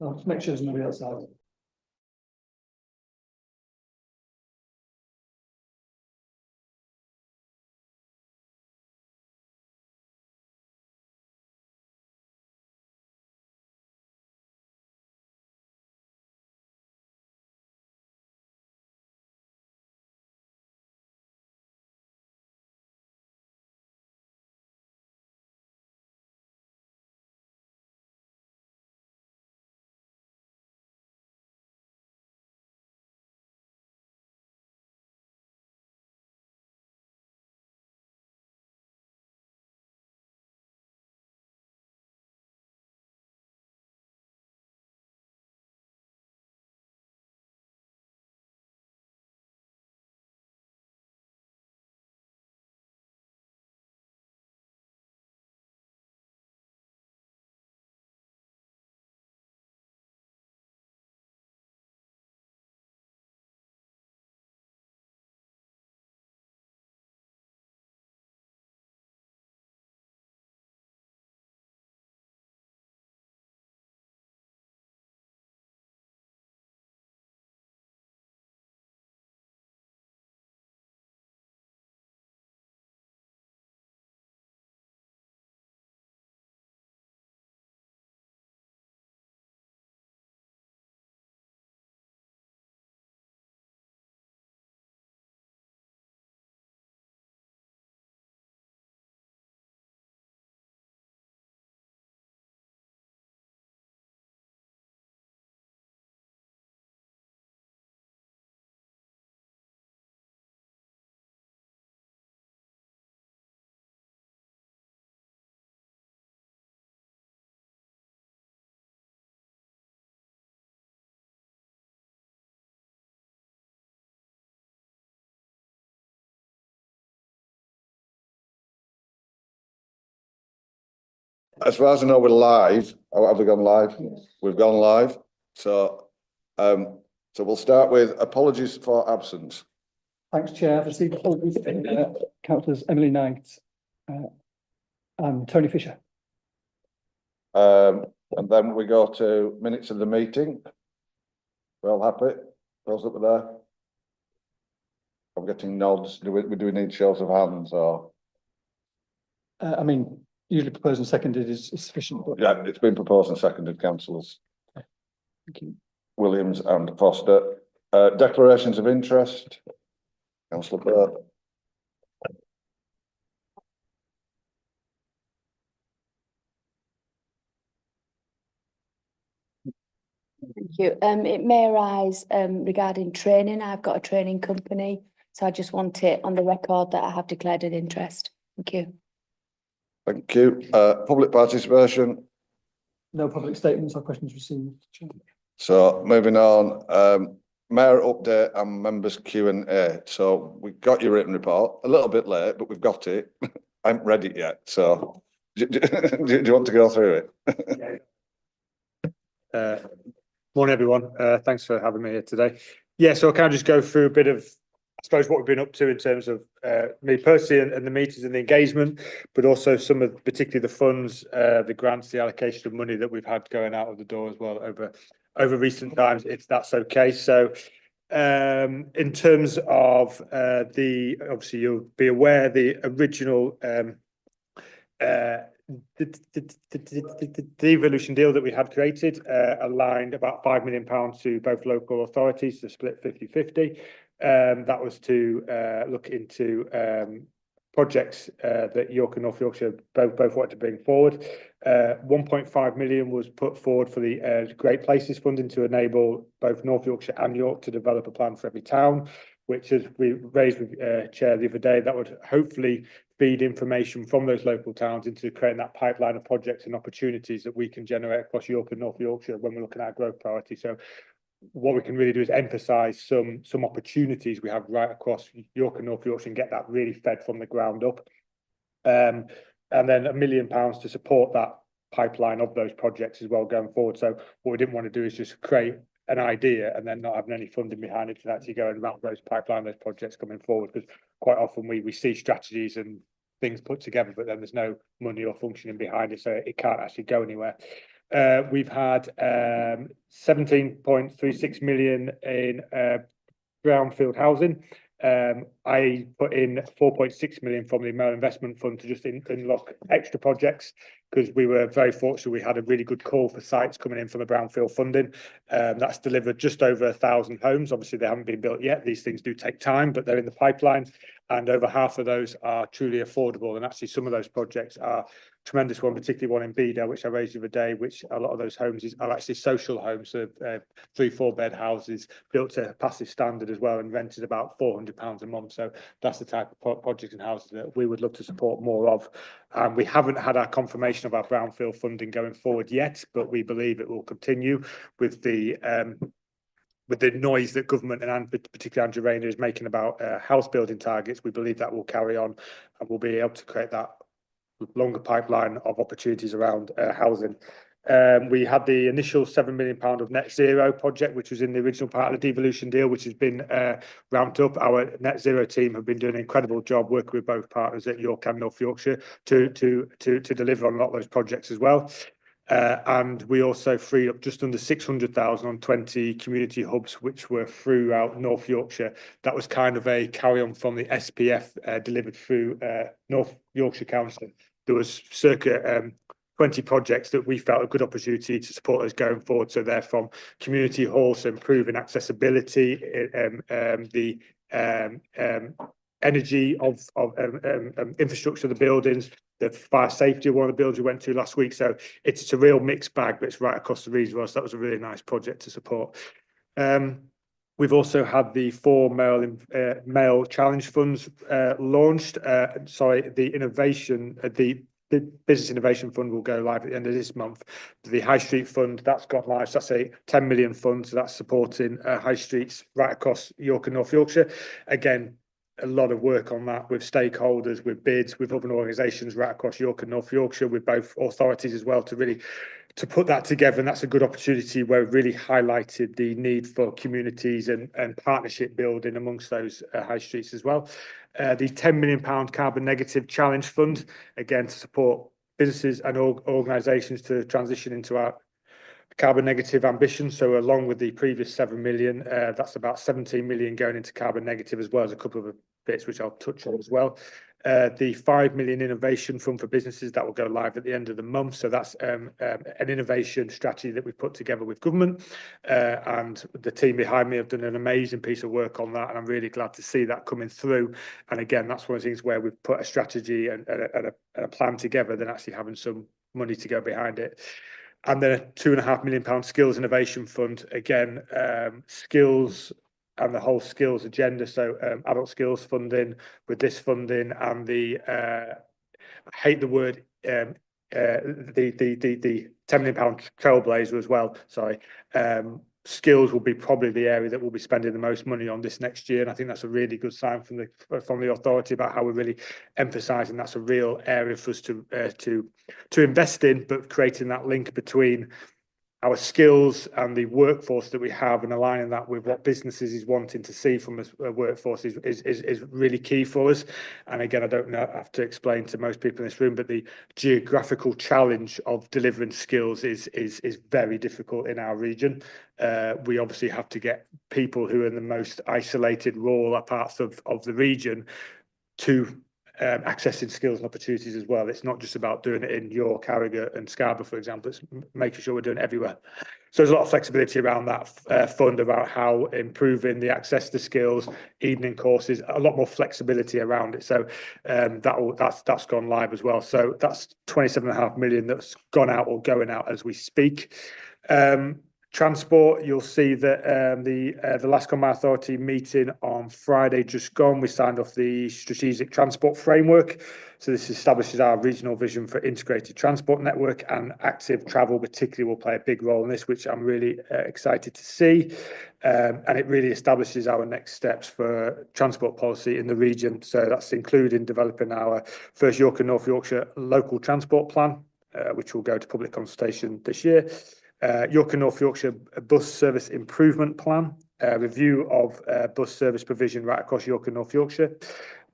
I'll just make sure there's nobody outside. As far as I know, we're live. Oh, have we gone live? Yes. We've gone live. So we'll start with apologies for absence. Thanks, Chair. I've received apologies from councillors Emily Knight and Tony Fisher. And then we go to minutes of the meeting. We're all happy? Those up there? I'm getting nods. Do we need shows of hands or? I mean, usually proposed and seconded is sufficient. But... Yeah, it's been proposed and seconded, councillors. Thank you. Williams and Foster. Declarations of interest. Councillor Burt. Thank you. It may arise regarding training. I've got a training company, so I just want it on the record that I have declared an interest. Thank you. Thank you. Public participation. No public statements or questions received, Chair. So moving on, mayor update and members Q&A. So we got your written report a little bit late, but we've got it. I haven't read it yet. So do you want to go through it? Morning, everyone. Thanks for having me here today. Yeah, so I can just go through a bit of, I suppose, what we've been up to in terms of me personally and the meetings and the engagement, but also some of particularly the funds, the grants, the allocation of money that we've had going out of the door as well over recent times, if that's okay. So in terms of obviously you'll be aware the original the devolution deal that we had created aligned about £5 million to both local authorities to split 50-50. That was to look into projects that York and North Yorkshire both wanted to bring forward. 1.5 million was put forward for the Great Places funding to enable both North Yorkshire and York to develop a plan for every town, which, as we raised with Chair the other day, that would hopefully feed information from those local towns into creating that pipeline of projects and opportunities that we can generate across York and North Yorkshire when we're looking at our growth priority. So what we can really do is emphasise some opportunities we have right across York and North Yorkshire and get that really fed from the ground up. And then £1 million to support that pipeline of those projects as well going forward. So what we didn't want to do is just create an idea and then not having any funding behind it to actually go and map those pipeline, those projects coming forward, because quite often we see strategies and things put together, but then there's no money or functioning behind it, so it can't actually go anywhere. We've had 17.36 million in brownfield housing. I put in 4.6 million from the Mail Investment Fund to just unlock extra projects, because we were very fortunate. We had a really good call for sites coming in from the brownfield funding. That's delivered just over 1,000 homes. Obviously, they haven't been built yet. These things do take time, but they're in the pipeline, and over half of those are truly affordable. And actually, some of those projects are tremendous. One, particularly one in Bedale, which I raised the other day, which a lot of those homes are actually social homes, so 3-4 bed houses built to passive standard as well, and rented about £400 a month. So that's the type of projects and houses that we would love to support more of. We haven't had our confirmation of our brownfield funding going forward yet, but we believe it will continue with the noise that government and particularly Andrew Rayner is making about house building targets. We believe that will carry on, and we'll be able to create that longer pipeline of opportunities around housing. We had the initial £7 million of net zero project, which was in the original part of the devolution deal, which has been ramped up. Our net zero team have been doing an incredible job working with both partners at York and North Yorkshire to deliver on a lot of those projects as well. And we also freed up just under 600,000 on 20 community hubs, which were throughout North Yorkshire. That was kind of a carry on from the SPF delivered through North Yorkshire Council. There was circa 20 projects that we felt a good opportunity to support us going forward. So they're from community halls, improving accessibility, the energy of infrastructure of the buildings, the fire safety of one of the buildings we went to last week. So it's a real mixed bag, but it's right across the region. So that was a really nice project to support. We've also had the 4 mail challenge funds launched. The Business Innovation Fund will go live at the end of this month. The High Street Fund, that's got live. So that's a 10 million fund. So that's supporting high streets right across York and North Yorkshire. Again, a lot of work on that with stakeholders, with bids, with other organisations right across York and North Yorkshire, with both authorities as well, to put that together. And that's a good opportunity where we've really highlighted the need for communities and partnership building amongst those high streets as well. The £10 million Carbon Negative Challenge Fund, again, to support businesses and organisations to transition into our carbon negative ambition. So along with the previous 7 million, that's about 17 million going into carbon negative, as well as a couple of bits which I'll touch on as well. The 5 million innovation fund for businesses, that will go live at the end of the month. So that's an innovation strategy that we've put together with government, and the team behind me have done an amazing piece of work on that, and I'm really glad to see that coming through. And again, that's one of the things where we've put a strategy and a plan together, than actually having some money to go behind it. And then a £2.5 million skills innovation fund, again, skills and the whole skills agenda. So adult skills funding with this funding, and the I hate the word the £10 million Trailblazer as well. Sorry. Skills will be probably the area that we'll be spending the most money on this next year, and I think that's a really good sign from the authority about how we're really emphasising that's a real area for us to invest in, but creating that link between our skills and the workforce that we have, and aligning that with what businesses is wanting to see from a workforce is really key for us. And again, I don't have to explain to most people in this room, but the geographical challenge of delivering skills is very difficult in our region. We obviously have to get people who are in the most isolated rural parts of the region to accessing skills and opportunities as well. It's not just about doing it in York, Harrogate and Scarborough, for example. It's making sure we're doing it everywhere. So there's a lot of flexibility around that fund, about how improving the access to skills, evening courses, a lot more flexibility around it. So that's gone live as well. So that's 27.5 million that's gone out or going out as we speak. Transport, you'll see that the last Combined Authority meeting on Friday just gone, we signed off the strategic transport framework. So this establishes our regional vision for integrated transport network, and active travel particularly will play a big role in this, which I'm really excited to see. And it really establishes our next steps for transport policy in the region. So that's including developing our first York and North Yorkshire local transport plan, which will go to public consultation this year. York and North Yorkshire bus service improvement plan, review of bus service provision right across York and North Yorkshire,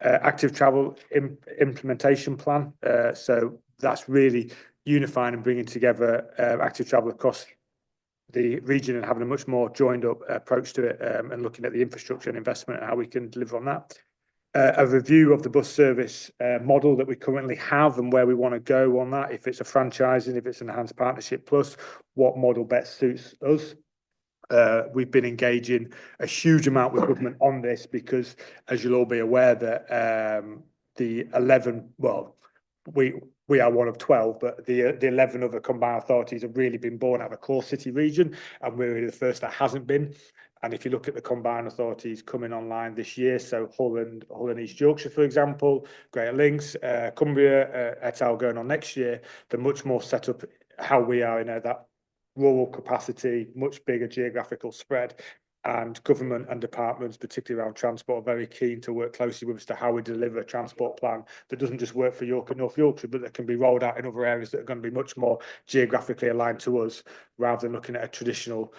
active travel implementation plan. So that's really unifying and bringing together active travel across the region and having a much more joined up approach to it, and looking at the infrastructure and investment and how we can deliver on that. A review of the bus service model that we currently have and where we want to go on that, if it's a franchising, if it's an enhanced partnership plus, what model best suits us. We've been engaging a huge amount with government on this because, as you'll all be aware, that the 11, well, we are one of 12, but the 11 other combined authorities have really been born out of a core city region, and we're really the first that hasn't been. And if you look at the combined authorities coming online this year, so Hull and East Yorkshire, for example, Greater Links, Cumbria, et al. Going on next year, they're much more set up how we are in that rural capacity, much bigger geographical spread. And government and departments, particularly around transport, are very keen to work closely with us to how we deliver a transport plan that doesn't just work for York and North Yorkshire, but that can be rolled out in other areas that are going to be much more geographically aligned to us, rather than looking at a traditional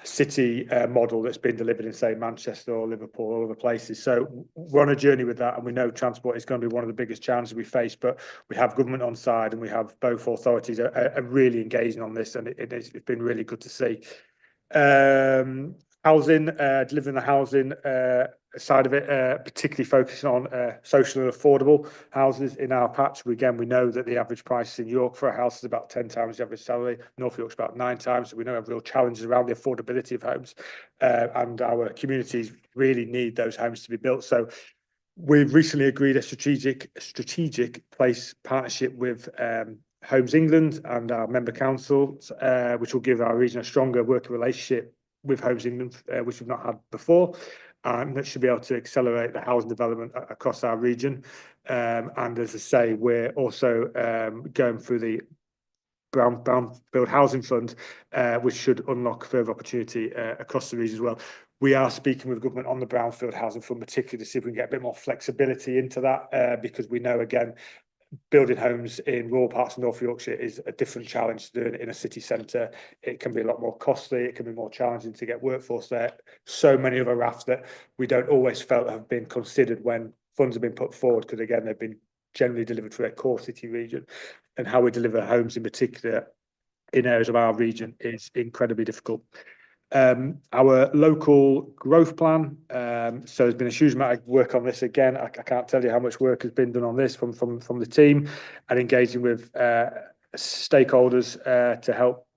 city model that's been delivered in, say, Manchester or Liverpool or other places. So we're on a journey with that, and we know transport is going to be one of the biggest challenges we face, but we have government on side and we have both authorities are really engaging on this, and it's been really good to see. Housing, delivering the housing side of it, particularly focusing on social and affordable houses in our patch. Again, we know that the average price in York for a house is about 10 times the average salary. North York's about 9 times. So we know we have real challenges around the affordability of homes, and our communities really need those homes to be built. So we've recently agreed a strategic place partnership with Homes England and our member councils, which will give our region a stronger working relationship with Homes England, which we've not had before, and that should be able to accelerate the housing development across our region. And as I say, we're also going through the Brownfield Housing Fund, which should unlock further opportunity across the region as well. We are speaking with government on the Brownfield Housing Fund, particularly to see if we can get a bit more flexibility into that, because we know, again, building homes in rural parts of North Yorkshire is a different challenge to doing it in a city centre. It can be a lot more costly. It can be more challenging to get workforce there. So many other rafts that we don't always felt have been considered when funds have been put forward, because again, they've been generally delivered through a core city region, and how we deliver homes in particular in areas of our region is incredibly difficult. Our local growth plan, so there's been a huge amount of work on this. Again, I can't tell you how much work has been done on this from the team, and engaging with stakeholders to help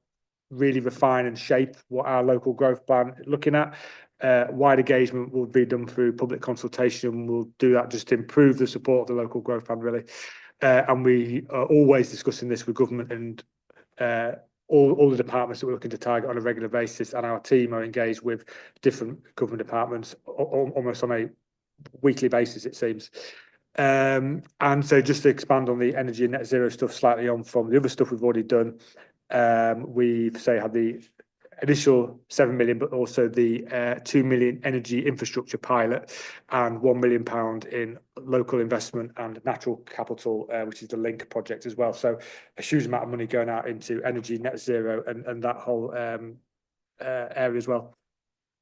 really refine and shape what our local growth plan is looking at. Wide engagement will be done through public consultation. We'll do that just to improve the support of the local growth plan, really. And we are always discussing this with government and all the departments that we're looking to target on a regular basis, and our team are engaged with different government departments almost on a weekly basis, it seems. And so just to expand on the energy and net zero stuff slightly on from the other stuff we've already done, we've had the initial 7 million, but also the 2 million energy infrastructure pilot and £1 million in local investment and natural capital, which is the Link project as well. So a huge amount of money going out into energy, net zero, and that whole area as well.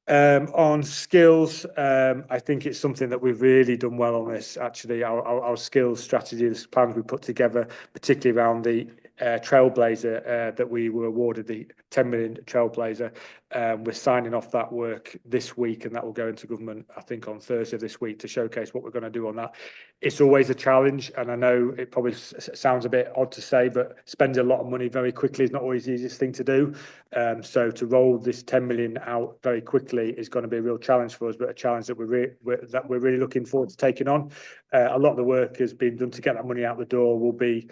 On skills, I think it's something that we've really done well on this. Actually, our skills strategy, this plan we put together, particularly around the Trailblazer, that we were awarded the 10 million Trailblazer. We're signing off that work this week, and that will go into government, I think, on Thursday this week to showcase what we're going to do on that. It's always a challenge, and I know it probably sounds a bit odd to say, but spending a lot of money very quickly is not always the easiest thing to do. So to roll this 10 million out very quickly is going to be a real challenge for us, but a challenge that we're really looking forward to taking on. A lot of the work has been done to get that money out the door. We'll be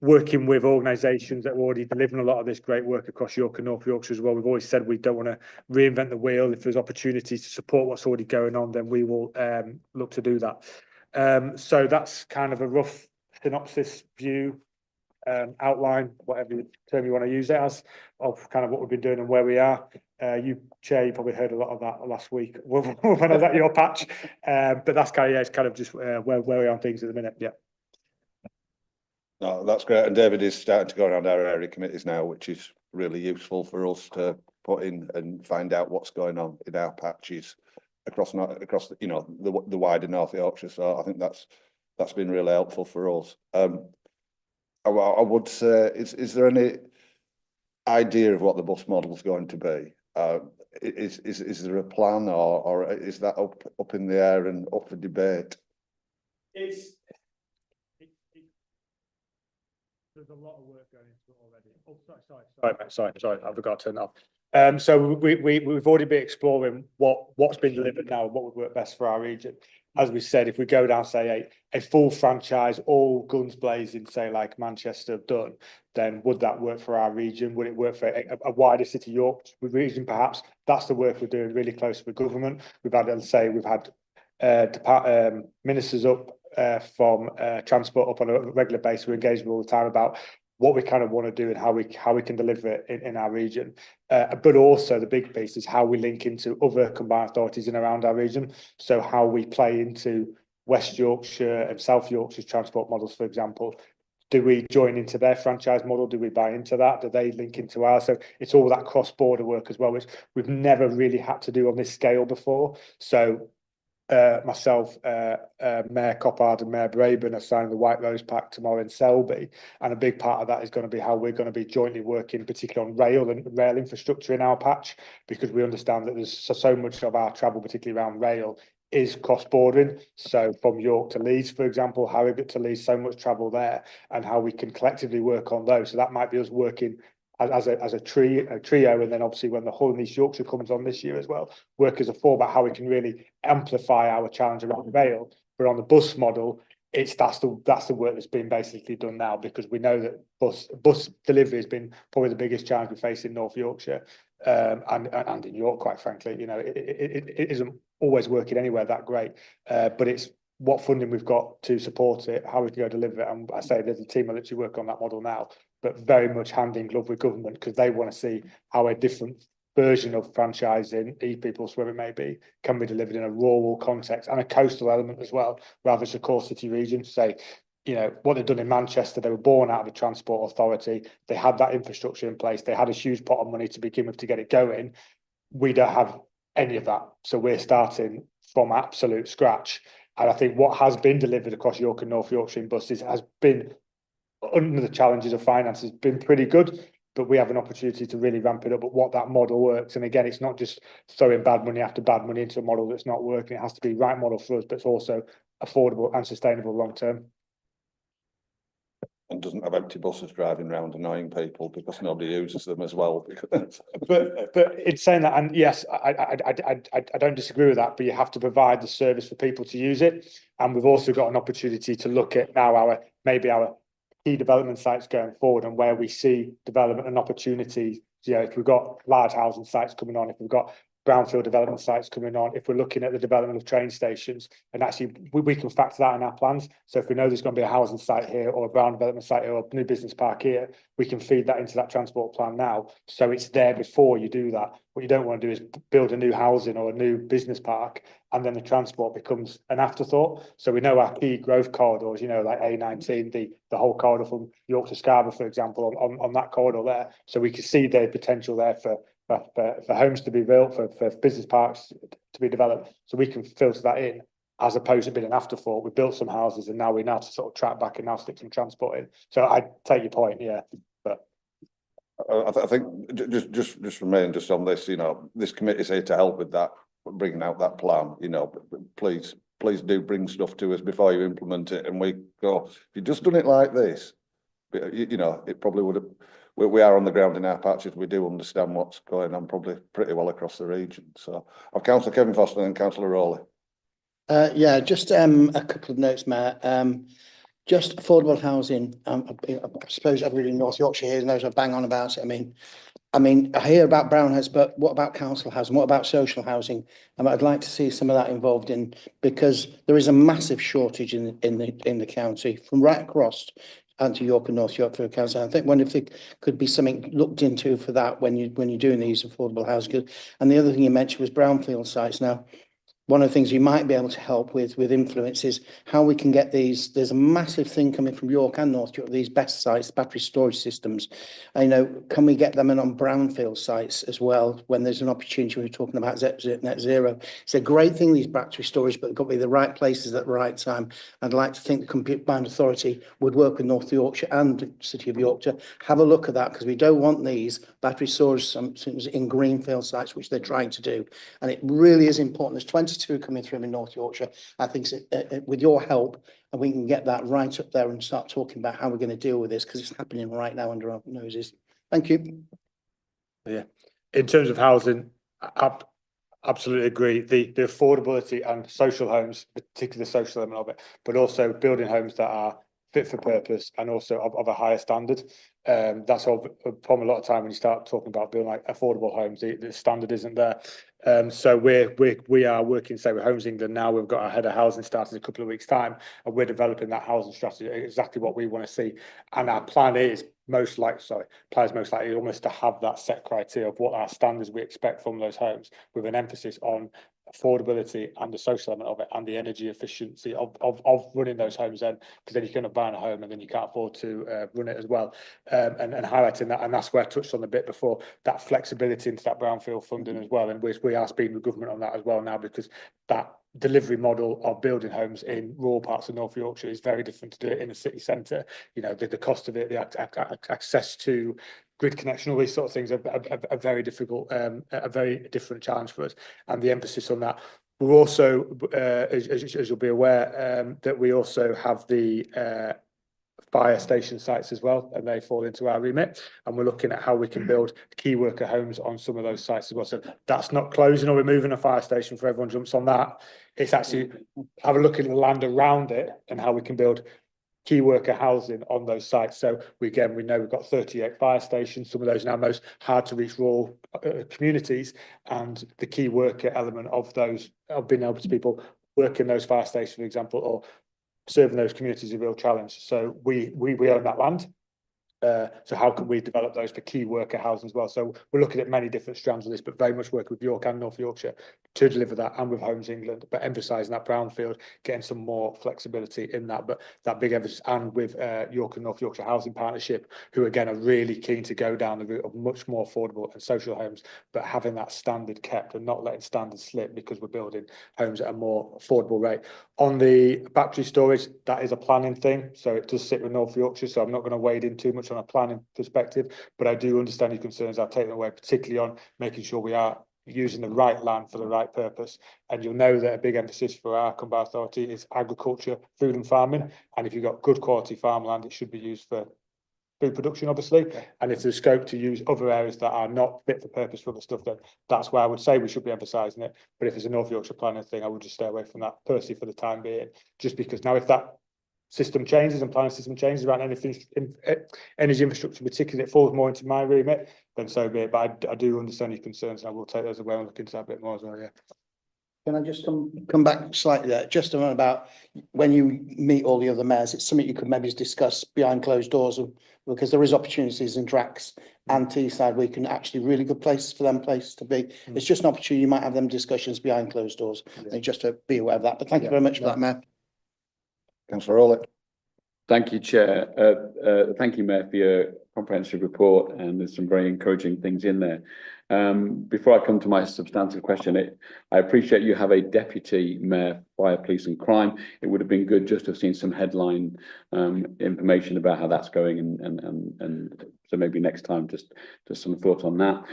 working with organisations that are already delivering a lot of this great work across York and North Yorkshire as well. We've always said we don't want to reinvent the wheel. If there's opportunities to support what's already going on, then we will look to do that. So that's kind of a rough synopsis view, outline, whatever term you want to use it as, of kind of what we've been doing and where we are. Chair, you probably heard a lot of that last week when I was at your patch, but that's kind of, it's kind of just where we are on things at the minute. Yeah. No, that's great. And David is starting to go around our area committees now, which is really useful for us to put in and find out what's going on in our patches across the, you know, the wider North Yorkshire. So I think that's been really helpful for us. I would say, is there any idea of what the bus model is going to be? Is there a plan, or is that up in the air and up for debate? It's there's a lot of work going into it already. Oh, sorry, I forgot to turn it off. So we've already been exploring what's been delivered now, what would work best for our region. As we said, if we go down, say, a full franchise, all guns blazing, say like Manchester have done, then would that work for our region? Would it work for a wider city York region? Perhaps that's the work we're doing really close with government. We've had, let's say, we've had ministers up from transport up on a regular basis. We're engaged with all the time about what we kind of want to do and how we can deliver it in our region. But also the big piece is how we link into other combined authorities in around our region. So how we play into West Yorkshire and South Yorkshire's transport models, for example. Do we join into their franchise model? Do we buy into that? Do they link into ours? So it's all that cross-border work as well, which we've never really had to do on this scale before. So myself, Mayor Coppard and Mayor Braben are signing the White Rose Pact tomorrow in Selby, and a big part of that is going to be how we're going to be jointly working, particularly on rail and rail infrastructure in our patch, because we understand that there's so much of our travel, particularly around rail, is cross-bordering. So from York to Leeds, for example, Harrogate to Leeds, so much travel there, and how we can collectively work on those. So that might be us working as a trio, and then obviously when the Hull and East Yorkshire comes on this year as well, work as a four about how we can really amplify our challenge around rail. But on the bus model, that's the work that's been basically done now, because we know that bus delivery has been probably the biggest challenge we face in North Yorkshire, and in York, quite frankly. You know, it isn't always working anywhere that great, but it's what funding we've got to support it, how we can go deliver it. And I say there's a team that literally work on that model now, but very much hand in glove with government, because they want to see how a different version of franchising, e-peoples, wherever it may be, can be delivered in a rural context and a coastal element as well, rather than a core city region. Say, you know, what they've done in Manchester, they were born out of the Transport Authority. They had that infrastructure in place. They had a huge pot of money to begin with to get it going. We don't have any of that. So we're starting from absolute scratch. And I think what has been delivered across York and North Yorkshire in buses has been, under the challenges of finance, has been pretty good, but we have an opportunity to really ramp it up. But what that model works, and again, it's not just throwing bad money after bad money into a model that's not working. It has to be right model for us, but it's also affordable and sustainable long term. And doesn't have empty buses driving around annoying people because nobody uses them as well. But in saying that, and yes, I don't disagree with that, but you have to provide the service for people to use it. And we've also got an opportunity to look at now our key development sites going forward, and where we see development and opportunities. You know, if we've got large housing sites coming on, if we've got brownfield development sites coming on, if we're looking at the development of train stations, and actually we can factor that in our plans. So if we know there's going to be a housing site here, or a brown development site here, or a new business park here, we can feed that into that transport plan now, so it's there before you do that. What you don't want to do is build a new housing or a new business park, and then the transport becomes an afterthought. So we know our key growth corridors, you know, like A19, the whole corridor from York to Scarborough, for example, on that corridor there. So we can see the potential there for homes to be built, for business parks to be developed. So we can filter that in, as opposed to being an afterthought. We built some houses, and now we have to sort of track back and now stick some transport in. So I take your point, yeah. But I think just remain just on this, you know, this committee's here to help with that, bringing out that plan, you know, but please do bring stuff to us before you implement it. And we go, if you just done it like this, you know, it probably would have, we are on the ground in our patches. We do understand what's going on probably pretty well across the region. So I've Councillor Kevin Foster and Councillor Rowley. Yeah, just a couple of notes, Mayor. Just affordable housing. I suppose everybody in North Yorkshire here knows I bang on about it. I mean, I hear about brown house, but what about council housing? What about social housing? I'd like to see some of that involved in, because there is a massive shortage in the county, from right across and to York and North Yorkshire Council. I think if there could be something looked into for that when you're doing these affordable housing. And the other thing you mentioned was brownfield sites. Now, one of the things you might be able to help with influence is how we can get these. There's a massive thing coming from York and North York, these BESS sites, battery storage systems. You know, can we get them in on brownfield sites as well when there's an opportunity? We're talking about net zero. It's a great thing, these battery storage, but they've got to be the right places at the right time. I'd like to think the Combined Authority would work with North Yorkshire and the City of York to have a look at that, because we don't want these battery storage in greenfield sites, which they're trying to do. And it really is important. There's 22 coming through in North Yorkshire. I think with your help, and we can get that right up there and start talking about how we're going to deal with this, because it's happening right now under our noses. Thank you. Yeah, in terms of housing, I absolutely agree. The affordability and social homes, particularly the social element of it, but also building homes that are fit for purpose and also of a higher standard. That's a problem a lot of time when you start talking about building like affordable homes, the standard isn't there. So we are working, say, with Homes England now. We've got our head of housing started a couple of weeks' time, and we're developing that housing strategy, exactly what we want to see. And our plan is most likely almost to have that set criteria of what our standards we expect from those homes, with an emphasis on affordability and the social element of it and the energy efficiency of running those homes, then, because then you're going to buy a home and then you can't afford to run it as well, and highlighting that. And that's where I touched on the bit before, that flexibility into that brownfield funding as well, and we are speaking with government on that as well now, because that delivery model of building homes in rural parts of North Yorkshire is very different to do it in a city centre. You know, the cost of it, the access to grid connection, all these sort of things are very difficult, a very different challenge for us, and the emphasis on that. We're also, as you'll be aware, that we also have the fire station sites as well, and they fall into our remit, and we're looking at how we can build key worker homes on some of those sites as well. So that's not closing or removing a fire station for everyone jumps on that. It's actually have a look at the land around it and how we can build key worker housing on those sites. So we know we've got 38 fire stations, some of those now most hard to reach rural communities, and the key worker element of those, of being able to people work in those fire stations, for example, or serving those communities is a real challenge. So we own that land. So how can we develop those for key worker housing as well? So we're looking at many different strands of this, but very much working with York and North Yorkshire to deliver that, and with Homes England, but emphasising that brownfield, getting some more flexibility in that, but that big emphasis, and with York and North Yorkshire Housing Partnership, who again are really keen to go down the route of much more affordable and social homes, but having that standard kept and not letting standards slip, because we're building homes at a more affordable rate. On the battery storage, that is a planning thing, so it does sit with North Yorkshire, so I'm not going to wade in too much on a planning perspective, but I do understand your concerns. I'll take them away, particularly on making sure we are using the right land for the right purpose. And you'll know that a big emphasis for our Combined Authority is agriculture, food and farming, and if you've got good quality farmland, it should be used for food production, obviously. And if there's scope to use other areas that are not fit for purpose for other stuff, then that's where I would say we should be emphasising it. But if it's a North Yorkshire planning thing, I would just stay away from that personally for the time being, just because now if that system changes and planning system changes around anything energy infrastructure, particularly, it falls more into my remit, then so be it. But I do understand your concerns, and I will take those away and look into that a bit more as well. Yeah. Can I just come back slightly there, just about when you meet all the other mayors? It's something you could maybe discuss behind closed doors, because there is opportunities in Drax and Teesside where you can actually really good places for them places to be. It's just an opportunity. You might have them discussions behind closed doors, and just to be aware of that. But thank you very much for that, Mayor. Councillor Rowley. Thank you, Chair. Thank you, Mayor, for your comprehensive report, and there's some very encouraging things in there. Before I come to my substantive question, I appreciate you have a deputy mayor, fire, police and crime. It would have been good just to have seen some headline information about how that's going, and so maybe next time just some thoughts on that.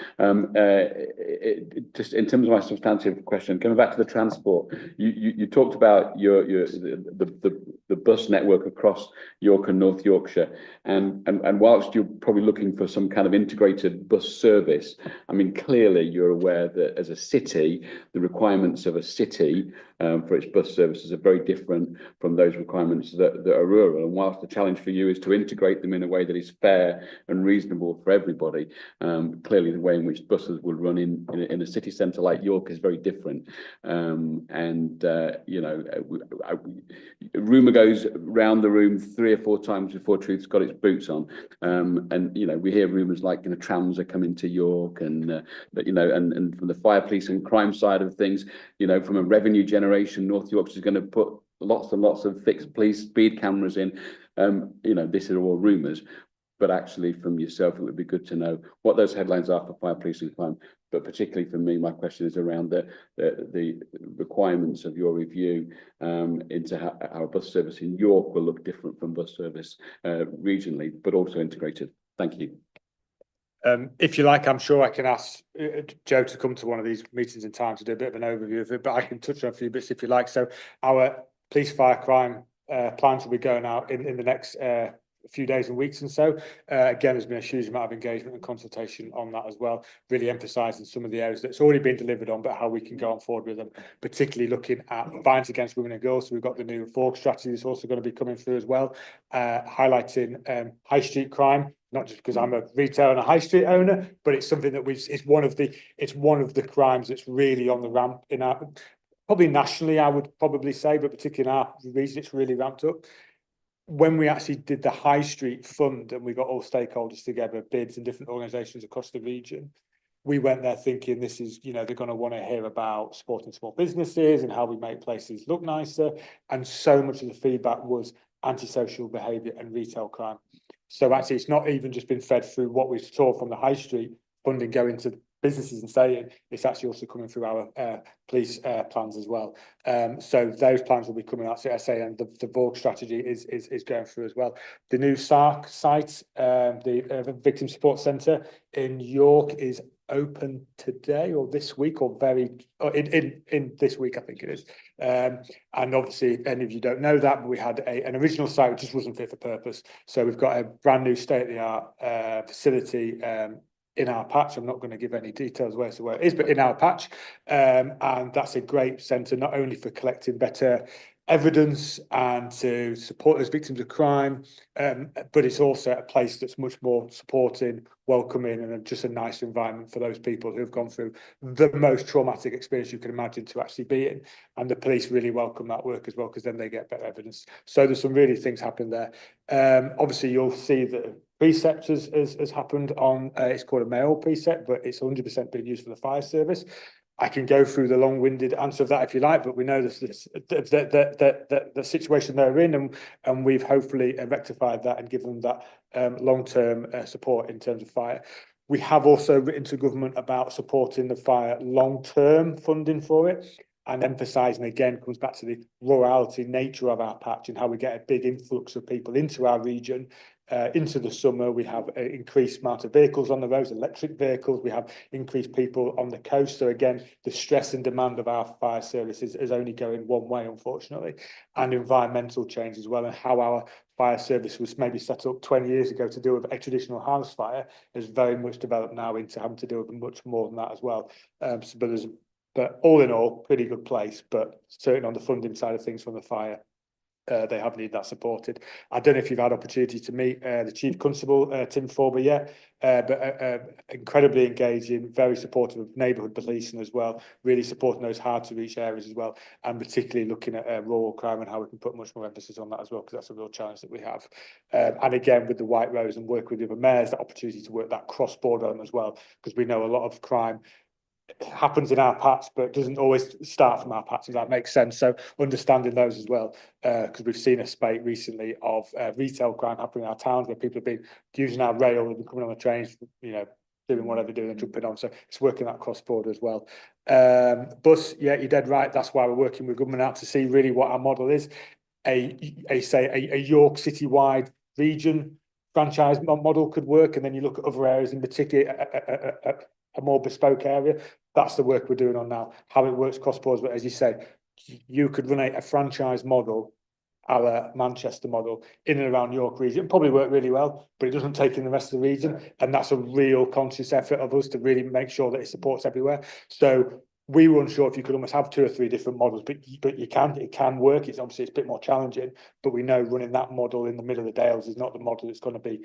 Just in terms of my substantive question, coming back to the transport, you talked about the bus network across York and North Yorkshire, and whilst you're probably looking for some kind of integrated bus service, I mean, clearly you're aware that as a city, the requirements of a city for its bus services are very different from those requirements that are rural. And whilst the challenge for you is to integrate them in a way that is fair and reasonable for everybody, clearly the way in which buses will run in a city centre like York is very different. You know, rumour goes round the room 3 or 4 times before truth's got its boots on. And you know, we hear rumours like, you know, trams are coming to York, and but you know, and from the fire, police and crime side of things, you know, from a revenue generation, North Yorkshire is going to put lots and lots of fixed police speed cameras in. You know, this are all rumours, but actually from yourself, it would be good to know what those headlines are for fire, police and crime. But particularly for me, my question is around the requirements of your review into how our bus service in York will look different from bus service regionally, but also integrated. Thank you. If you like, I'm sure I can ask Joe to come to one of these meetings in time to do a bit of an overview of it, but I can touch on a few bits if you like. So our police, fire, crime plans will be going out in the next few days and weeks and so. Again, there's been a huge amount of engagement and consultation on that as well, really emphasising some of the areas that's already been delivered on, but how we can go on forward with them, particularly looking at violence against women and girls. So we've got the new Fork strategy that's also going to be coming through as well, highlighting high street crime, not just because I'm a retailer and a high street owner, but it's something that it's one of the crimes that's really on the ramp in our, probably nationally, I would probably say, but particularly in our region, it's really ramped up. When we actually did the High Street Fund and we got all stakeholders together, bids and different organisations across the region, we went there thinking this is, you know, they're going to want to hear about supporting small businesses and how we make places look nicer. And so much of the feedback was antisocial behaviour and retail crime. So actually, it's not even just been fed through what we saw from the High Street funding going to businesses and saying, it's actually also coming through our police plans as well. So those plans will be coming out, so I say, and the VOG strategy is going through as well. The new SARC site, the Victim Support Centre in York, is open today or this week, or in this week, I think it is. And obviously, any of you don't know that, but we had an original site which just wasn't fit for purpose. So we've got a brand new state-of-the-art facility in our patch. I'm not going to give any details where it is, but in our patch. And that's a great centre, not only for collecting better evidence and to support those victims of crime, but it's also a place that's much more supporting, welcoming, and just a nice environment for those people who have gone through the most traumatic experience you can imagine to actually be in. And the police really welcome that work as well, because then they get better evidence. So there's some really things happen there. Obviously, you'll see that precept has happened on, it's called a mayoral precept, but it's 100% being used for the fire service. I can go through the long-winded answer of that if you like, but we know the situation they're in, and we've hopefully rectified that and given them that long-term support in terms of fire. We have also written to government about supporting the fire long-term funding for it, and emphasising, again, comes back to the rurality nature of our patch and how we get a big influx of people into our region. Into the summer, we have an increased amount of vehicles on the roads, electric vehicles. We have increased people on the coast. So again, the stress and demand of our fire service is only going one way, unfortunately. And environmental change as well, and how our fire service was maybe set up 20 years ago to deal with a traditional house fire is very much developed now into having to deal with much more than that as well. But all in all, pretty good place, but certainly on the funding side of things from the fire, they have needed that supported. I don't know if you've had opportunity to meet the Chief Constable, Tim Forber, yet, but incredibly engaging, very supportive of neighbourhood policing as well, really supporting those hard to reach areas as well, and particularly looking at rural crime and how we can put much more emphasis on that as well, because that's a real challenge that we have. And again, with the White Rose and work with the other mayors, that opportunity to work that cross-border on as well, because we know a lot of crime happens in our patch, but doesn't always start from our patch, if that makes sense. So understanding those as well, because we've seen a spate recently of retail crime happening in our towns, where people have been using our rail and coming on the trains, you know, doing whatever they're doing and jumping on. So it's working that cross border as well. But yeah, you're dead right. That's why we're working with government out to see really what our model is. A York citywide region franchise model could work, and then you look at other areas, in particular a more bespoke area. That's the work we're doing on now, how it works cross borders. But as you say, you could run a franchise model, our Manchester model, in and around York region. It probably work really well, but it doesn't take in the rest of the region, and that's a real conscious effort of us to really make sure that it supports everywhere. So we were unsure if you could almost have 2 or 3 different models, but it can work. It's obviously it's a bit more challenging, but we know running that model in the middle of the Dales is not the model that's going to be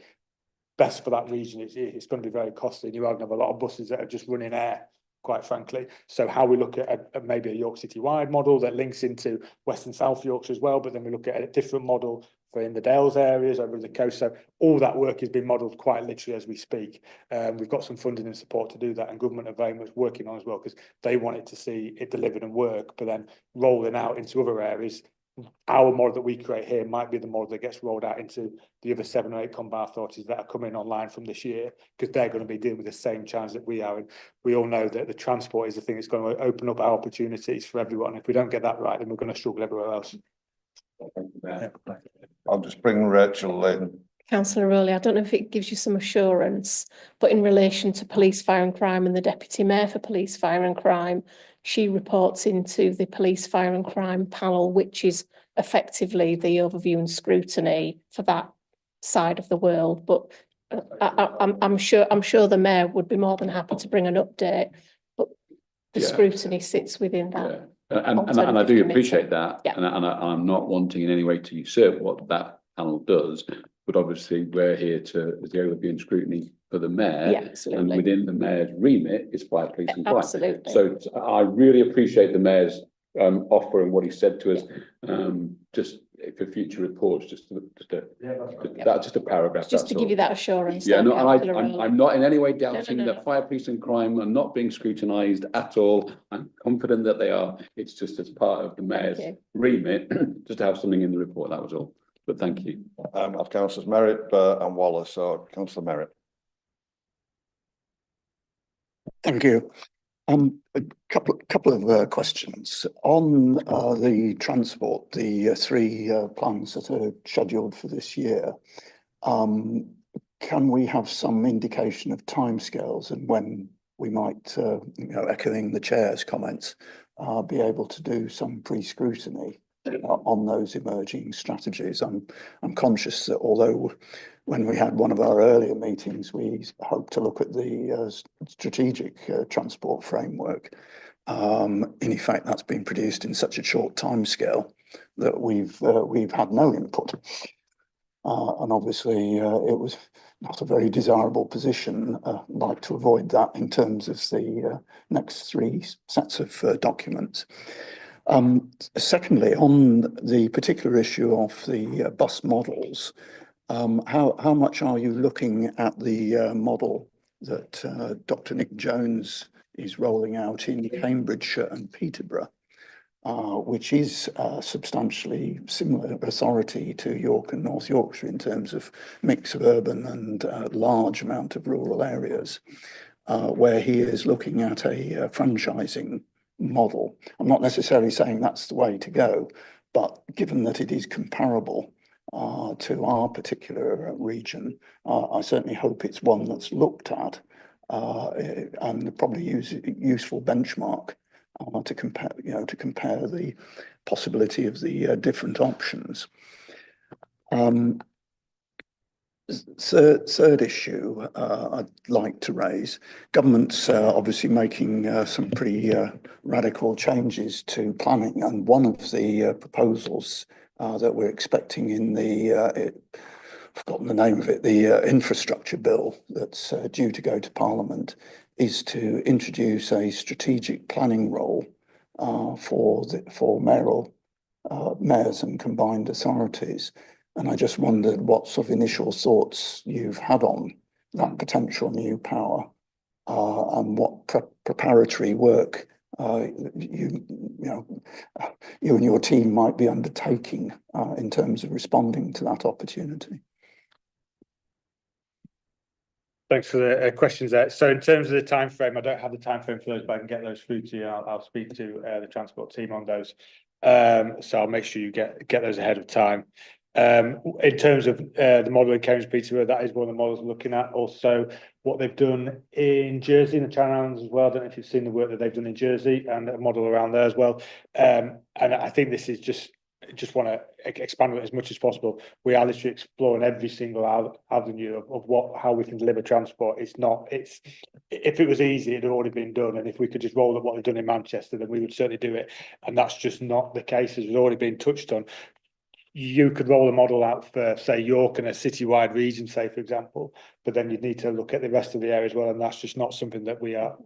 best for that region. It's going to be very costly, and you are going to have a lot of buses that are just running air, quite frankly. So how we look at maybe a York City wide model that links into West and South Yorkshire as well, but then we look at a different model for in the Dales areas over the coast. So all that work has been modelled quite literally as we speak. We've got some funding and support to do that, and government are very much working on as well, because they wanted to see it delivered and work, but then rolling out into other areas. Our model that we create here might be the model that gets rolled out into the other 7 or 8 combat authorities that are coming online from this year, because they're going to be dealing with the same challenge that we are. And we all know that the transport is the thing that's going to open up our opportunities for everyone. If we don't get that right, then we're going to struggle everywhere else. I'll just bring Rachel in. Councillor Rowley, I don't know if it gives you some assurance, but in relation to police, fire and crime and the Deputy Mayor for Police, Fire and Crime, she reports into the Police, Fire and Crime panel, which is effectively the overview and scrutiny for that side of the world. But I'm sure the Mayor would be more than happy to bring an update, but the scrutiny sits within that. And I do appreciate that, Yeah. and I'm not wanting in any way to usurp what that panel does, but obviously we're here to, as the overview and scrutiny for the Mayor. Yeah, And absolutely. within the Mayor's remit is fire, police and crime. Absolutely. So I really appreciate the Mayor's offer and what he said to us, just for future reports, just a paragraph. Just to give you that assurance. Yeah, there, no, Councillor and Rowley. I'm not in any way doubting no. that fire, police and crime are not being scrutinised at all. I'm confident that they are. It's just as part of the Mayor's remit, just to have something in the report, that was all. But thank you. I've Councillors Merritt, Burt and Waller, so Councillor Merritt. Thank you. A couple of questions on the transport, the 3 plans that are scheduled for this year. Can we have some indication of timescales and when we might, echoing the chair's comments, be able to do some pre-scrutiny on those emerging strategies? I'm conscious that although when we had one of our earlier meetings, we hoped to look at the strategic transport framework. In effect, that's been produced in such a short timescale that we've had no input, and obviously it was not a very desirable position. I'd like to avoid that in terms of the next 3 sets of documents. Secondly, on the particular issue of the bus models, how much are you looking at the model that Dr. Nick Jones is rolling out in Cambridgeshire and Peterborough, which is substantially similar authority to York and North Yorkshire in terms of mix of urban and large amount of rural areas, where he is looking at a franchising model. I'm not necessarily saying that's the way to go, but given that it is comparable to our particular region, I certainly hope it's one that's looked at and probably useful benchmark to compare, the possibility of the different options. Third issue I'd like to raise: government's obviously making some pretty radical changes to planning, and one of the proposals that we're expecting in the I've forgotten the name of it, the infrastructure bill that's due to go to Parliament, is to introduce a strategic planning role for mayors and combined authorities. And I just wondered what sort of initial thoughts you've had on that potential new power, and what preparatory work you and your team might be undertaking in terms of responding to that opportunity. Thanks for the questions there. So in terms of the time frame, I don't have the time frame for those, but I can get those through to you. I'll speak to the transport team on those. So I'll make sure you get those ahead of time. In terms of the model in Cambridge, Peterborough, that is one of the models we're looking at. Also, what they've done in Jersey and the Channel Islands as well. I don't know if you've seen the work that they've done in Jersey, and a model around there as well. And I think this is just just want to expand it as much as possible. We are literally exploring every single avenue of how we can deliver transport. If it was easy, it'd already been done. And if we could just roll up what we've done in Manchester, then we would certainly do it. And that's just not the case, as it's already been touched on. You could roll a model out for, say, York and a citywide region, say, for example, but then you'd need to look at the rest of the area as well. And that's just not something that we are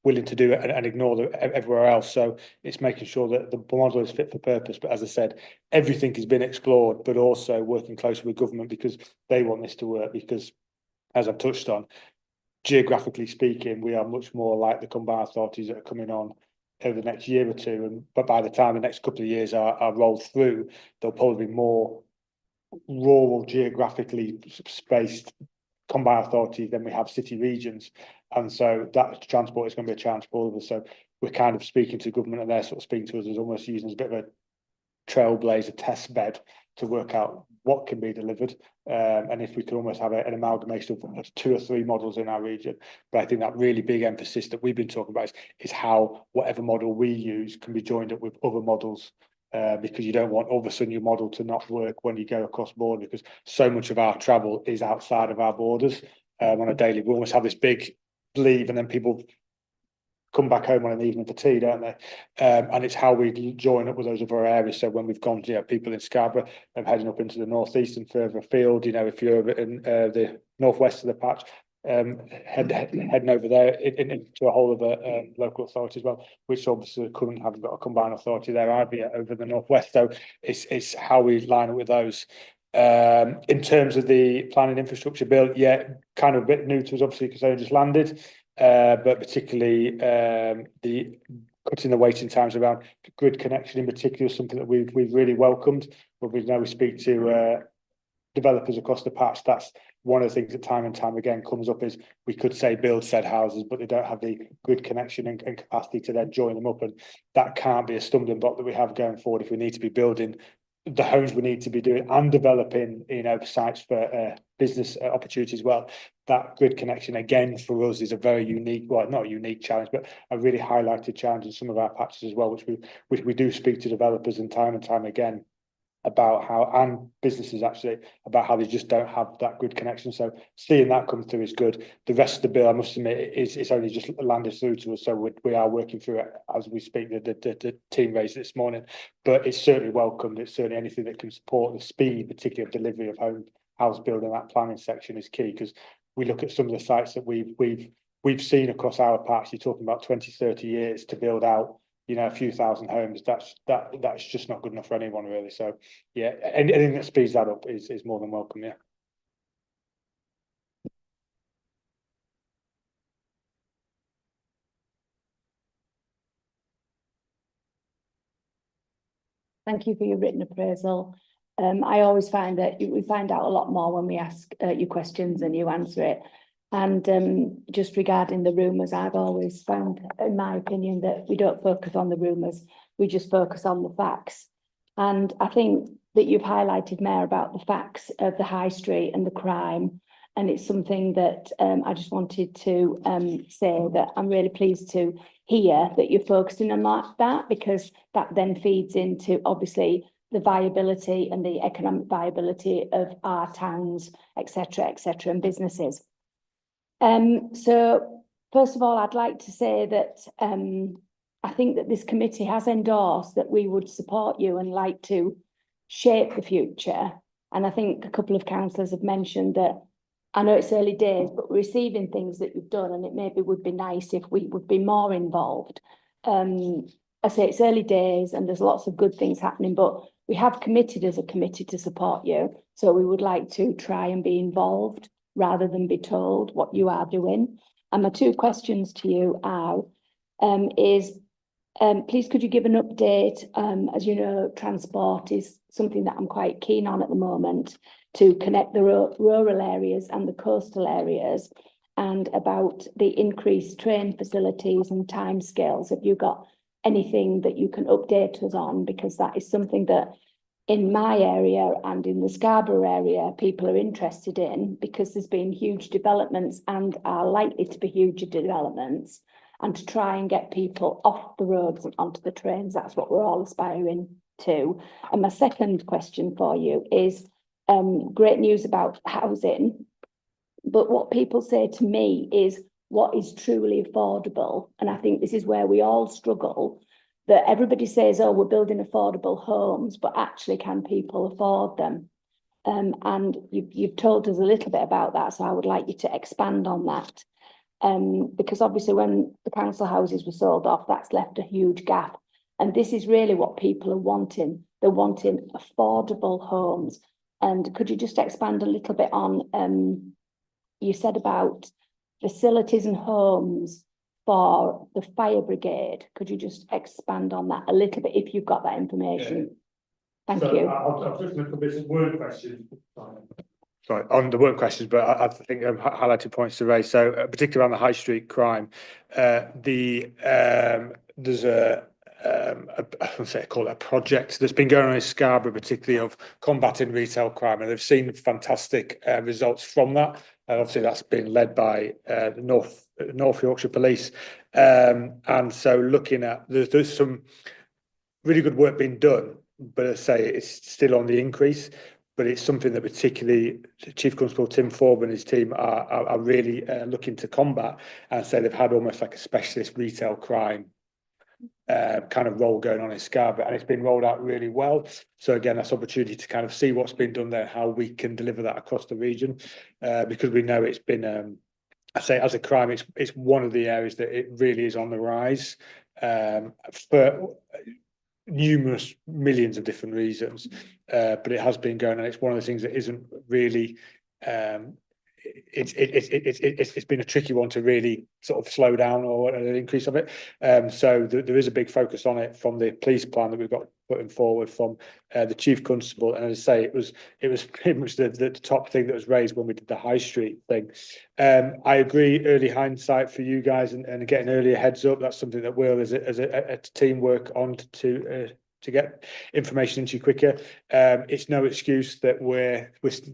willing to do and ignore everywhere else. So it's making sure that the model is fit for purpose. But as I said, everything has been explored, but also working closely with government because they want this to work. Because as I've touched on, geographically speaking, we are much more like the combined authorities that are coming on over the next year or two. But by the time the next couple of years are rolled through, there'll probably be more rural, geographically spaced combined authorities than we have city regions. And so that transport is going to be a challenge for all of us. So we're kind of speaking to government and they're sort of speaking to us as almost using as a bit of a trailblazer test bed to work out what can be delivered. And if we could almost have an amalgamation of 2 or 3 models in our region. But I think that really big emphasis that we've been talking about is how whatever model we use can be joined up with other models. Because you don't want all of a sudden your model to not work when you go across border, because so much of our travel is outside of our borders on a daily. We almost have this big leave and then people come back home on an evening for tea, don't they? And it's how we join up with those other areas. So when we've gone to people in Scarborough and heading up into the northeast and further afield, if you're in the northwest of the patch, heading over there into a whole other local authority as well, which obviously couldn't have got a combined authority there either over the northwest. So it's how we line up with those. In terms of the planning infrastructure bill, kind of a bit new to us, obviously, because they just landed. But particularly the cutting the waiting times around grid connection in particular is something that we've really welcomed. But we know we speak to developers across the patch. That's one of the things that time and time again comes up is we could say build said houses, but they don't have the grid connection and capacity to then join them up. And that can't be a stumbling block that we have going forward if we need to be building the homes we need to be doing and developing, sites for business opportunities as well. That grid connection again for us is a very unique, well, not a unique challenge, but a really highlighted challenge in some of our patches as well, which we do speak to developers and time again about how, and businesses actually, about how they just don't have that grid connection. So seeing that come through is good. The rest of the bill, I must admit, it's only just landed through to us, so we are working through it as we speak. The team raised it this morning, but it's certainly welcomed. It's certainly anything that can support the speed, particularly of delivery of house building. That planning section is key, because we look at some of the sites that we've seen across our patch. You're talking about 20-30 years to build out a few thousand homes. That's just not good enough for anyone really. So anything that speeds that up is more than welcome. Thank you for your written appraisal. I always find that we find out a lot more when we ask you questions and you answer it. And just regarding the rumours, I've always found, in my opinion, that we don't focus on the rumours, we just focus on the facts. And I think that you've highlighted, Mayor, about the facts of the high street and the crime. And it's something that I just wanted to say that I'm really pleased to hear that you're focusing on that, because that then feeds into, obviously, the viability and the economic viability of our towns, etc., and businesses. So first of all, I'd like to say that I think that this committee has endorsed that we would support you and like to shape the future. And I think a couple of councillors have mentioned that, I know it's early days, but we're receiving things that you've done, and it maybe would be nice if we would be more involved. I say it's early days and there's lots of good things happening, but we have committed as a committee to support you. So we would like to try and be involved rather than be told what you are doing. And my 2 questions to you are, please could you give an update? As you know, transport is something that I'm quite keen on at the moment, to connect the rural areas and the coastal areas, and about the increased train facilities and timescales. Have you got anything that you can update us on? Because that is something that in my area and in the Scarborough area, people are interested in, because there's been huge developments and are likely to be huge developments, and to try and get people off the roads and onto the trains. That's what we're all aspiring to. And my second question for you is, great news about housing, but what people say to me is what is truly affordable. And I think this is where we all struggle, that everybody says, oh, we're building affordable homes, but actually can people afford them? And you've told us a little bit about that, so I would like you to expand on that. Because obviously when the council houses were sold off, that's left a huge gap. And this is really what people are wanting. They're wanting affordable homes. And could you just expand a little bit on, you said about facilities and homes for the fire brigade. Could you just expand on that a little bit if you've got that information? Thank you. I'll just look a bit of word questions. Sorry, on the weren't questions, but I think highlighted points to raise. So particularly around the high street crime, there's I would say call it a project that's been going on in Scarborough, particularly of combating retail crime, and they've seen fantastic results from that. And obviously that's been led by the North Yorkshire Police. And so looking at there's some really good work being done, but as I say, it's still on the increase. But it's something that particularly Chief Constable Tim Forbes and his team are really looking to combat, and so they've had almost like a specialist retail crime kind of role going on in Scarborough, and it's been rolled out really well. So again, that's opportunity to kind of see what's been done there, how we can deliver that across the region, because we know it's been, I say as a crime, it's one of the areas that it really is on the rise for numerous millions of different reasons, but it has been going, and it's one of the things that isn't really it's been a tricky one to really sort of slow down or an increase of it. So there is a big focus on it from the police plan that we've got putting forward from the Chief Constable, and as I say, it was pretty much the top thing that was raised when we did the high street thing. I agree, early hindsight for you guys and getting earlier heads up, that's something that we'll as a team work on to get information into you quicker. It's no excuse that we're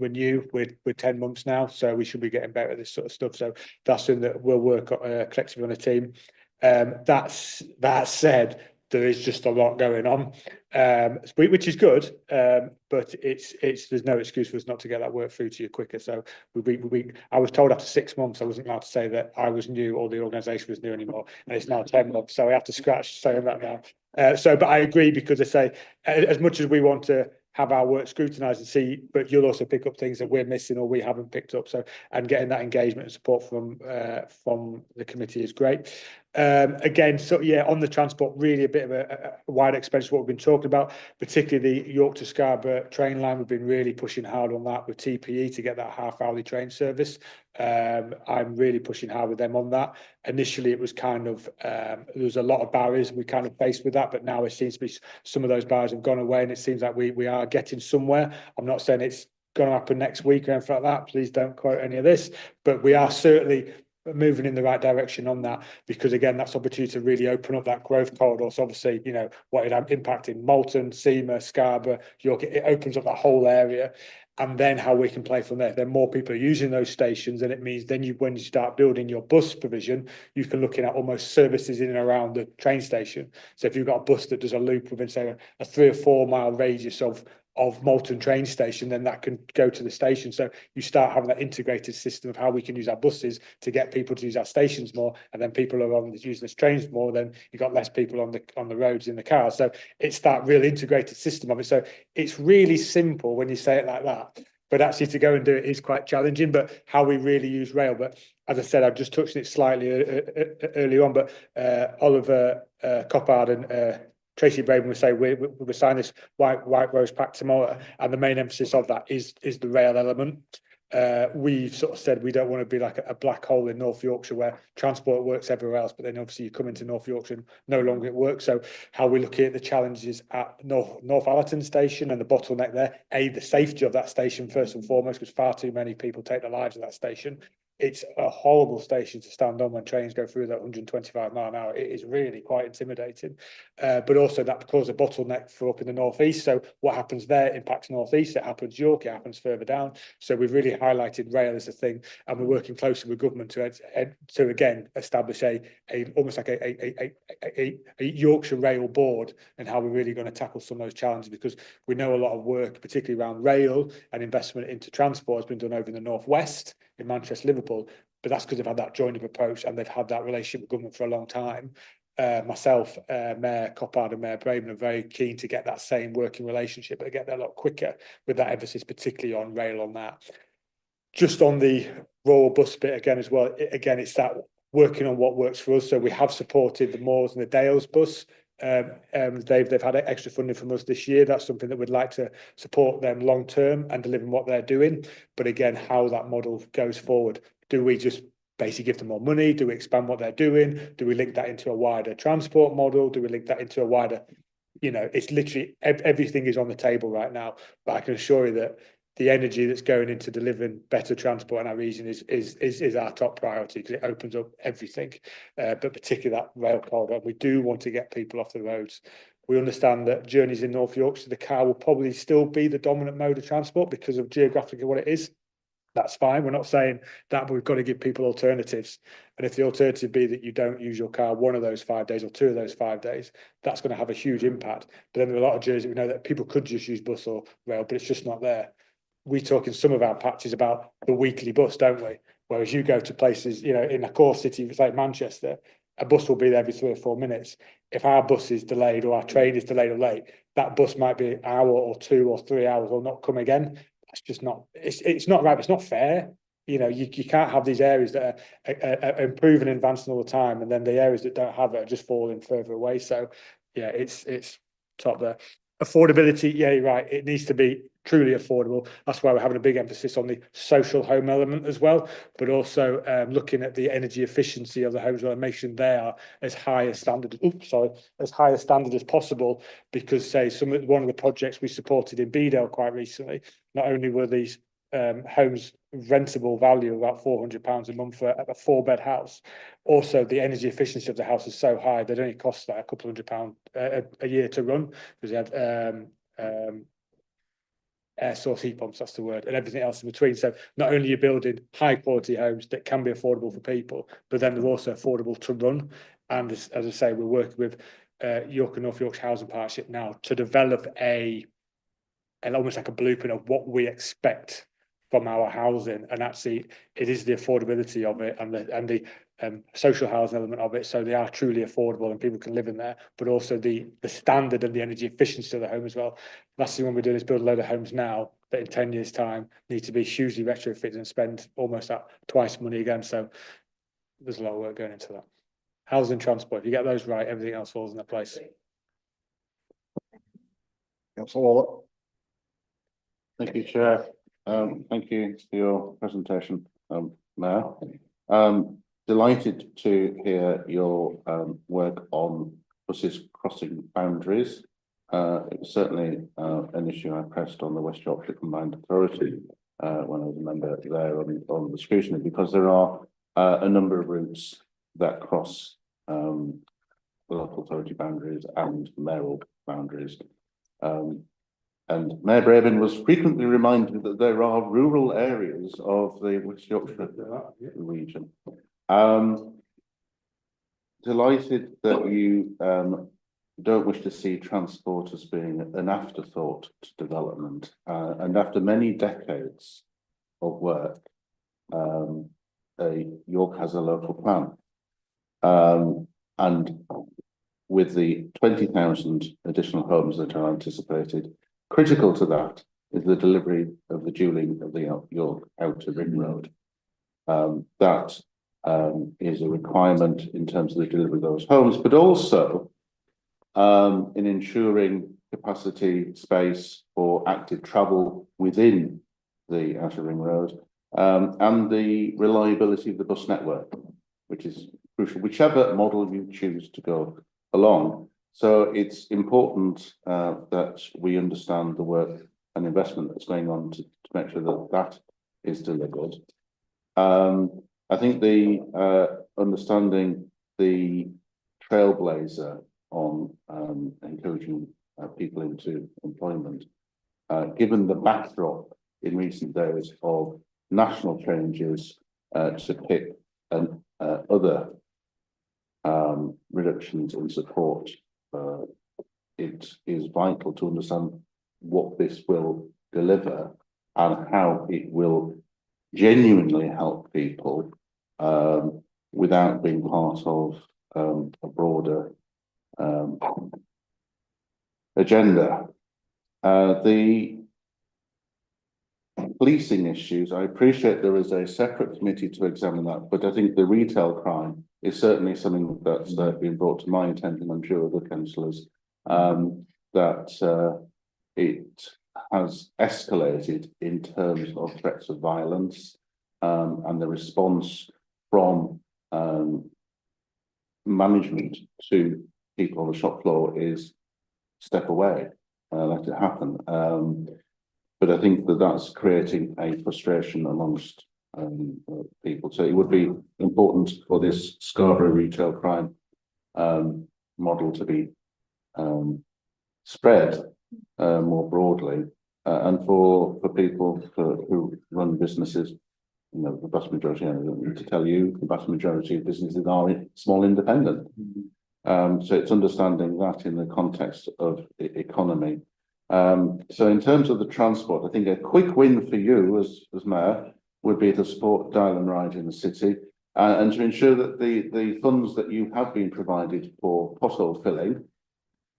new, we're 10 months now, so we should be getting better at this sort of stuff. So that's something that we'll work collectively on a team. That said, there is just a lot going on, which is good, but there's no excuse for us not to get that work through to you quicker. So I was told after 6 months I wasn't allowed to say that I was new or the organisation was new anymore, and it's now 10 months, so I have to scratch saying that now. But I agree, because I say, as much as we want to have our work scrutinised and see, but you'll also pick up things that we're missing or we haven't picked up. So, and getting that engagement and support from the committee is great. Again, so yeah, on the transport, really a bit of a wide expansion of what we've been talking about, particularly the York to Scarborough train line. We've been really pushing hard on that with TPE to get that half-hourly train service. I'm really pushing hard with them on that. Initially, it was kind of, there was a lot of barriers we kind of faced with that, but now it seems to be some of those barriers have gone away, and it seems like we are getting somewhere. I'm not saying it's going to happen next week or anything like that. Please don't quote any of this, but we are certainly moving in the right direction on that, because again, that's opportunity to really open up that growth corridor. So obviously, you know, what it impacting Malton, Seamer, Scarborough, York, it opens up that whole area. And then how we can play from there. Then more people are using those stations, and it means then when you start building your bus provision, you can look at almost services in and around the train station. So if you've got a bus that does a loop within, say, a 3 or 4 mile radius of Malton train station, then that can go to the station. So you start having that integrated system of how we can use our buses to get people to use our stations more, and then people are using the trains more, then you've got less people on the roads in the cars. So it's that real integrated system of it. So it's really simple when you say it like that, but actually to go and do it is quite challenging. But how we really use rail, but as I said, I've just touched it slightly early on, but Oliver Coppard and Tracy Braben would say we sign this White Rose Pact tomorrow, and the main emphasis of that is the rail element. We've sort of said we don't want to be like a black hole in North Yorkshire where transport works everywhere else, but then obviously you come into North Yorkshire and no longer it works. So how we look at the challenges at North Allerton station and the bottleneck there, the safety of that station first and foremost, because far too many people take their lives at that station. it's a horrible station to stand on when trains go through that 125 mile an hour. It is really quite intimidating. But also that causes a bottleneck for up in the northeast. So what happens there impacts northeast. It happens York. It happens further down. So we've really highlighted rail as a thing, and we're working closely with government to again establish a almost like a Yorkshire Rail board, and how we're really going to tackle some of those challenges, because we know a lot of work, particularly around rail and investment into transport, has been done over in the northwest in Manchester, Liverpool, but that's because they've had that joined up approach and they've had that relationship with government for a long time. Myself, Mayor Coppard and Mayor Braben are very keen to get that same working relationship, but get there a lot quicker with that emphasis, particularly on rail on that. Just on the rural bus bit again as well, it's that working on what works for us. So we have supported the Moors and the Dales bus. They've had extra funding from us this year. That's something that we'd like to support them long term and delivering what they're doing. But again, how that model goes forward, do we just basically give them more money? Do we expand what they're doing? Do we link that into a wider transport model? Do we link that into a wider, it's literally everything is on the table right now. But I can assure you that the energy that's going into delivering better transport in our region is our top priority, because it opens up everything, but particularly that rail corridor. We do want to get people off the roads. We understand that journeys in North Yorkshire, the car will probably still be the dominant mode of transport because of geographically what it is. That's fine. We're not saying that, but we've got to give people alternatives. And if the alternative be that you don't use your car one of those 5 days or 2 of those 5 days, that's going to have a huge impact. But then there are a lot of journeys that we know that people could just use bus or rail, but it's just not there. We talk in some of our patches about the weekly bus, don't we? Whereas you go to places, in a core city like Manchester, a bus will be there every 3 or 4 minutes. If our bus is delayed or our train is delayed or late, that bus might be an hour or 2 or 3 hours or not come again. That's just not, it's not right. It's not fair. You can't have these areas that are improving and advancing all the time, and then the areas that don't have it are just falling further away. So yeah, it's top there. Affordability, yeah, you're right. It needs to be truly affordable. That's why we're having a big emphasis on the social home element as well, but also looking at the energy efficiency of the homes and making they are as high a standard. As high a standard as possible. Because say one of the projects we supported in Bedale quite recently, not only were these homes rentable value of about £400 a month for a 4-bed house, also the energy efficiency of the house is so high that it only costs like a couple £100 a year to run, because they had air source heat pumps, that's the word, and everything else in between. So not only are you building high quality homes that can be affordable for people, but then they're also affordable to run. And as I say, we're working with York and North Yorkshire Housing Partnership now to develop almost like a blueprint of what we expect from our housing, and actually it is the affordability of it and the social housing element of it, so they are truly affordable and people can live in there, but also the standard and the energy efficiency of the home as well. Last thing we're doing is build a load of homes now that in 10 years time need to be hugely retrofitted and spend almost that twice money again. So there's a lot of work going into that. Housing, transport, if you get those right, everything else falls into place. Councillor Waller. Thank you, Chair. Thank you for your presentation, Mayor. Delighted to hear your work on buses crossing boundaries. It was certainly an issue I pressed on the West Yorkshire Combined Authority when I was a member there on the scrutiny, because there are a number of routes that cross the local authority boundaries and mayoral boundaries. And Mayor Braben was frequently reminded that there are rural areas of the West Yorkshire region. Delighted that you don't wish to see transport as being an afterthought to development. And after many decades of work, York has a local plan. And with the 20,000 additional homes that are anticipated, critical to that is the delivery of the dualling of the York Outer Ring Road. That is a requirement in terms of the delivery of those homes, but also in ensuring capacity space for active travel within the Outer Ring Road, and the reliability of the bus network, which is crucial, whichever model you choose to go along. So it's important that we understand the work and investment that's going on to make sure that that is delivered. I think the understanding the Trailblazer on encouraging people into employment, given the backdrop in recent days of national changes to PIP and other reductions in support, it is vital to understand what this will deliver and how it will genuinely help people without being part of a broader agenda. The policing issues, I appreciate there is a separate committee to examine that, but I think the retail crime is certainly something that's been brought to my attention, I'm sure other councillors, that it has escalated in terms of threats of violence, and the response from management to people on the shop floor is step away, let it happen. But I think that that's creating a frustration amongst people. So it would be important for this Scarborough retail crime model to be spread more broadly, and for people who run businesses. You know, the vast majority, I don't need to tell you, the vast majority of businesses are small independent. So it's understanding that in the context of economy. So in terms of the transport, I think a quick win for you as Mayor would be to support Dial and Ride in the city, and to ensure that the funds that you have been provided for pothole filling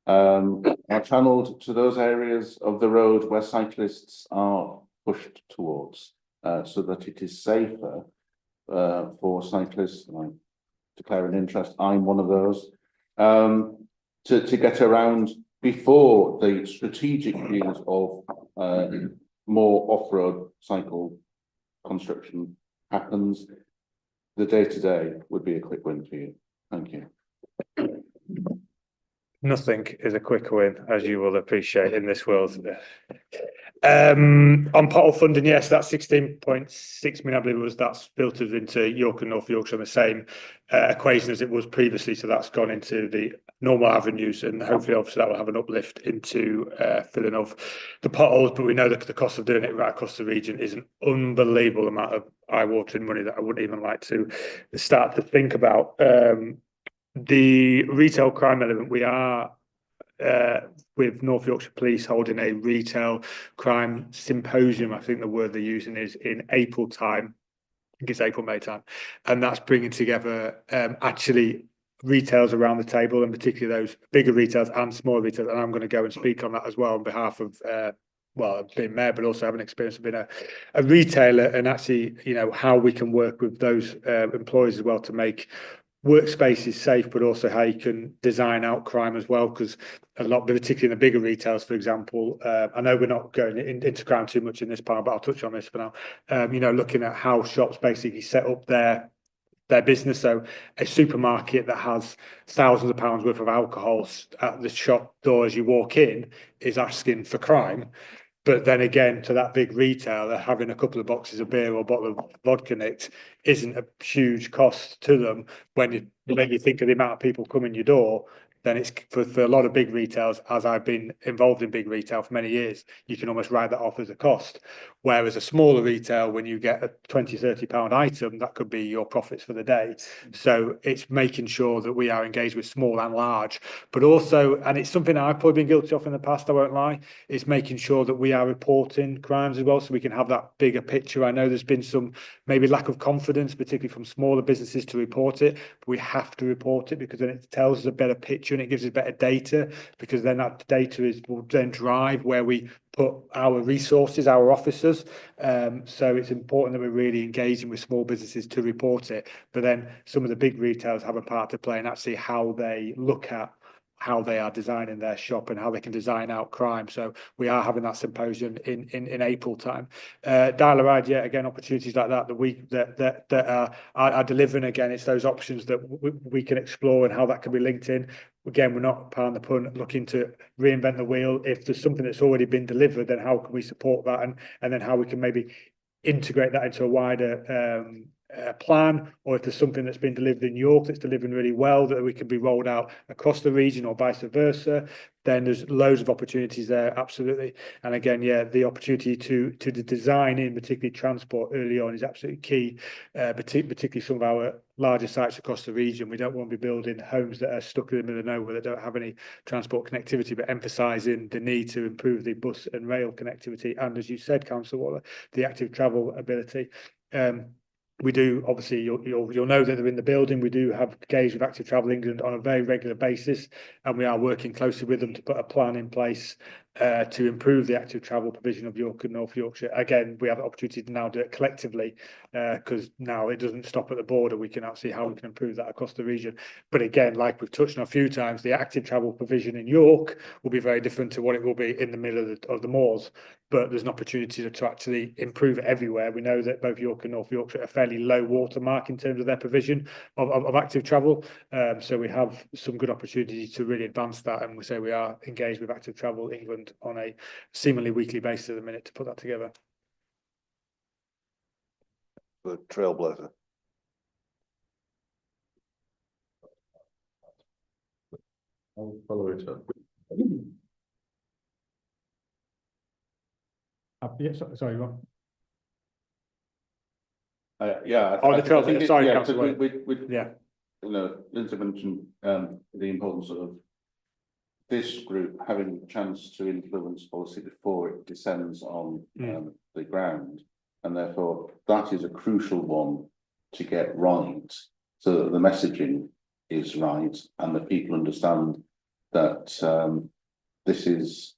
are channelled to those areas of the road where cyclists are pushed towards, so that it is safer for cyclists. And I declare an interest, I'm one of those, to get around before the strategic views of more off-road cycle construction happens. The day-to-day would be a quick win for you. Thank you. Nothing is a quick win, as you will appreciate in this world. On pothole funding, yes, that's 16.6 million, I believe it was, that's filtered into York and North Yorkshire on the same equation as it was previously. So that's gone into the normal avenues, and hopefully, obviously, that will have an uplift into filling of the potholes. But we know that the cost of doing it right across the region is an unbelievable amount of eye-watering money that I wouldn't even like to start to think about. The retail crime element, we are with North Yorkshire Police holding a retail crime symposium. I think the word they're using is in April time. I think it's April, May time. And that's bringing together actually retailers around the table, and particularly those bigger retailers and smaller retailers. And I'm going to go and speak on that as well on behalf of well, being mayor, but also having experience of being a retailer, and actually, you know, how we can work with those employees as well to make workspaces safe, but also how you can design out crime as well, because a lot, particularly in the bigger retailers, for example, I know we're not going into crime too much in this part, but I'll touch on this for now. You know, looking at how shops basically set up their business. So a supermarket that has thousands of pounds worth of alcohol at the shop door as you walk in is asking for crime. But then again, to that big retailer, having a couple of boxes of beer or a bottle of vodka nicked isn't a huge cost to them. When you think of the amount of people coming your door, then it's for a lot of big retailers, as I've been involved in big retail for many years, you can almost write that off as a cost. Whereas a smaller retail, when you get a 20, £30 item, that could be your profits for the day. So it's making sure that we are engaged with small and large, but also, and it's something I've probably been guilty of in the past, I won't lie, is making sure that we are reporting crimes as well, so we can have that bigger picture. I know there's been some maybe lack of confidence, particularly from smaller businesses, to report it, but we have to report it, because then it tells us a better picture and it gives us better data, because then that data will then drive where we put our resources, our officers. So it's important that we're really engaging with small businesses to report it. But then some of the big retailers have a part to play in actually how they look at how they are designing their shop and how they can design out crime. So we are having that symposium in April time. Dial a Ride, yeah, again, opportunities like that that are delivering. Again, it's those options that we can explore and how that can be linked in. Again, we're not, pardon the pun, looking to reinvent the wheel. If there's something that's already been delivered, then how can we support that, and then how we can maybe integrate that into a wider plan, or if there's something that's been delivered in York that's delivering really well that we can be rolled out across the region or vice versa, then there's loads of opportunities there, absolutely. And again, yeah, the opportunity to design in particularly transport early on is absolutely key, particularly some of our larger sites across the region. We don't want to be building homes that are stuck in the middle of nowhere that don't have any transport connectivity, but emphasising the need to improve the bus and rail connectivity. And as you said, Councillor Waller, the active travel ability. We do, obviously, you'll know that they're in the building. We do have engaged with Active Travel England on a very regular basis, and we are working closely with them to put a plan in place to improve the active travel provision of York and North Yorkshire. Again, we have the opportunity to now do it collectively, because now it doesn't stop at the border. We can now see how we can improve that across the region. But again, like we've touched on a few times, the active travel provision in York will be very different to what it will be in the middle of the moors. But there's an opportunity to actually improve it everywhere. We know that both York and North Yorkshire are fairly low watermark in terms of their provision of active travel. So we have some good opportunity to really advance that. And we say we are engaged with Active Travel England on a seemingly weekly basis at the minute to put that together. The Trailblazer. I'll follow it up. Yeah, sorry, Ron. Yeah. Oh, the Trailblazer. Sorry, yeah, Councillor. yeah. You know, Lindsay mentioned the importance of this group having the chance to influence policy before it descends on the ground, and therefore that is a crucial one to get right, so that the messaging is right and that people understand that this is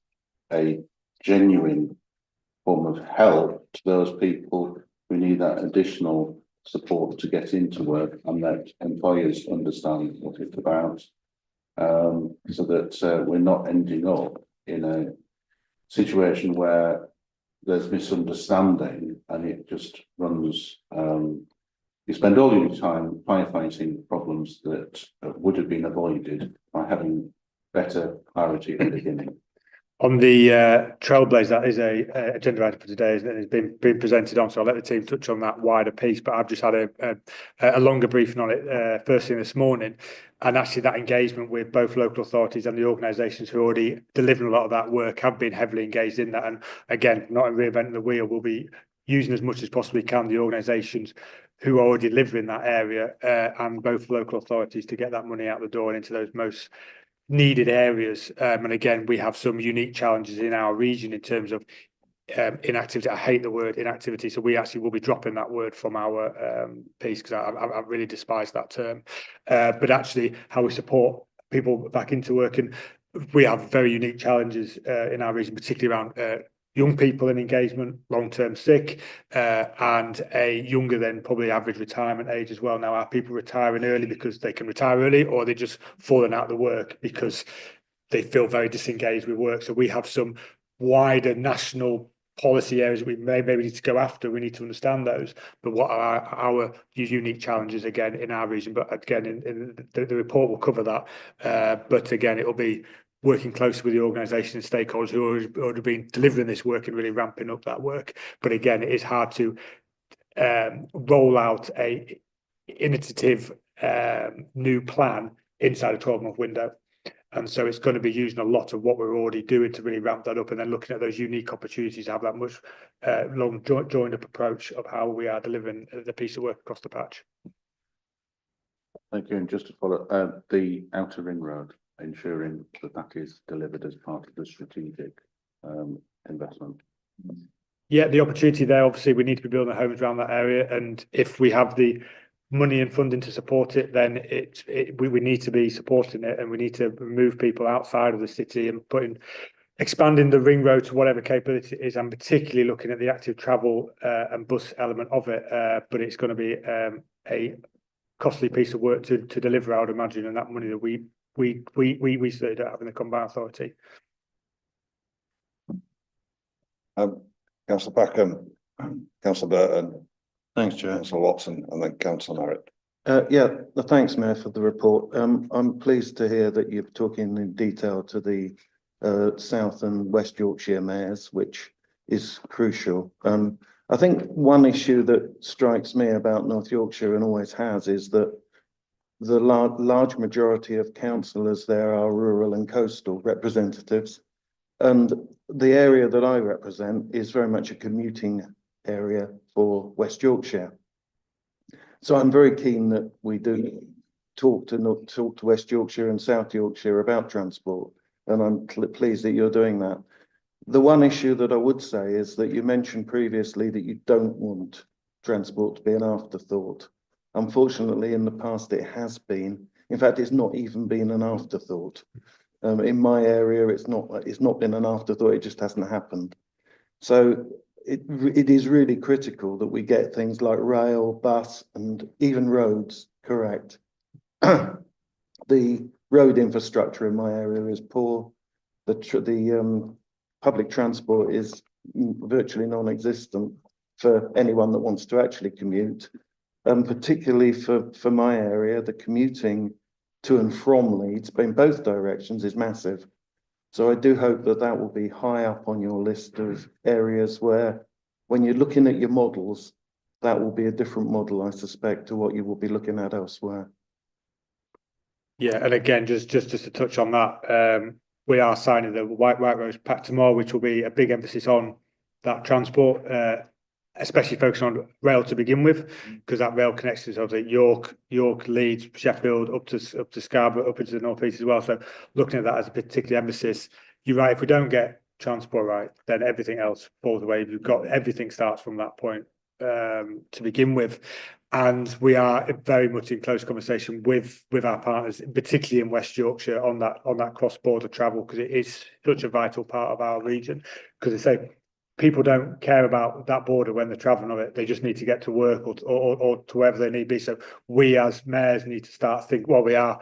a genuine form of help to those people who need that additional support to get into work, and that employers understand what it's about, so that we're not ending up in a situation where there's misunderstanding and it just runs. You spend all your time firefighting problems that would have been avoided by having better clarity at the beginning. On the Trailblazer, that is a agenda item for today, isn't it? It's been presented on, so I'll let the team touch on that wider piece. But I've just had a longer briefing on it first thing this morning, and actually that engagement with both local authorities and the organisations who are already delivering a lot of that work have been heavily engaged in that. And again, not in reinventing the wheel, we'll be using as much as possibly can the organisations who are already delivering that area and both local authorities to get that money out the door and into those most needed areas. And again, we have some unique challenges in our region in terms of inactivity. I hate the word inactivity, so we actually will be dropping that word from our piece, because I really despise that term. But actually, how we support people back into work, and we have very unique challenges in our region, particularly around young people in engagement, long-term sick, and a younger than probably average retirement age as well. Now, are people retiring early because they can retire early, or are they just falling out of the work because they feel very disengaged with work? So we have some wider national policy areas that we maybe need to go after. We need to understand those. But what are our unique challenges, again, in our region? But again, in the report will cover that. But again, it will be working closely with the organisation and stakeholders who have already been delivering this work and really ramping up that work. But again, it is hard to roll out a innovative new plan inside a 12-month window. And so it's going to be using a lot of what we're already doing to really ramp that up, and then looking at those unique opportunities to have that much long joined up approach of how we are delivering the piece of work across the patch. Thank you. And just to follow the outer ring road, ensuring that that is delivered as part of the strategic investment. Yeah, the opportunity there, obviously we need to be building homes around that area, and if we have the money and funding to support it, then we need to be supporting it, and we need to move people outside of the city and expanding the ring road to whatever capability it is, and particularly looking at the active travel and bus element of it. But it's going to be a costly piece of work to deliver, I would imagine, and that money that we certainly don't have in the combined authority. Councillor Packham, Councillor Burton, Thanks, Chair. Councillor Watson, and then Councillor Merritt. Yeah, thanks, Mayor, for the report. I'm pleased to hear that you're talking in detail to the South and West Yorkshire mayors, which is crucial. I think one issue that strikes me about North Yorkshire and always has is that the large majority of councillors there are rural and coastal representatives. And the area that I represent is very much a commuting area for West Yorkshire. So I'm very keen that we do talk to West Yorkshire and South Yorkshire about transport. And I'm pleased that you're doing that. The one issue that I would say is that you mentioned previously that you don't want transport to be an afterthought. Unfortunately, in the past, it has been. In fact, it's not even been an afterthought. In my area, it's not been an afterthought. It just hasn't happened. So it is really critical that we get things like rail, bus, and even roads correct. The road infrastructure in my area is poor. The public transport is virtually non-existent for anyone that wants to actually commute. Particularly for my area, the commuting to and from Leeds, in both directions, is massive. So I do hope that that will be high up on your list of areas where, when you're looking at your models, that will be a different model, I suspect, to what you will be looking at elsewhere. Yeah, and again, just to touch on that, we are signing the White Rose Pact tomorrow, which will be a big emphasis on that transport, especially focusing on rail to begin with, because that rail connects us to York, Leeds, Sheffield, up to Scarborough, up into the North East as well. So looking at that as a particular emphasis, you're right. If we don't get transport right, then everything else falls away. You've got everything starts from that point to begin with. And we are very much in close conversation with our partners, particularly in West Yorkshire, on that cross-border travel, because it is such a vital part of our region. Because they say people don't care about that border when they're travelling on it; they just need to get to work or to wherever they need to be. So we, as mayors, need to start thinking. Well, we are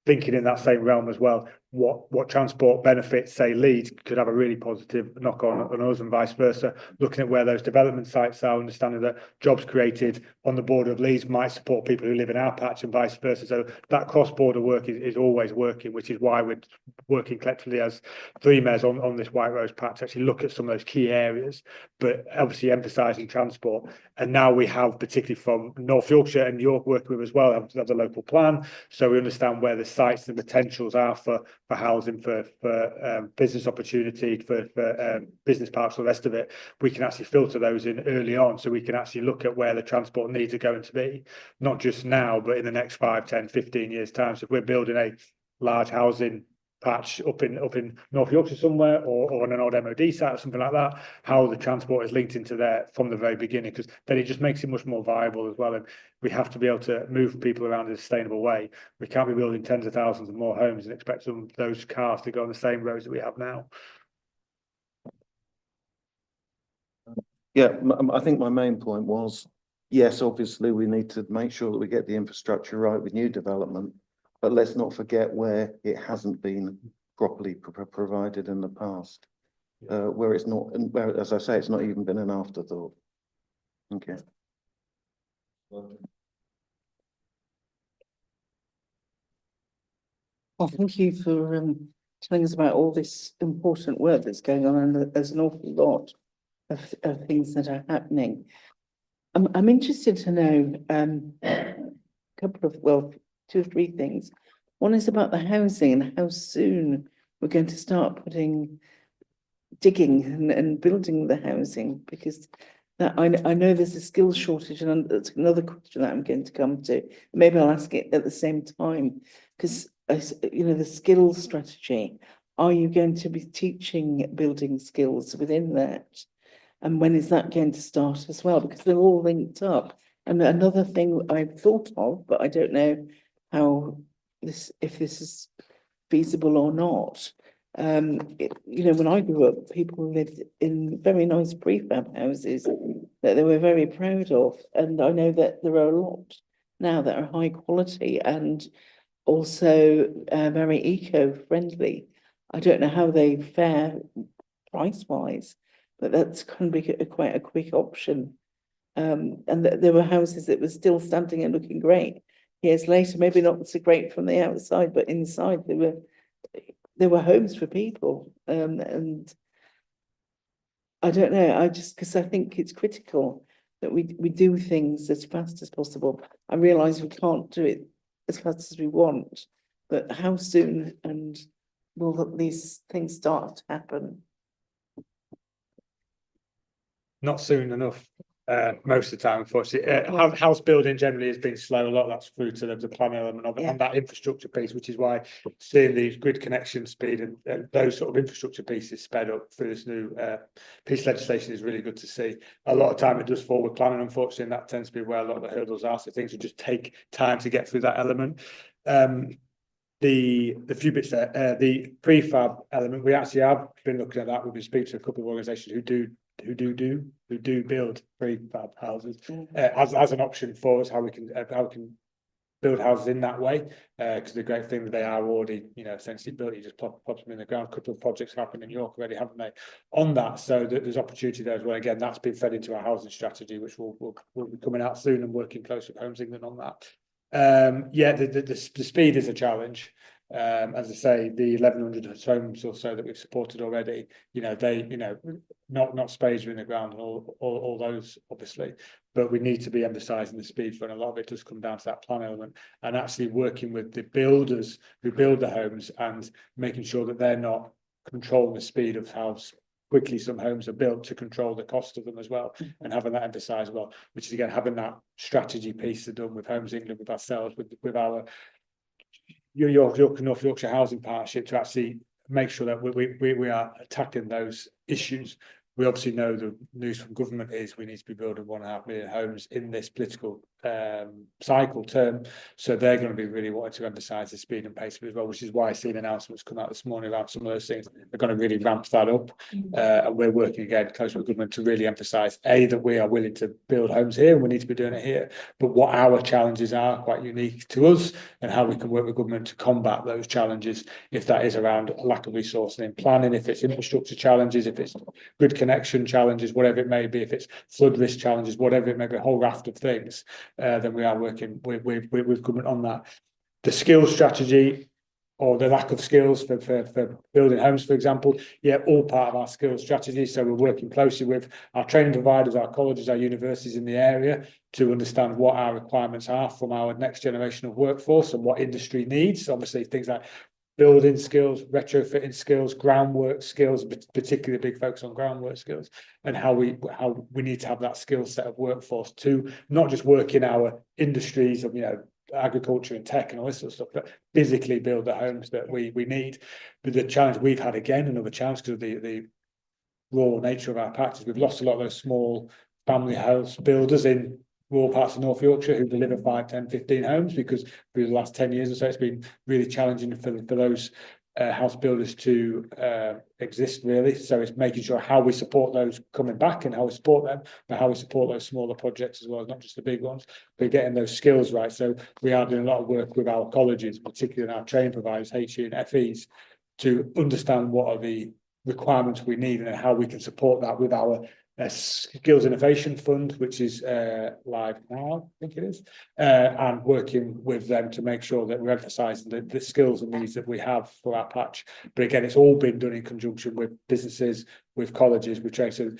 thinking in that same realm as well. What transport benefits, say Leeds, could have a really positive knock on us, and vice versa. Looking at where those development sites are, understanding that jobs created on the border of Leeds might support people who live in our patch, and vice versa. So that cross-border work is always working, which is why we're working collectively as three mayors on this White Rose Pact to actually look at some of those key areas, but obviously emphasising transport. And now we have, particularly from North Yorkshire and York, working with as well, have the local plan, so we understand where the sites and the potentials are for housing, for business opportunity, for business parks, all the rest of it. We can actually filter those in early on, so we can actually look at where the transport needs are going to be, not just now, but in the next 5, 10, 15 years time. So if we're building a large housing patch up in North Yorkshire somewhere, or on an old MOD site or something like that, how the transport is linked into there from the very beginning, because then it just makes it much more viable as well. And we have to be able to move people around in a sustainable way. We can't be building tens of thousands of more homes and expect those cars to go on the same roads that we have now. Yeah, I think my main point was, yes, obviously we need to make sure that we get the infrastructure right with new development, but let's not forget where it hasn't been properly provided in the past, where it's not, and where, as I say, it's not even been an afterthought. Okay. Well, thank you for telling us about all this important work that's going on, and there's an awful lot of things that are happening. I'm interested to know a couple of, well, 2 or 3 things. One is about the housing and how soon we're going to start digging and building the housing, because that I know there's a skills shortage, and that's another question that I'm going to come to. Maybe I'll ask it at the same time, because the skills strategy, are you going to be teaching building skills within that? And when is that going to start as well? Because they're all linked up. And another thing I've thought of, but I don't know if this is feasible or not. When I grew up, people lived in very nice prefab houses that they were very proud of. And I know that there are a lot now that are high quality and also very eco-friendly. I don't know how they fare price-wise, but that's can be quite a quick option. And there were houses that were still standing and looking great years later, maybe not so great from the outside, but inside there were homes for people. And I don't know, because I think it's critical that we do things as fast as possible. I realise we can't do it as fast as we want, but how soon and will these things start to happen? Not soon enough, most of the time, unfortunately. House building generally has been slow. A lot of that's through to the planning element of it, and that infrastructure piece, which is why seeing these grid connection speed and those sort of infrastructure pieces sped up through this new piece of legislation is really good to see. A lot of time it does forward planning, unfortunately, and that tends to be where a lot of the hurdles are. So things will just take time to get through that element. The few bits there, the prefab element, we actually have been looking at that. We've been speaking to a couple of organisations who do build prefab houses as an option for us, how we can build houses in that way, because the great thing that they are already, essentially built. You just pop them in the ground. A couple of projects have happened in York already, haven't they, on that? So there's opportunity there as well. Again, that's been fed into our housing strategy, which will be coming out soon, and working close with Homes England on that. The speed is a challenge. As I say, the 1,100 homes or so that we've supported already, not spades are in the ground and all those, obviously, but we need to be emphasising the speed for, and a lot of it does come down to that plan element, and actually working with the builders who build the homes and making sure that they're not controlling the speed of how quickly some homes are built, to control the cost of them as well, and having that emphasised well, which is again having that strategy piece done with Homes England, with ourselves, with our North Yorkshire Housing Partnership, to actually make sure that we are attacking those issues. We obviously know the news from government is we need to be building 1.5 million homes in this political cycle term. So they're going to be really wanting to emphasise the speed and pace of it as well, which is why I see the announcements come out this morning about some of those things. They're going to really ramp that up. And we're working again close with government to really emphasise, that we are willing to build homes here and we need to be doing it here, but what our challenges are quite unique to us, and how we can work with government to combat those challenges, if that is around a lack of resourcing in planning, if it's infrastructure challenges, if it's grid connection challenges, whatever it may be, if it's flood risk challenges, whatever it may be, a whole raft of things, then we are working with government on that. The skills strategy, or the lack of skills for building homes, for example, all part of our skills strategy. So we're working closely with our training providers, our colleges, our universities in the area, to understand what our requirements are from our next generation of workforce and what industry needs. Obviously, things like building skills, retrofitting skills, groundwork skills, particularly big focus on groundwork skills, and how we need to have that skill set of workforce to not just work in our industries of agriculture and tech and all this sort of stuff, but physically build the homes that we need. But the challenge we've had, again, another challenge, because of the rural nature of our practice, we've lost a lot of those small family house builders in rural parts of North Yorkshire who deliver 5, 10, 15 homes, because for the last 10 years or so, it's been really challenging for those house builders to exist, really. So it's making sure how we support those coming back and how we support them, but how we support those smaller projects as well, not just the big ones, but getting those skills right. So we are doing a lot of work with our colleges, particularly in our training providers, HE and FEs, to understand what are the requirements we need and how we can support that with our Skills Innovation Fund, which is live now, I think it is, and working with them to make sure that we're emphasising the skills and needs that we have for our patch. But again, it's all been done in conjunction with businesses, with colleges, with trade, so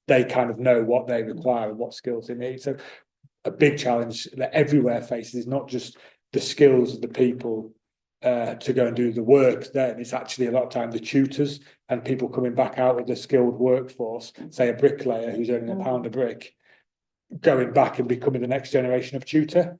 they kind of know what they require and what skills they need. So a big challenge that everywhere faces is not just the skills of the people to go and do the work, then it's actually a lot of time the tutors and people coming back out with the skilled workforce, say a bricklayer who's earning £1 a brick, going back and becoming the next generation of tutor.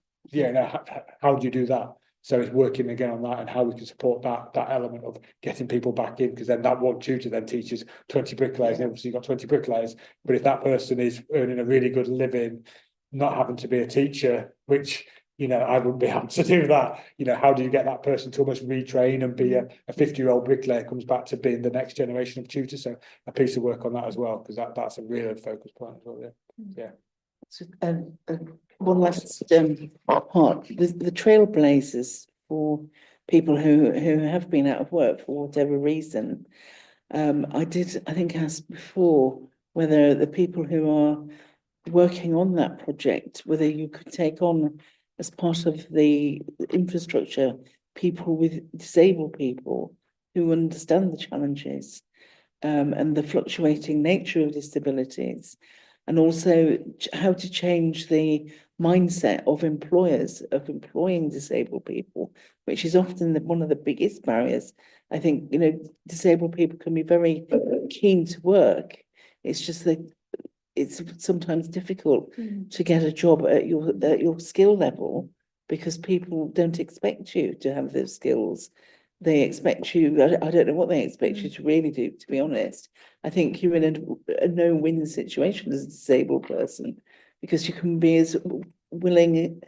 How do you do that? So it's working again on that and how we can support that element of getting people back in, because then that one tutor then teaches 20 bricklayers, and obviously you've got 20 bricklayers, but if that person is earning a really good living, not having to be a teacher, which I wouldn't be able to do that. How do you get that person to almost retrain and be a 50-year-old bricklayer, comes back to being the next generation of tutors? So a piece of work on that as well, because that's a real focus point as well. Yeah. So, one last part, the Trailblazers, for people who have been out of work for whatever reason. I think asked before whether the people who are working on that project, whether you could take on, as part of the infrastructure, disabled people who understand the challenges, and the fluctuating nature of disabilities, and also how to change the mindset of employers of employing disabled people, which is often one of the biggest barriers. I think, you know, disabled people can be very keen to work. It's just that it's sometimes difficult to get a job at your skill level, because people don't expect you to have those skills. They expect you, I don't know what they expect you to really do, to be honest. I think you're in a no-win situation as a disabled person, because you can be as willing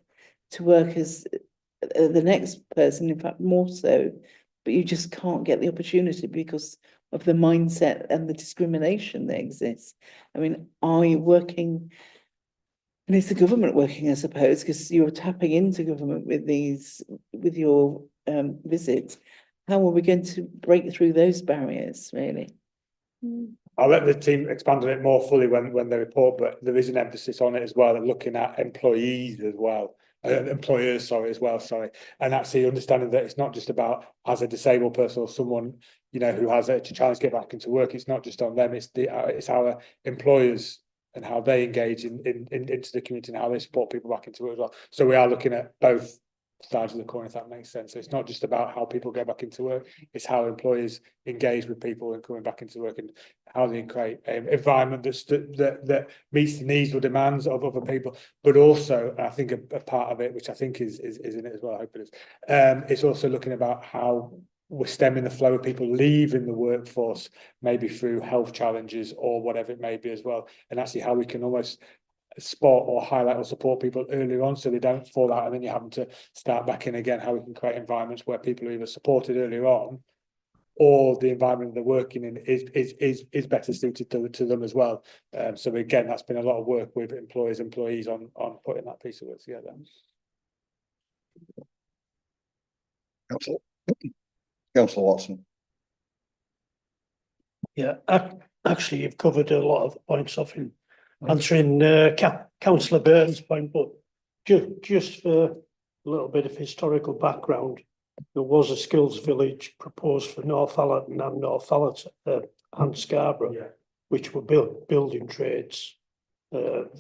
to work as the next person, in fact, more so, but you just can't get the opportunity because of the mindset and the discrimination that exists. I mean, are you working, and is the government working, I suppose, because you're tapping into government with these, with your visits. How are we going to break through those barriers, really? I'll let the team expand on it more fully when they report, but there is an emphasis on it as well, and looking at employees as well, employers, sorry, as well, sorry, and actually understanding that it's not just about as a disabled person or someone, you know, who has a challenge to get back into work. It's not just on them; it's our employers and how they engage into the community and how they support people back into work as well. So we are looking at both sides of the coin, if that makes sense. So it's not just about how people get back into work, it's how employers engage with people and coming back into work, and how they create an environment that meets the needs or demands of other people. But also, I think a part of it, which I think is in it as well, I hope it is, it's also looking about how we're stemming the flow of people leaving the workforce, maybe through health challenges or whatever it may be as well, and actually how we can almost spot or highlight or support people earlier on so they don't fall out and then you're having to start back in again. How we can create environments where people are either supported earlier on, or the environment they're working in is better suited to them as well. So again, that's been a lot of work with employees on putting that piece of work together. Councillor Watson. Yeah, actually, you've covered a lot of the points off in answering Councillor Burton's point, but just for a little bit of historical background, there was a skills village proposed for Northallerton and Northallerton and Scarborough, which were building trades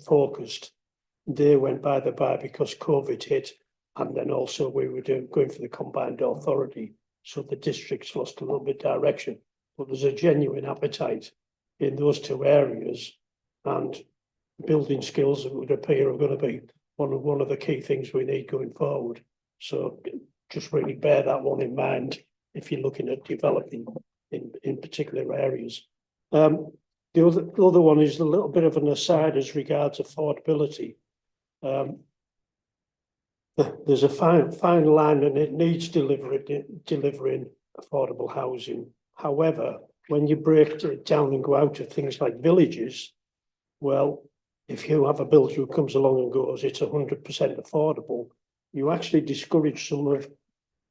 focused. They went by the by because COVID hit, and then also we were going for the combined authority, so the districts lost a little bit of direction. But there's a genuine appetite in those two areas, and building skills, it would appear, are going to be one of the key things we need going forward. So just really bear that one in mind if you're looking at developing in particular areas. The other one is a little bit of an aside as regards affordability. There's a fine line, and it needs delivering affordable housing. However, when you break it down and go out to things like villages, well, if you have a builder who comes along and goes, it's 100% affordable, you actually discourage some of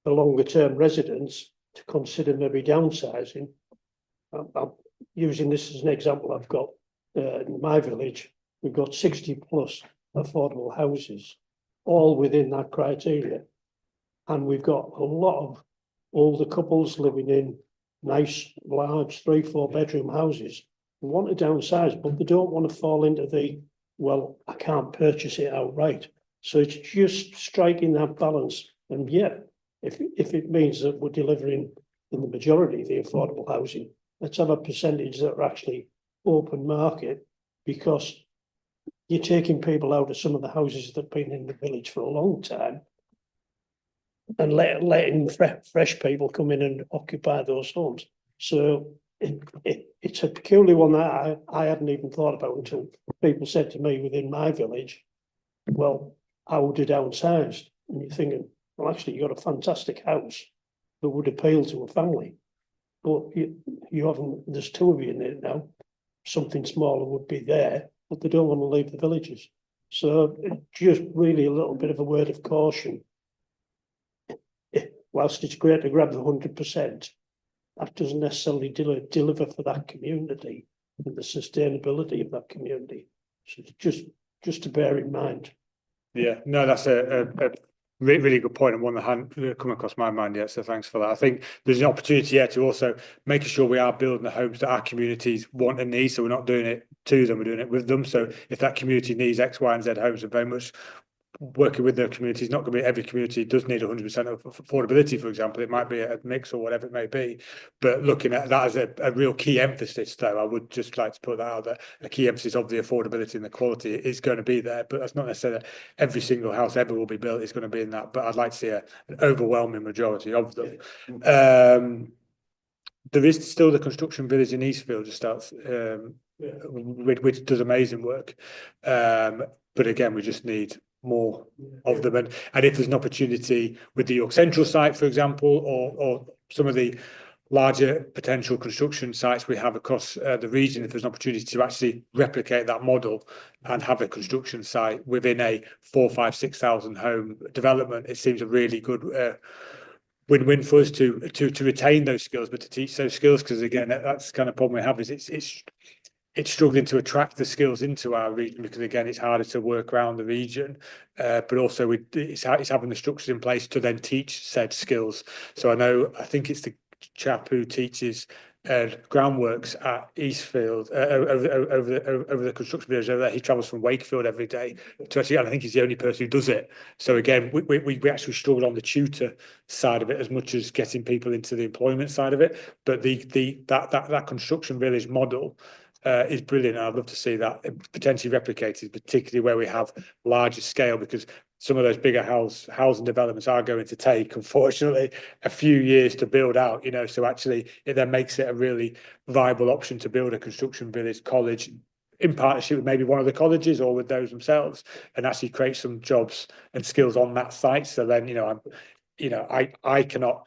the longer term residents to consider maybe downsizing. I'm using this as an example. I've got in my village, we've got 60 plus affordable houses, all within that criteria. And we've got a lot of older couples living in nice, large 3-4 bedroom houses who want to downsize, but they don't want to fall into the, well, I can't purchase it outright. So it's just striking that balance. And yet, if it means that we're delivering in the majority of the affordable housing, let's have a percentage that are actually open market, because you're taking people out of some of the houses that have been in the village for a long time and letting fresh people come in and occupy those homes. So it's a peculiar one that I hadn't even thought about until people said to me within my village, well, I would have downsized. And you're thinking, well, actually, you got a fantastic house that would appeal to a family. But you haven't, there's two of you in it now. Something smaller would be there, but they don't want to leave the villages. So just really a little bit of a word of caution. Whilst it's great to grab the 100%, that doesn't necessarily deliver for that community and the sustainability of that community. So just to bear in mind. Yeah, no, that's a really good point, and one that hadn't come across my mind yet, so thanks for that. I think there's an opportunity here to also making sure we are building the homes that our communities want and need, so we're not doing it to them, we're doing it with them. So if that community needs X, Y, and Z homes, are very much working with their communities. Not going to be every community does need 100% of affordability, for example. It might be a mix or whatever it may be, but looking at that as a real key emphasis, though, I would just like to put that out there. A key emphasis of the affordability and the quality is going to be there, but that's not necessarily every single house ever will be built is going to be in that, but I'd like to see an overwhelming majority of them. There is still the construction village in Eastfield just starts, which does amazing work, but again, we just need more of them, and if there's an opportunity with the York Central site, for example, or some of the larger potential construction sites we have across the region, if there's an opportunity to actually replicate that model and have a construction site within a 4,000, 5,000, 6,000 home development, it seems a really good win-win for us to retain those skills, but to teach those skills, because again, that's the kind of problem we have, is it's struggling to attract the skills into our region, because again, it's harder to work around the region, but also it's having the structures in place to then teach said skills. So I think it's the chap who teaches groundworks at Eastfield over the construction village over there. He travels from Wakefield every day to actually, and I think he's the only person who does it. So again, we actually struggle on the tutor side of it as much as getting people into the employment side of it. But that construction village model is brilliant. I'd love to see that potentially replicated, particularly where we have larger scale, because some of those bigger housing developments are going to take, unfortunately, a few years to build out, so actually it then makes it a really viable option to build a construction village college in partnership with maybe one of the colleges or with those themselves, and actually create some jobs and skills on that site. So then, I cannot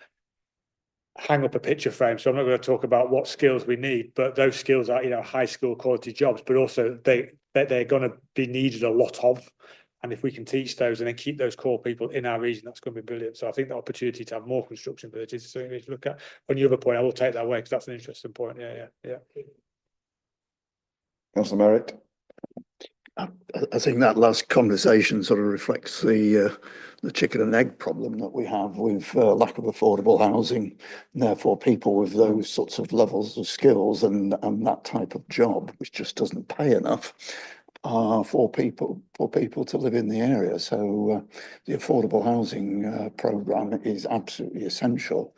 hang up a picture frame, so I'm not going to talk about what skills we need, but those skills are, high skill quality jobs, but also they're going to be needed a lot of. And if we can teach those and then keep those core people in our region, that's going to be brilliant. So I think the opportunity to have more construction villages is something we need to look at. On your other point, I will take that away because that's an interesting point. Yeah. Councillor Merritt. I think that last conversation sort of reflects the chicken and egg problem that we have with lack of affordable housing, and therefore people with those sorts of levels of skills and that type of job, which just doesn't pay enough for people to live in the area. So the affordable housing programme is absolutely essential.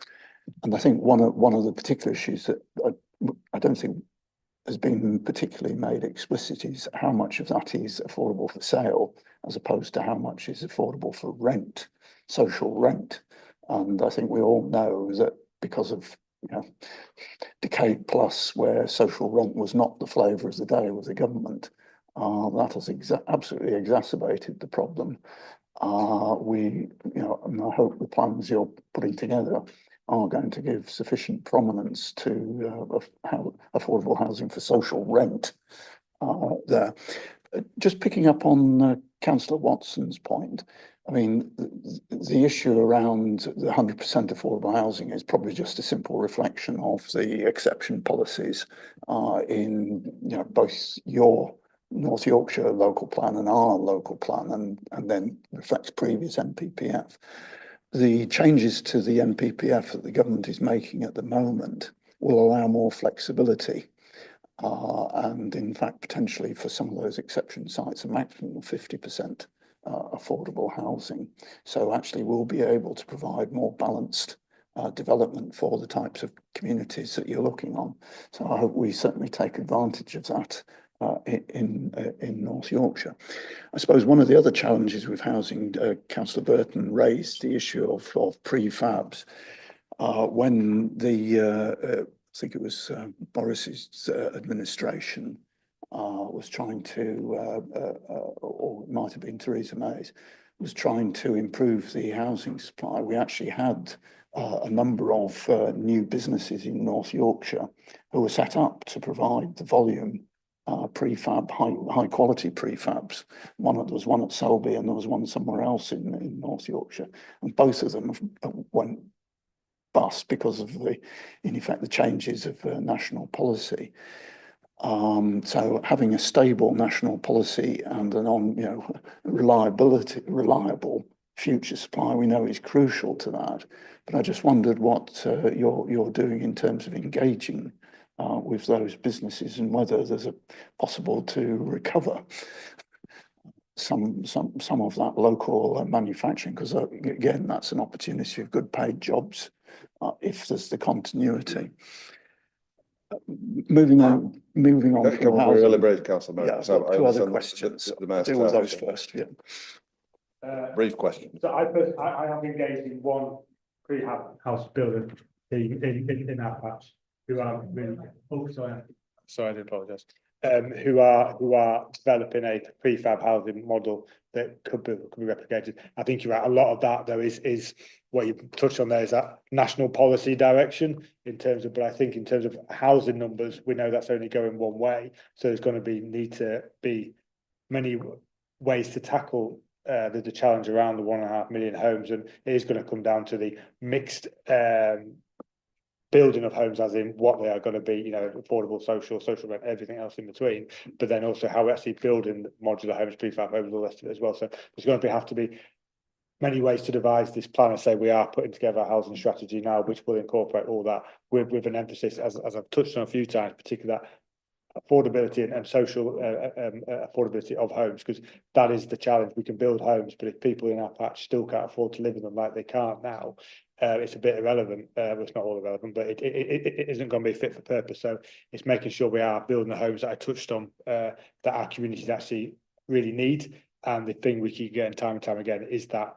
And I think one of the particular issues that I don't think has been particularly made explicit is how much of that is affordable for sale as opposed to how much is affordable for rent, social rent. And I think we all know that because of decade plus where social rent was not the flavour of the day with the government, that has absolutely exacerbated the problem. And I hope the plans you're putting together are going to give sufficient prominence to affordable housing for social rent there. Just picking up on Councillor Watson's point, I mean, the issue around the 100% affordable housing is probably just a simple reflection of the exception policies in both your North Yorkshire local plan and our local plan, and then reflects previous NPPF. The changes to the NPPF that the government is making at the moment will allow more flexibility and in fact potentially for some of those exception sites a maximum of 50% affordable housing. So actually we'll be able to provide more balanced development for the types of communities that you're looking on. So I hope we certainly take advantage of that in North Yorkshire. I suppose one of the other challenges with housing, Councillor Burton raised the issue of prefabs. When I think it was Boris's administration was trying to, or it might have been Theresa May's, was trying to improve the housing supply. We actually had a number of new businesses in North Yorkshire who were set up to provide the volume prefab, high quality prefabs. There was one at Selby and there was one somewhere else in North Yorkshire, and both of them went bust because of in effect the changes of national policy. So having a stable national policy and reliable future supply we know is crucial to that. But I just wondered what you're doing in terms of engaging with those businesses and whether there's a possible to recover some of that local manufacturing, because again, that's an opportunity of good paid jobs if there's the continuity. Moving on Can we from housing. really brave, Councillor Merrick? Yeah, So I've got I two other understand questions. the mayor's Deal with time. those first, yeah. Brief question. So I have engaged in one prehab house builder in our patch who are really, sorry, I do apologise. Who are developing a prefab housing model that could be replicated. I think you're right. A lot of that though is what you touched on there is that national policy direction in terms of, but I think in terms of housing numbers, we know that's only going one way. So there's going to need to be many ways to tackle the challenge around the 1.5 million homes, and it is going to come down to the mixed building of homes, as in what they are going to be, you know, affordable, social rent, everything else in between, but then also how we're actually building modular homes, prefab homes, all the rest of it as well. So there's going to have to be many ways to devise this plan. And say we are putting together a housing strategy now, which will incorporate all that with an emphasis, as I've touched on a few times, particularly that affordability and social affordability of homes, because that is the challenge. We can build homes, but if people in our patch still can't afford to live in them like they can't now, it's a bit irrelevant. Well, it's not all irrelevant, but it isn't going to be fit for purpose. So it's making sure we are building the homes that I touched on, that our communities actually really need. And the thing we keep getting time and time again is that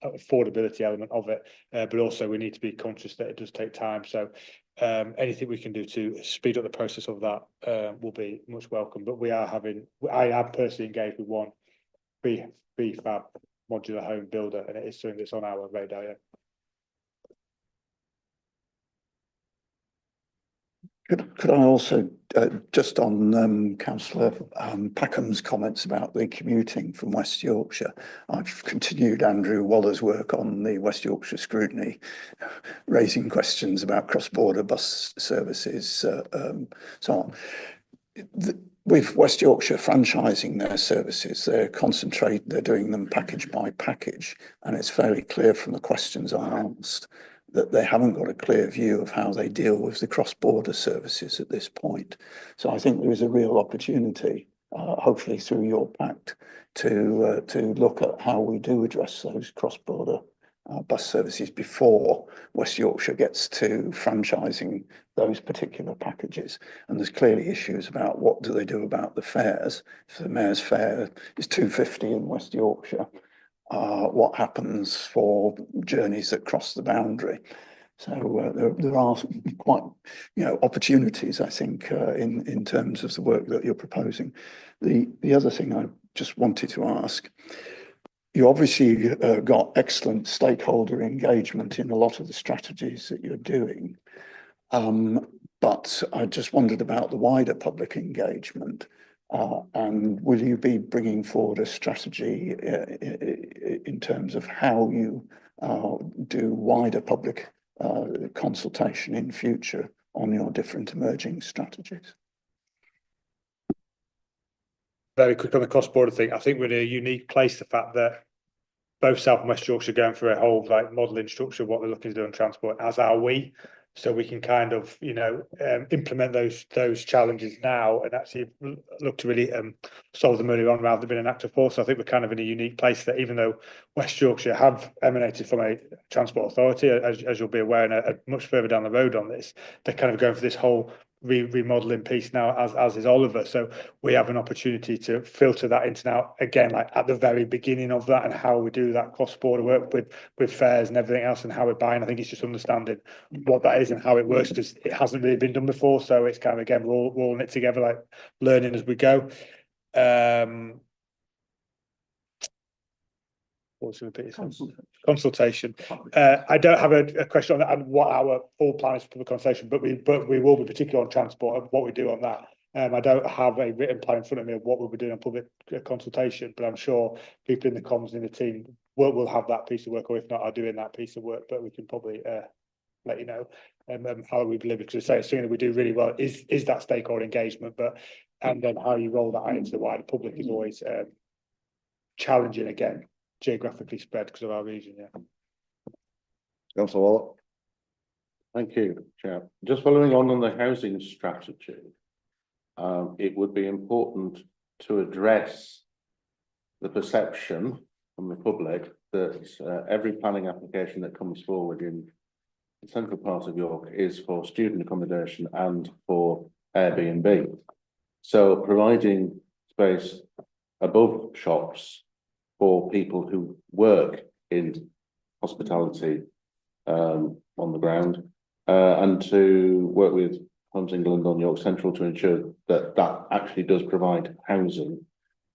affordability element of it, but also we need to be conscious that it does take time. So anything we can do to speed up the process of that will be much welcome. But I have personally engaged with one prefab modular home builder, and it is something that's on our radar. Yeah. Could I also, just on Councillor Packham's comments about the commuting from West Yorkshire, I've continued Andrew Waller's work on the West Yorkshire Scrutiny, raising questions about cross-border bus services, so on. With West Yorkshire franchising their services, they're doing them package by package, and it's fairly clear from the questions I asked that they haven't got a clear view of how they deal with the cross-border services at this point. So I think there is a real opportunity, hopefully through your pact, to look at how we do address those cross-border bus services before West Yorkshire gets to franchising those particular packages. And there's clearly issues about what do they do about the fares. If the mayor's fare is £2.50 in West Yorkshire, what happens for journeys that cross the boundary? So there are quite, opportunities, I think, in terms of the work that you're proposing. The other thing I just wanted to ask, you obviously got excellent stakeholder engagement in a lot of the strategies that you're doing, but I just wondered about the wider public engagement. And will you be bringing forward a strategy in terms of how you do wider public consultation in future on your different emerging strategies? Very quick on the cross-border thing. I think we're in a unique place, the fact that both South and West Yorkshire are going through a whole modelling structure of what they're looking to do on transport, as are we. So we can kind of, implement those challenges now and actually look to really solve them earlier on rather than being an active force. So I think we're kind of in a unique place that even though West Yorkshire have emanated from a transport authority, as you'll be aware, and much further down the road on this, they're kind of going for this whole remodeling piece now, as is Oliver. So we have an opportunity to filter that into now again, like at the very beginning of that, and how we do that cross-border work with fares and everything else, and how we're buying. I think it's just understanding what that is and how it works, because it hasn't really been done before. So it's kind of again rolling it together, like learning as we go. Consultation. I don't have a question on that and what our full plan is for the consultation, but we will be particularly on transport and what we do on that. I don't have a written plan in front of me of what we'll be doing on public consultation, but I'm sure people in the comms in the team will have that piece of work, or if not, are doing that piece of work. But we can probably let you know how we deliver, because I say something that we do really well is that stakeholder engagement, and then how you roll that out into the wider public is always challenging again. geographically spread because of our region, yeah. Councillor Waller? Thank you, Chair. Just following on the housing strategy, it would be important to address the perception from the public that every planning application that comes forward in the central part of York is for student accommodation and for Airbnb. So providing space above shops for people who work in hospitality on the ground, and to work with Homes England on York Central to ensure that that actually does provide housing.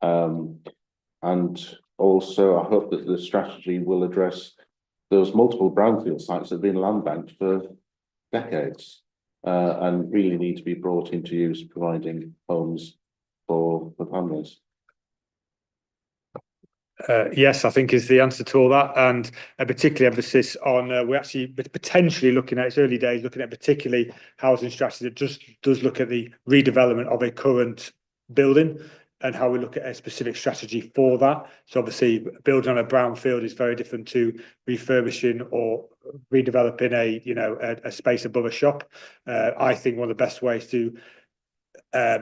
And also I hope that the strategy will address those multiple brownfield sites that have been land banked for decades, and really need to be brought into use, providing homes for families. Yes, I think is the answer to all that, and a particular emphasis on we're actually potentially looking at, it's early days, looking at particularly housing strategy that just does look at the redevelopment of a current building and how we look at a specific strategy for that. So obviously building on a brownfield is very different to refurbishing or redeveloping a space above a shop. I think one of the best ways to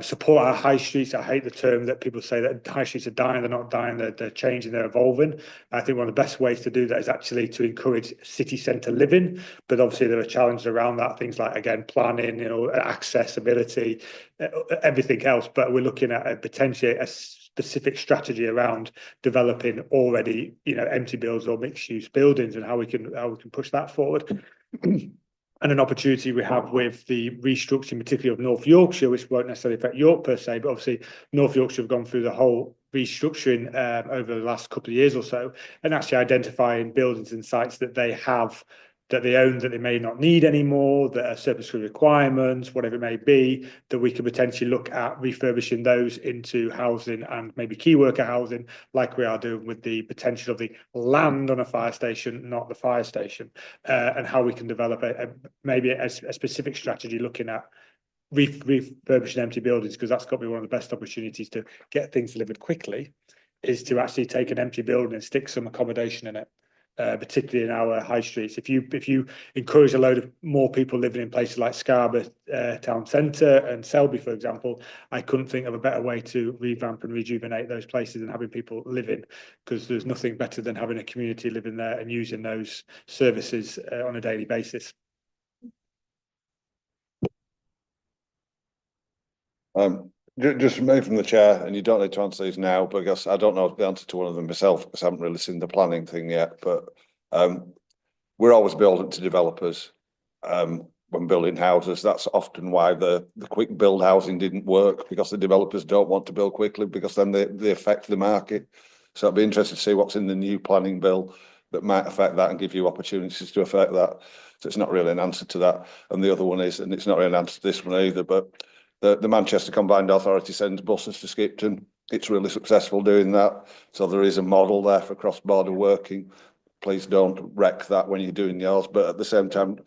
support our high streets. I hate the term that people say that high streets are dying. They're not dying, they're changing, they're evolving. I think one of the best ways to do that is actually to encourage city centre living. But obviously there are challenges around that, things like, again, planning, accessibility, everything else. But we're looking at potentially a specific strategy around developing already, empty builds or mixed use buildings, and how we can push that forward. And an opportunity we have with the restructuring, particularly of North Yorkshire, which won't necessarily affect York per se, but obviously North Yorkshire have gone through the whole restructuring over the last couple of years or so, and actually identifying buildings and sites that they have, that they own, that they may not need anymore, that are surplus requirements, whatever it may be, that we could potentially look at refurbishing those into housing and maybe key worker housing, like we are doing with the potential of the land on a fire station, not the fire station, and how we can develop maybe a specific strategy looking at refurbishing empty buildings, because that's got to be one of the best opportunities to get things delivered quickly, is to actually take an empty building and stick some accommodation in it. Particularly in our high streets. If you encourage a load of more people living in places like Scarborough town centre and Selby, for example, I couldn't think of a better way to revamp and rejuvenate those places than having people living, because there's nothing better than having a community living there and using those services on a daily basis. Just from me from the chair, and you don't need to answer these now because I don't know the answer to one of them myself because I haven't really seen the planning thing yet. But we're always building to developers when building houses. That's often why the quick build housing didn't work, because the developers don't want to build quickly, because then they affect the market. So I'd be interested to see what's in the new planning bill that might affect that and give you opportunities to affect that. So it's not really an answer to that. And the other one is, and it's not really an answer to this one either, but the Manchester Combined Authority sends buses to Skipton. It's really successful doing that. So there is a model there for cross-border working. Please don't wreck that when you're doing yours. But at the same time,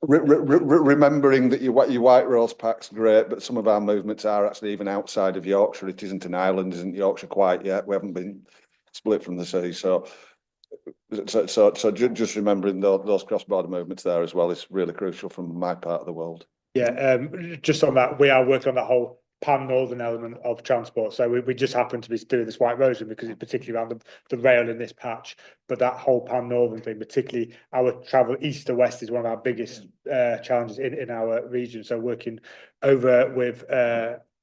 remembering that your White Rose Pack's great, but some of our movements are actually even outside of Yorkshire. It isn't an island, isn't Yorkshire quite yet. We haven't been split from the sea. So just remembering those cross-border movements there as well is really crucial from my part of the world. Yeah, just on that, we are working on the whole pan-northern element of transport. So we just happen to be doing this White Rose because it's particularly around the rail in this patch. But that whole pan-northern thing, particularly our travel east to west, is one of our biggest challenges in our region. So working over with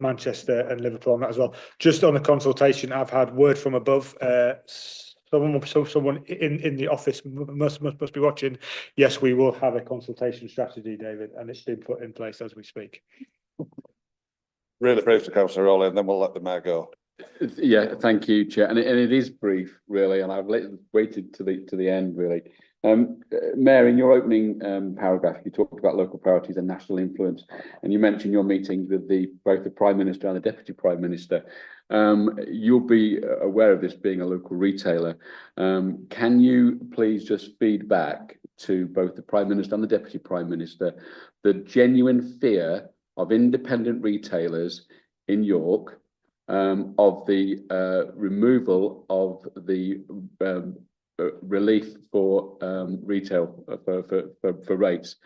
Manchester and Liverpool on that as well. Just on the consultation, I've had word from above. Someone in the office must be watching. Yes, we will have a consultation strategy, David, and it's been put in place as we speak. Really brief to Councillor Rowley, and then we'll let the mayor go. Yeah, thank you, Chair. And it is brief, really, and I've waited to the end, really. Mayor, in your opening paragraph, you talked about local priorities and national influence, and you mentioned your meetings with both the Prime Minister and the Deputy Prime Minister. You'll be aware of this being a local retailer. Can you please just feed back to both the Prime Minister and the Deputy Prime Minister the genuine fear of independent retailers in York of the removal of the relief for retail for rates.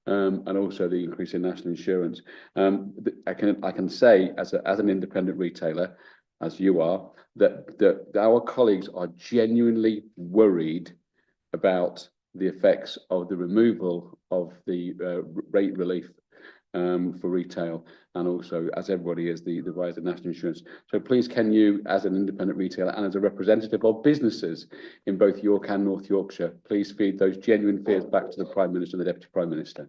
And also the increase in national insurance. I can say as an independent retailer, as you are, that our colleagues are genuinely worried about the effects of the removal of the rate relief for retail, and also, as everybody is, the rise of national insurance. So please, can you, as an independent retailer and as a representative of businesses in both York and North Yorkshire, please feed those genuine fears back to the Prime Minister and the Deputy Prime Minister.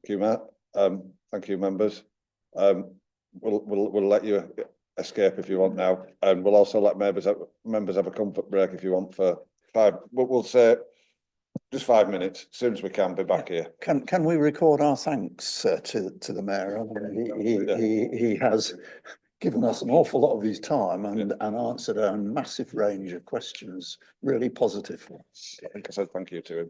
Thank you, Matt. Thank you, members. We'll let you escape if you want now, and we'll also let members have a comfort break if you want for 5. We'll say just 5 minutes. As soon as we can, be back here. Can we record our thanks to the mayor? I mean, he has given us an awful lot of his time and answered a massive range of questions really positively. I think I said thank you to him.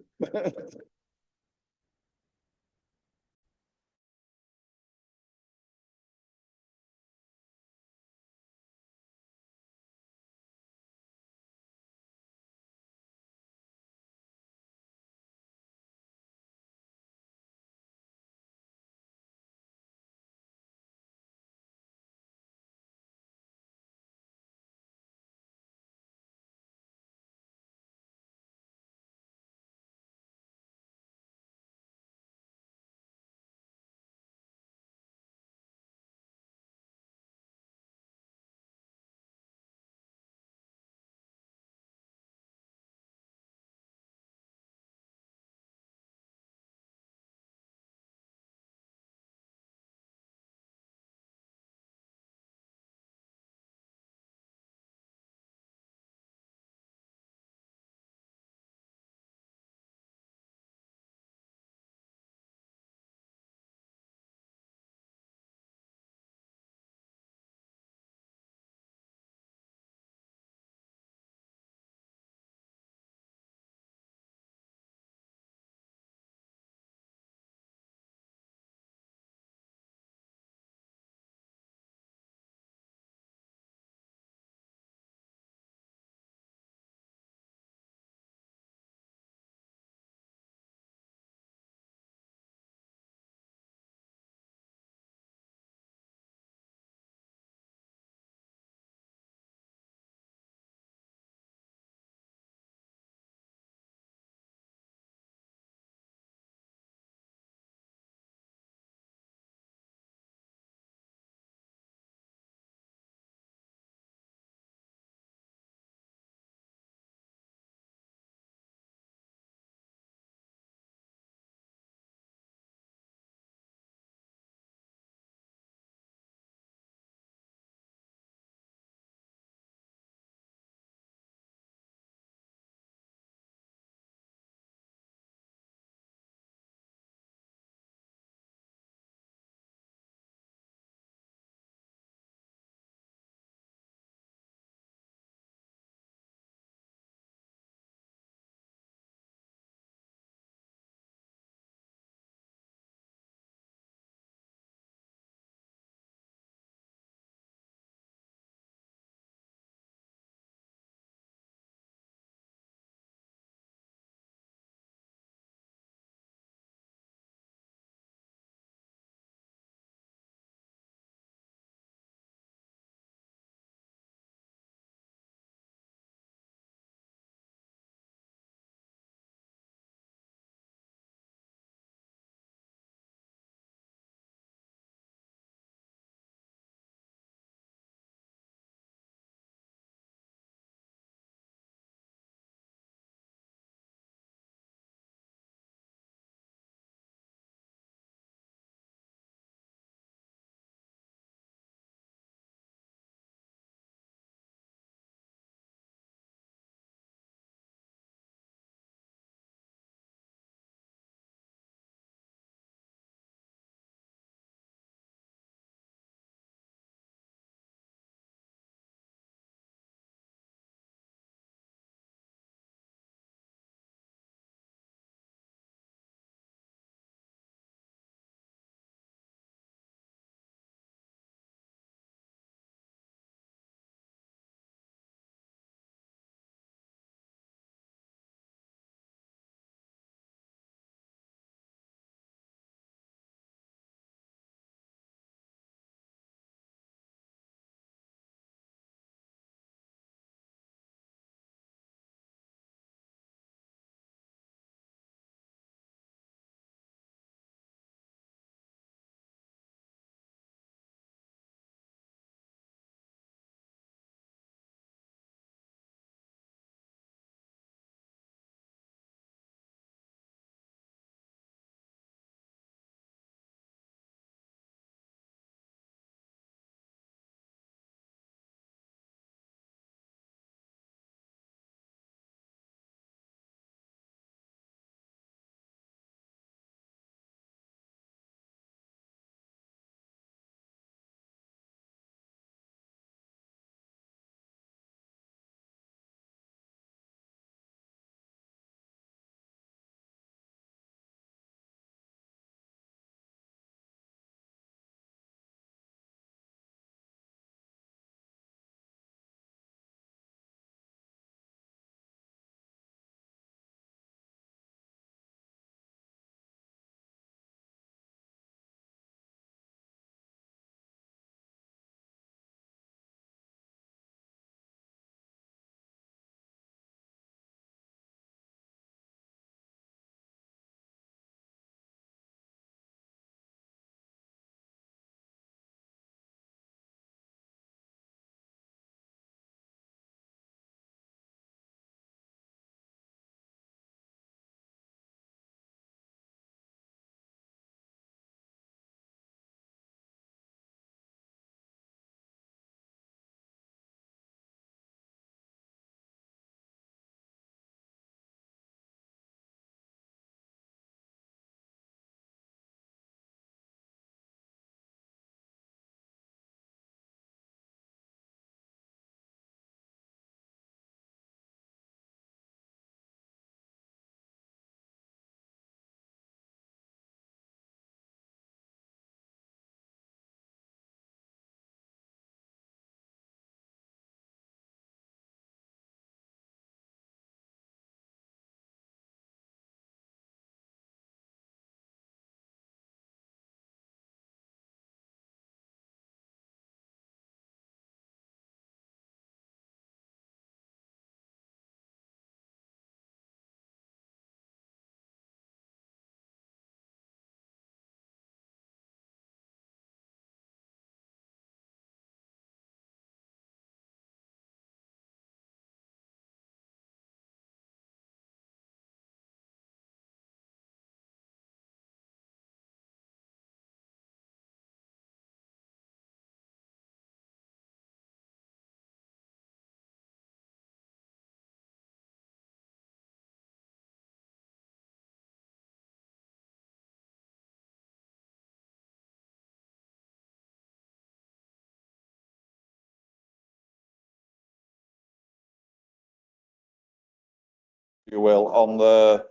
you will, on the,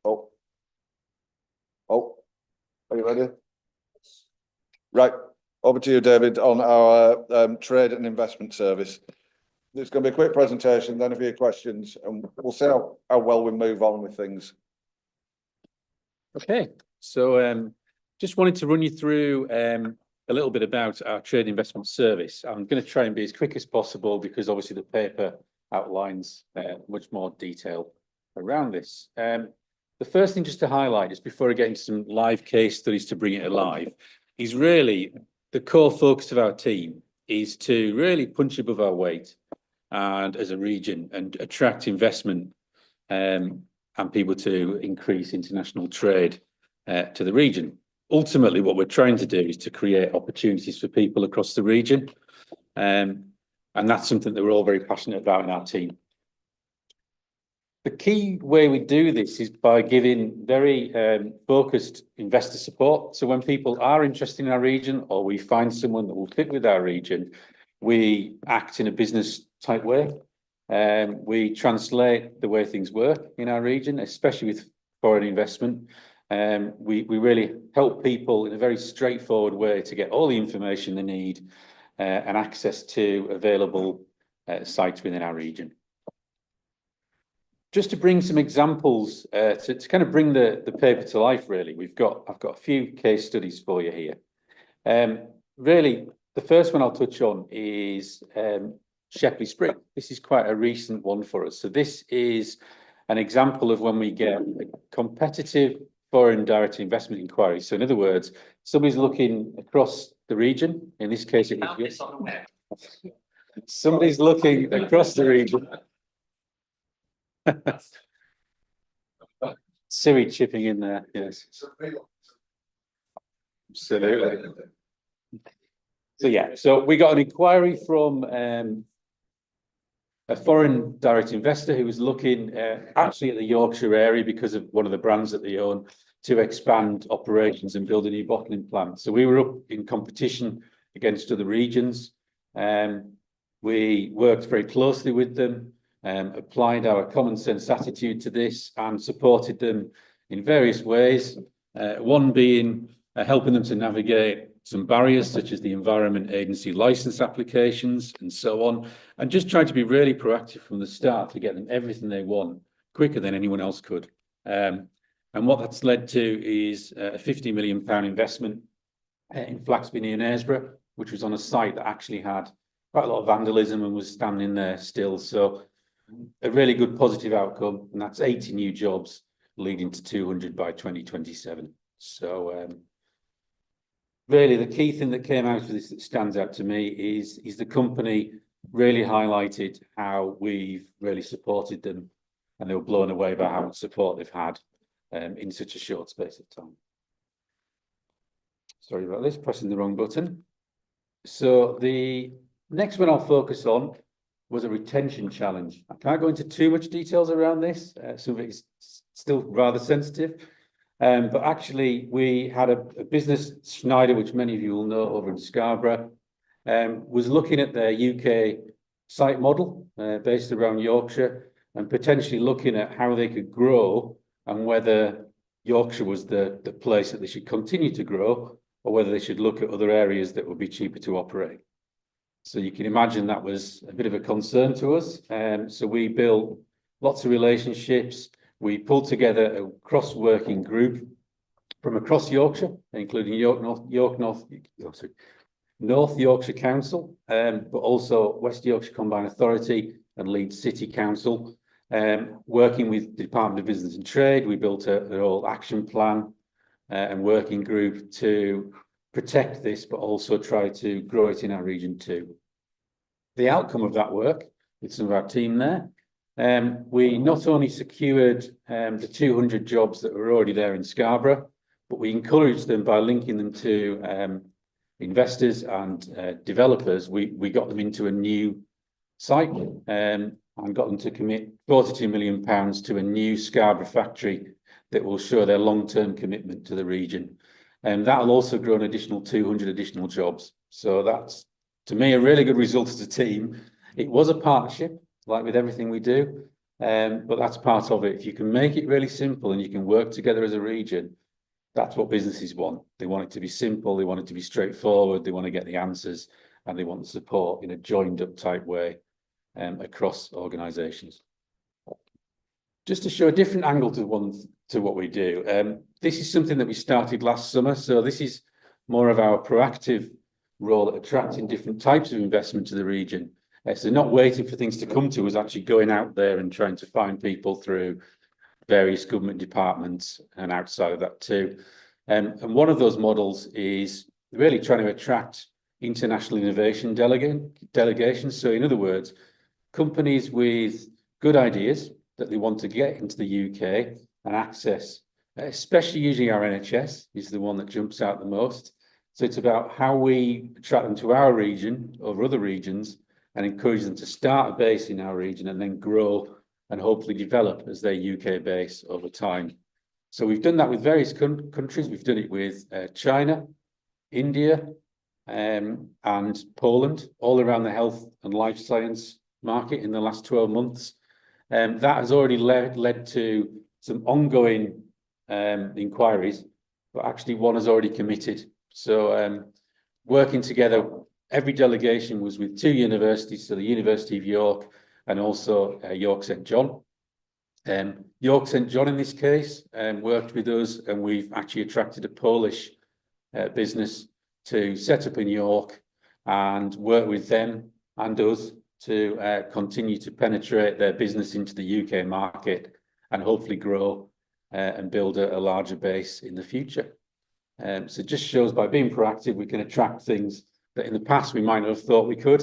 oh, are you ready? Right, over to you, David, on our trade and investment service. It's going to be a quick presentation, then a few questions, and we'll see how well we move on with things. Okay, so just wanted to run you through a little bit about our trade investment service. I'm going to try and be as quick as possible because obviously the paper outlines much more detail around this. The first thing just to highlight, just before I get into some live case studies to bring it alive, is really the core focus of our team is to really punch above our weight and as a region and attract investment and people to increase international trade to the region. Ultimately, what we're trying to do is to create opportunities for people across the region. And that's something that we're all very passionate about in our team. The key way we do this is by giving very focused investor support. So when people are interested in our region or we find someone that will fit with our region, we act in a business type way. We translate the way things work in our region, especially with foreign investment. We really help people in a very straightforward way to get all the information they need and access to available sites within our region. Just to bring some examples to kind of bring the paper to life, really, I've got a few case studies for you here. Really, the first one I'll touch on is Shepley Spring. This is quite a recent one for us. So this is an example of when we get a competitive foreign direct investment inquiry. So in other words, somebody's looking across the region. In this case, it was somebody's looking across the region. Siri chipping in there, yes. Absolutely. So yeah, so we got an inquiry from a foreign direct investor who was looking actually at the Yorkshire area because of one of the brands that they own to expand operations and build a new bottling plant. So we were up in competition against other regions. We worked very closely with them, applied our common sense attitude to this and supported them in various ways. One being helping them to navigate some barriers such as the Environment Agency license applications and so on, and just trying to be really proactive from the start to get them everything they want quicker than anyone else could. And what that's led to is a £50 million investment in Flaxby near Knaresborough, which was on a site that actually had quite a lot of vandalism and was standing there still. So a really good positive outcome, and that's 80 new jobs leading to 200 by 2027. So really the key thing that came out of this that stands out to me is the company really highlighted how we've really supported them, and they were blown away by how much support they've had in such a short space of time. Sorry about this, pressing the wrong button. So the next one I'll focus on was a retention challenge. I can't go into too much details around this. Some of it is still rather sensitive. But actually, we had a business, Schneider, which many of you will know over in Scarborough, was looking at their UK site model based around Yorkshire and potentially looking at how they could grow and whether Yorkshire was the place that they should continue to grow or whether they should look at other areas that would be cheaper to operate. So you can imagine that was a bit of a concern to us. So we built lots of relationships. We pulled together a cross-working group from across Yorkshire, including North Yorkshire Council, but also West Yorkshire Combined Authority and Leeds City Council. Working with the Department of Business and Trade, we built an whole action plan and working group to protect this, but also try to grow it in our region too. The outcome of that work with some of our team there, we not only secured the 200 jobs that were already there in Scarborough, but we encouraged them by linking them to investors and developers. We got them into a new site and got them to commit £42 million to a new Scarborough factory that will show their long-term commitment to the region. And that'll also grow an additional 200 additional jobs. So that's, to me, a really good result as a team. It was a partnership, like with everything we do. But that's part of it. If you can make it really simple and you can work together as a region, that's what businesses want. They want it to be simple, they want it to be straightforward, they want to get the answers, and they want the support in a joined up type way across organisations. Just to show a different angle to what we do. This is something that we started last summer. So this is more of our proactive role at attracting different types of investment to the region. So not waiting for things to come to us, actually going out there and trying to find people through various government departments and outside of that too. And one of those models is really trying to attract international innovation delegations. So in other words, companies with good ideas that they want to get into the UK and access, especially using our NHS, is the one that jumps out the most. So it's about how we attract them to our region over other regions and encourage them to start a base in our region and then grow and hopefully develop as their UK base over time. So we've done that with various countries. We've done it with China, India, and Poland, all around the health and life science market in the last 12 months. That has already led to some ongoing inquiries, but actually one has already committed. So working together, every delegation was with 2 universities, so the University of York and also York St John. York St John in this case worked with us, and we've actually attracted a Polish business to set up in York and work with them and us to continue to penetrate their business into the UK market and hopefully grow and build a larger base in the future. So it just shows by being proactive, we can attract things that in the past we might not have thought we could.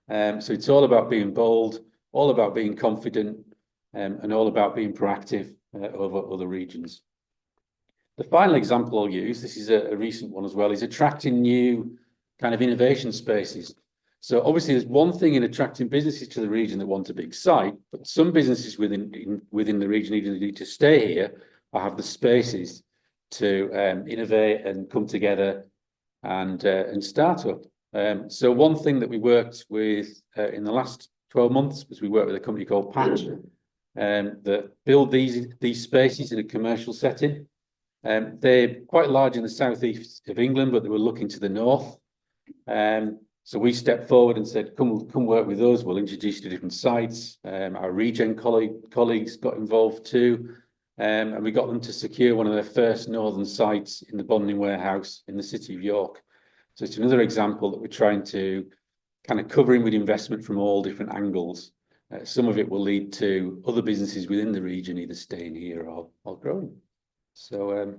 So it's all about being bold, all about being confident, and all about being proactive over other regions. The final example I'll use, this is a recent one as well, is attracting new kind of innovation spaces. So obviously there's one thing in attracting businesses to the region that want a big site, but some businesses within the region either need to stay here or have the spaces to innovate and come together and start up. So one thing that we worked with in the last 12 months was we worked with a company called Patch that build these spaces in a commercial setting. They're quite large in the southeast of England, but they were looking to the north. So we stepped forward and said, come work with us. We'll introduce you to different sites. Our regen colleagues got involved too. And we got them to secure one of their first northern sites in the bonding warehouse in the city of York. So it's another example that we're trying to kind of cover in with investment from all different angles. Some of it will lead to other businesses within the region either staying here or growing. So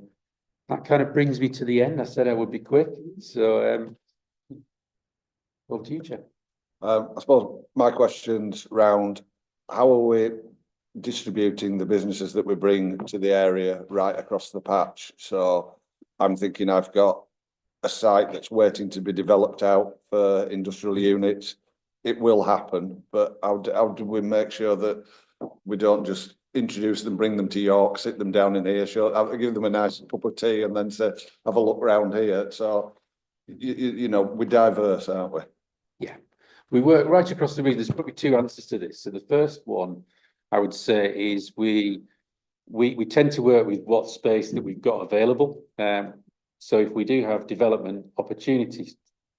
that kind of brings me to the end. I said I would be quick. So over to you, Chair. I suppose my question's round, how are we distributing the businesses that we bring to the area right across the patch? So I'm thinking I've got a site that's waiting to be developed out for industrial units. It will happen, but how do we make sure that we don't just introduce them, bring them to York, sit them down in here, give them a nice cup of tea and then say, have a look round here. So, you know, we're diverse, aren't we? Yeah, we work right across the region. There's probably 2 answers to this. So the first one I would say is we tend to work with what space that we've got available. So if we do have development opportunities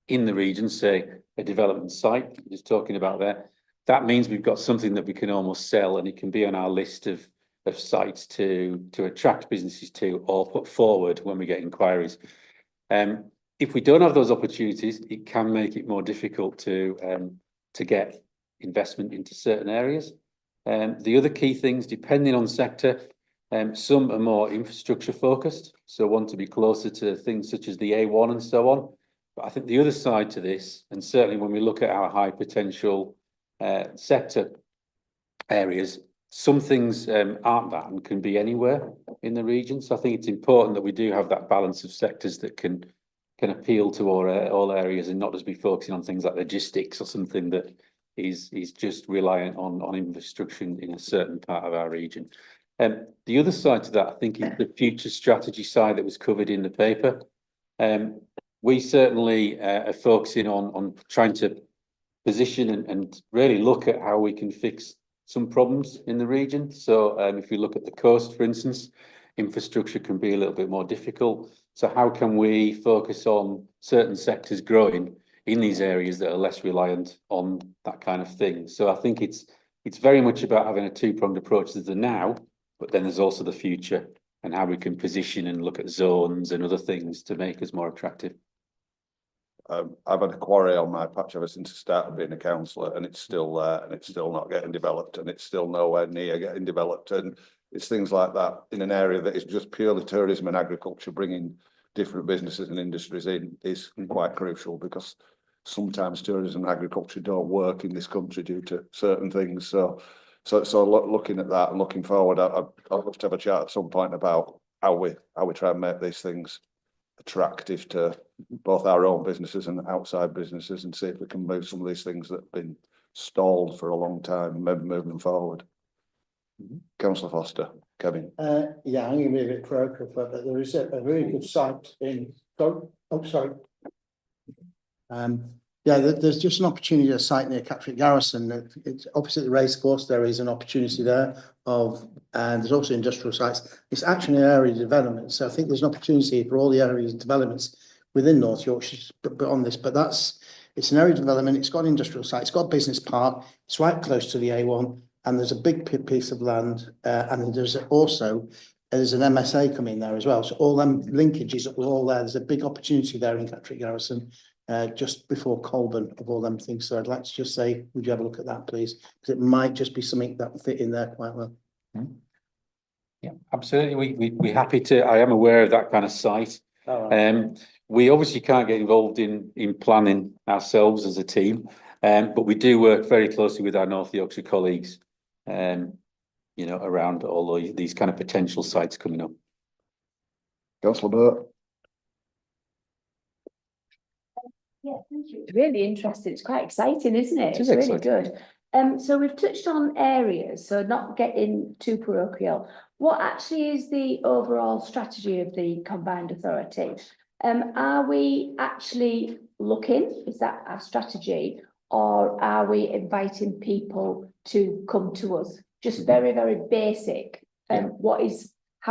in the region, say a development site, just talking about there, that means we've got something that we can almost sell, and it can be on our list of sites to attract businesses to or put forward when we get inquiries. If we don't have those opportunities, it can make it more difficult to get investment into certain areas. The other key things, depending on sector, some are more infrastructure focused, so want to be closer to things such as the A1 and so on. But I think the other side to this, and certainly when we look at our high potential sector areas, some things aren't that and can be anywhere in the region. So I think it's important that we do have that balance of sectors that can appeal to all areas and not just be focusing on things like logistics or something that is just reliant on infrastructure in a certain part of our region. The other side to that, I think, is the future strategy side that was covered in the paper. We certainly are focusing on trying to position and really look at how we can fix some problems in the region. So if you look at the coast, for instance, infrastructure can be a little bit more difficult. So how can we focus on certain sectors growing in these areas that are less reliant on that kind of thing? So I think it's very much about having a two-pronged approach. There's the now, but then there's also the future and how we can position and look at zones and other things to make us more attractive. I've had a quarry on my patch ever since I started being a councillor, and it's still there, and it's still not getting developed, and it's still nowhere near getting developed. And it's things like that in an area that is just purely tourism and agriculture, bringing different businesses and industries in is quite crucial, because sometimes tourism and agriculture don't work in this country due to certain things. So looking at that and looking forward, I'd love to have a chat at some point about how we try and make these things attractive to both our own businesses and outside businesses, and see if we can move some of these things that have been stalled for a long time, maybe moving forward. Councillor Foster, Kevin. Yeah, I'm going to be a bit parochial, but there is a really good site in. Yeah, there's just an opportunity, a site near Catterick Garrison. It's opposite the racecourse. There is an opportunity there and there's also industrial sites. It's actually an area development, so I think there's an opportunity for all the areas developments within North Yorkshire on this. But it's an area development. It's got an industrial site. It's got a business park. It's right close to the A1, and there's a big piece of land, and there's an MSA coming there as well. So all them linkages are all there. There's a big opportunity there in Catterick Garrison. Just before Colburn, of all them things. So I'd like to just say, would you have a look at that, please? Because it might just be something that will fit in there quite well. Yeah, absolutely. We're happy to. I am aware of that kind of site. We obviously can't get involved in planning ourselves as a team, but we do work very closely with our North Yorkshire colleagues, around all these kind of potential sites coming up. Councillor Burt. Yeah, thank you. It's really interesting. It's quite exciting, isn't it? It is really exciting. good. So we've touched on areas, so not getting too parochial. What actually is the overall strategy of the combined authority? Are we actually looking, is that our strategy, or are we inviting people to come to us? Just very, very basic. How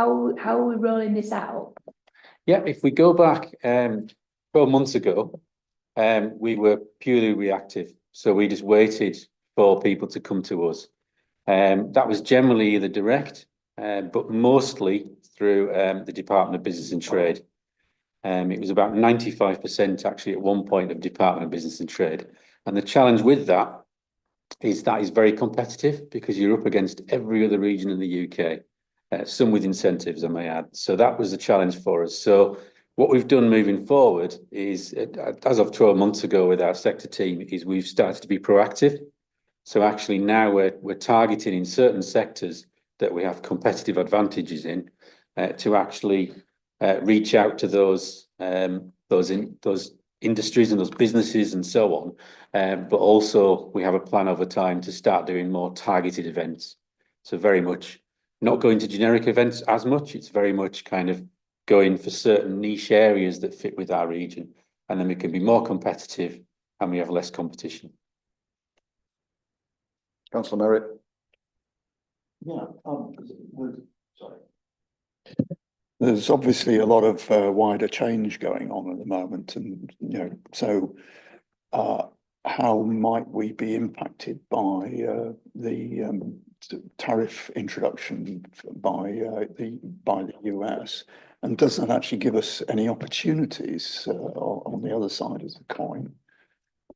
are we rolling this out? Yeah, if we go back 12 months ago, we were purely reactive. So we just waited for people to come to us. That was generally either direct, but mostly through the Department of Business and Trade. It was about 95% actually at one point of Department of Business and Trade. And the challenge with that is very competitive, because you're up against every other region in the UK, some with incentives, I may add. So that was the challenge for us. So what we've done moving forward is, as of 12 months ago with our sector team, is we've started to be proactive. So actually now we're targeting in certain sectors that we have competitive advantages in, to actually reach out to those industries and those businesses and so on. But also we have a plan over time to start doing more targeted events. So very much not going to generic events as much. It's very much kind of going for certain niche areas that fit with our region, and then we can be more competitive and we have less competition. Councillor Merritt. Yeah, sorry. There's obviously a lot of wider change going on at the moment, and so how might we be impacted by the tariff introduction by the US? And does that actually give us any opportunities on the other side of the coin?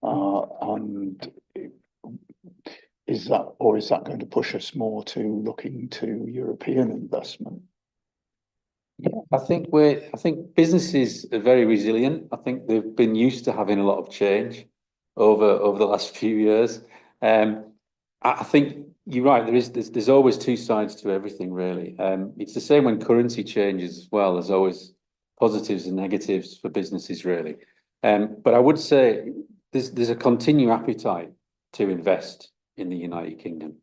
And is that going to push us more to looking to European investment? Yeah, I think businesses are very resilient. I think they've been used to having a lot of change over the last few years. I think you're right. There's always two sides to everything, really. It's the same when currency changes as well. There's always positives and negatives for businesses, really. But I would say there's a continued appetite to invest in the United Kingdom,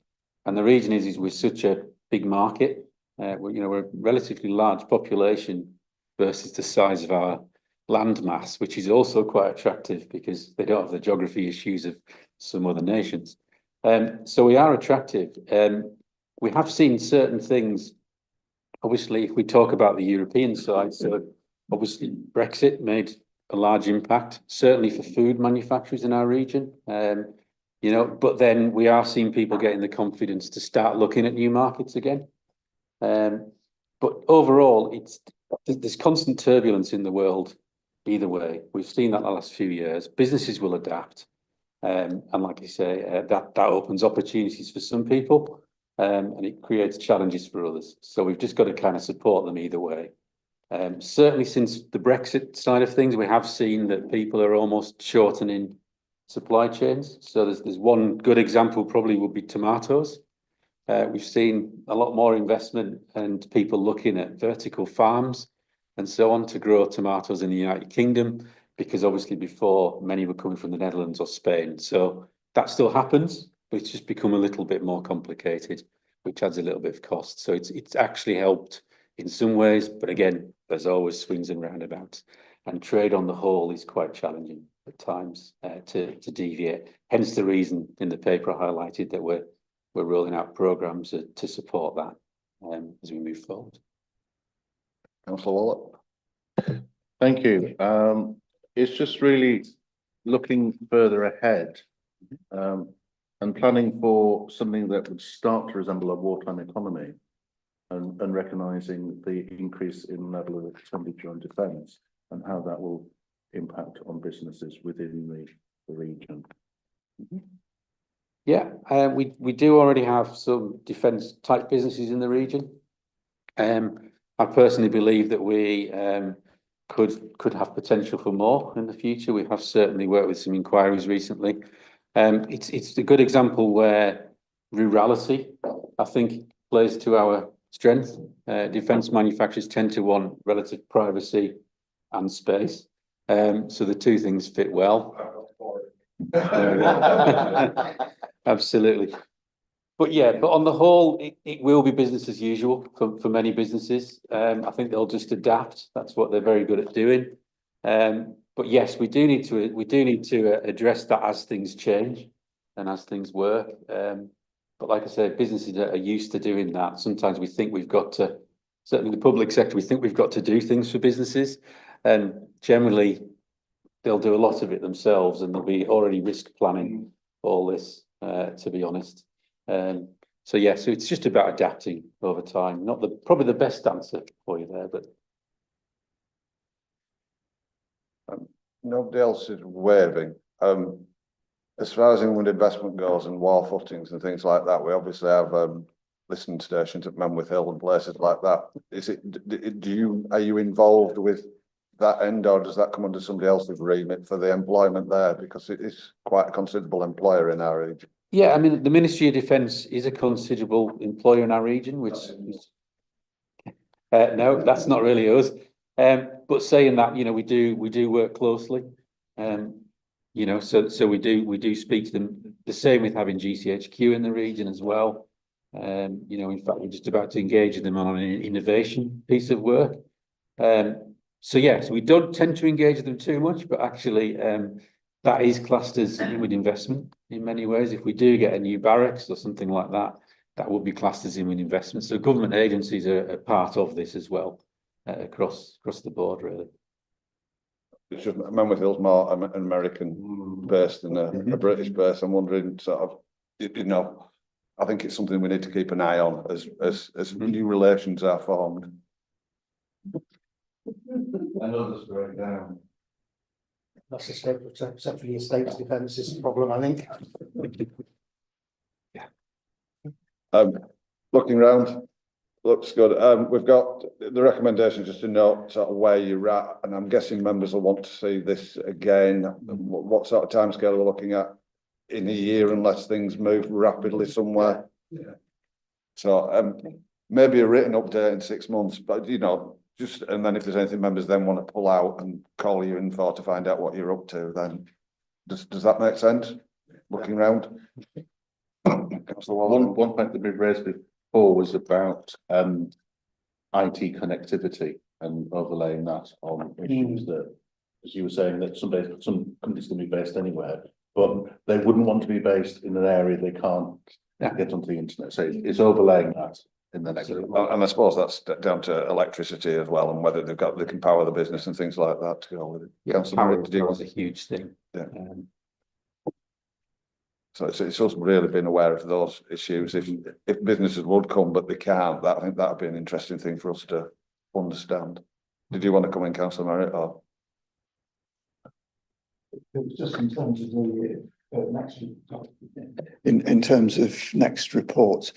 and the reason is we're such a big market. We're a relatively large population versus the size of our land mass, which is also quite attractive because they don't have the geography issues of some other nations. So we are attractive. We have seen certain things. Obviously, if we talk about the European side, so obviously Brexit made a large impact, certainly for food manufacturers in our region. You know, but then we are seeing people getting the confidence to start looking at new markets again. But overall, there's constant turbulence in the world either way. We've seen that the last few years. Businesses will adapt. And like you say, that opens opportunities for some people, and it creates challenges for others. So we've just got to kind of support them either way. Certainly since the Brexit side of things, we have seen that people are almost shortening supply chains. So there's one good example probably would be tomatoes. We've seen a lot more investment and people looking at vertical farms and so on to grow tomatoes in the United Kingdom, because obviously before many were coming from the Netherlands or Spain. So that still happens, but it's just become a little bit more complicated, which adds a little bit of cost. So it's actually helped in some ways, but again, there's always swings and roundabouts, and trade on the whole is quite challenging at times to deviate. Hence the reason in the paper I highlighted that we're rolling out programs to support that as we move forward. Councillor Waller. Thank you. It's just really looking further ahead and planning for something that would start to resemble a wartime economy, and recognising the increase in level of expenditure on defence and how that will impact on businesses within the region. Yeah, we do already have some defence type businesses in the region. I personally believe that we could have potential for more in the future. We have certainly worked with some inquiries recently. It's a good example where rurality, I think, plays to our strength. Defence manufacturers tend to want relative privacy and space. So the two things fit well. Absolutely. But yeah, but on the whole, it will be business as usual for many businesses. I think they'll just adapt. That's what they're very good at doing. But yes, we do need to address that as things change and as things work. But like I said, businesses are used to doing that. Sometimes we think we've got to, certainly the public sector, we think we've got to do things for businesses, and generally they'll do a lot of it themselves, and they'll be already risk planning all this, to be honest. So yeah, so it's just about adapting over time. Not probably the best answer for you there, but nobody else is waving. As far as inward investment goes and wall footings and things like that, we obviously have listening stations at Menwith Hill and places like that. Are you involved with that end, or does that come under somebody else's remit for the employment there? Because it is quite a considerable employer in our region. yeah, I mean, the Ministry of Defence is a considerable employer in our region, which is, no, that's not really us. But saying that, you know, we do work closely. You know, so we do speak to them. The same with having GCHQ in the region as well. You know, in fact, we're just about to engage them on an innovation piece of work. So yes, we don't tend to engage them too much, but actually, that is classed as inward investment in many ways. If we do get a new barracks or something like that, that would be classed as inward investment. So government agencies are part of this as well, across the board, really. It's just Menwith Hill's more an American base than a British base. I'm wondering, sort of, you know, I think it's something we need to keep an eye on as new relations are formed. And others break down. That's the state, except for the estate's defence is the problem, I think. Yeah. Looking round, looks good. We've got the recommendation just to note sort of where you're at, and I'm guessing members will want to see this again. What sort of timescale we're looking at in a year, unless things move rapidly somewhere. Yeah. So maybe a written update in 6 months, but you know, just, and then if there's anything members then want to pull out and call you in for to find out what you're up to, then does that make sense? Looking round. One point that we've raised before was about IT connectivity and overlaying that on issues that, as you were saying, that some companies can be based anywhere, but they wouldn't want to be based in an area they can't get onto the internet. So it's overlaying that in the next. And I suppose that's down to electricity as well, and whether they can power the business and things like that to go with it. Yeah, Councillor power Murray, did you was want- a huge thing. Yeah. So it's also really been aware of those issues. If businesses would come but they can't, I think that'd be an interesting thing for us to understand. Did you want to come in, Councillor Merritt, or? It was just in terms of the next. In terms of next reports,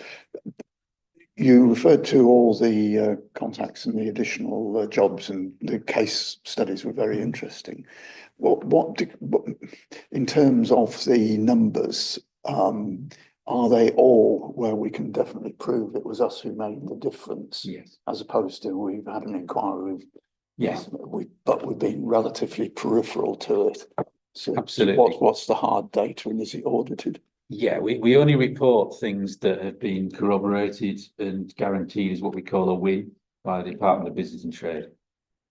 you referred to all the contacts and the additional jobs, and the case studies were very interesting. What in terms of the numbers, are they all where we can definitely prove it was us who made the difference? Yes. As opposed to we've had an inquiry. Yes. But we've been relatively peripheral to it. So Absolutely. What's the hard data, and is it audited? Yeah, we only report things that have been corroborated and guaranteed as what we call a win by the Department of Business and Trade.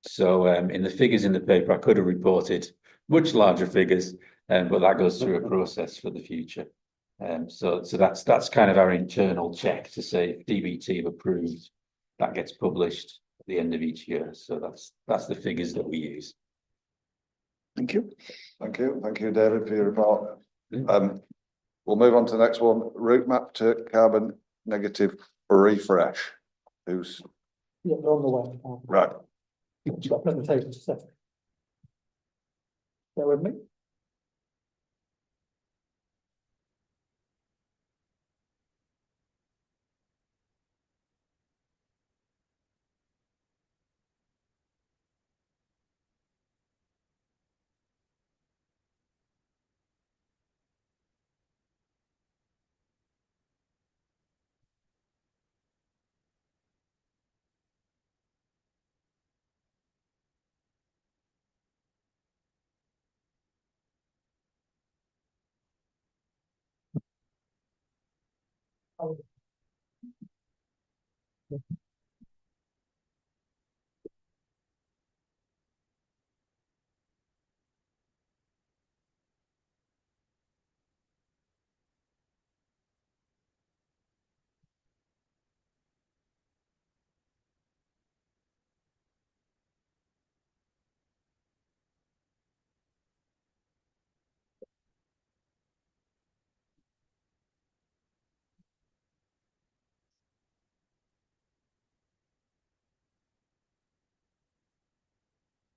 So in the figures in the paper, I could have reported much larger figures, but that goes through a process for the future. So that's kind of our internal check to say if DBT have approved, that gets published at the end of each year. So that's the figures that we use. Thank you. Thank you, David, for your report. We'll move on to the next one. Routemap to carbon negative refresh. Who's Yeah, they're on the way. right? You've got presentation to set. Bear with me.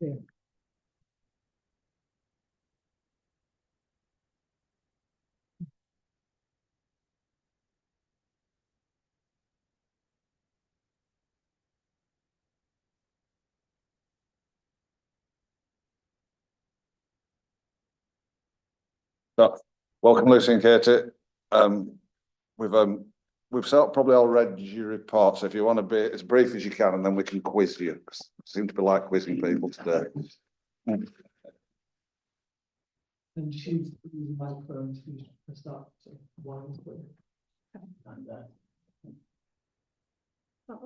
Yeah. So, welcome, Lucy and Katie. We've probably all read your report, so if you want to be as brief as you can, and then we can quiz you. Seem to be like quizzing people today. And choose the microphone to start. So one. There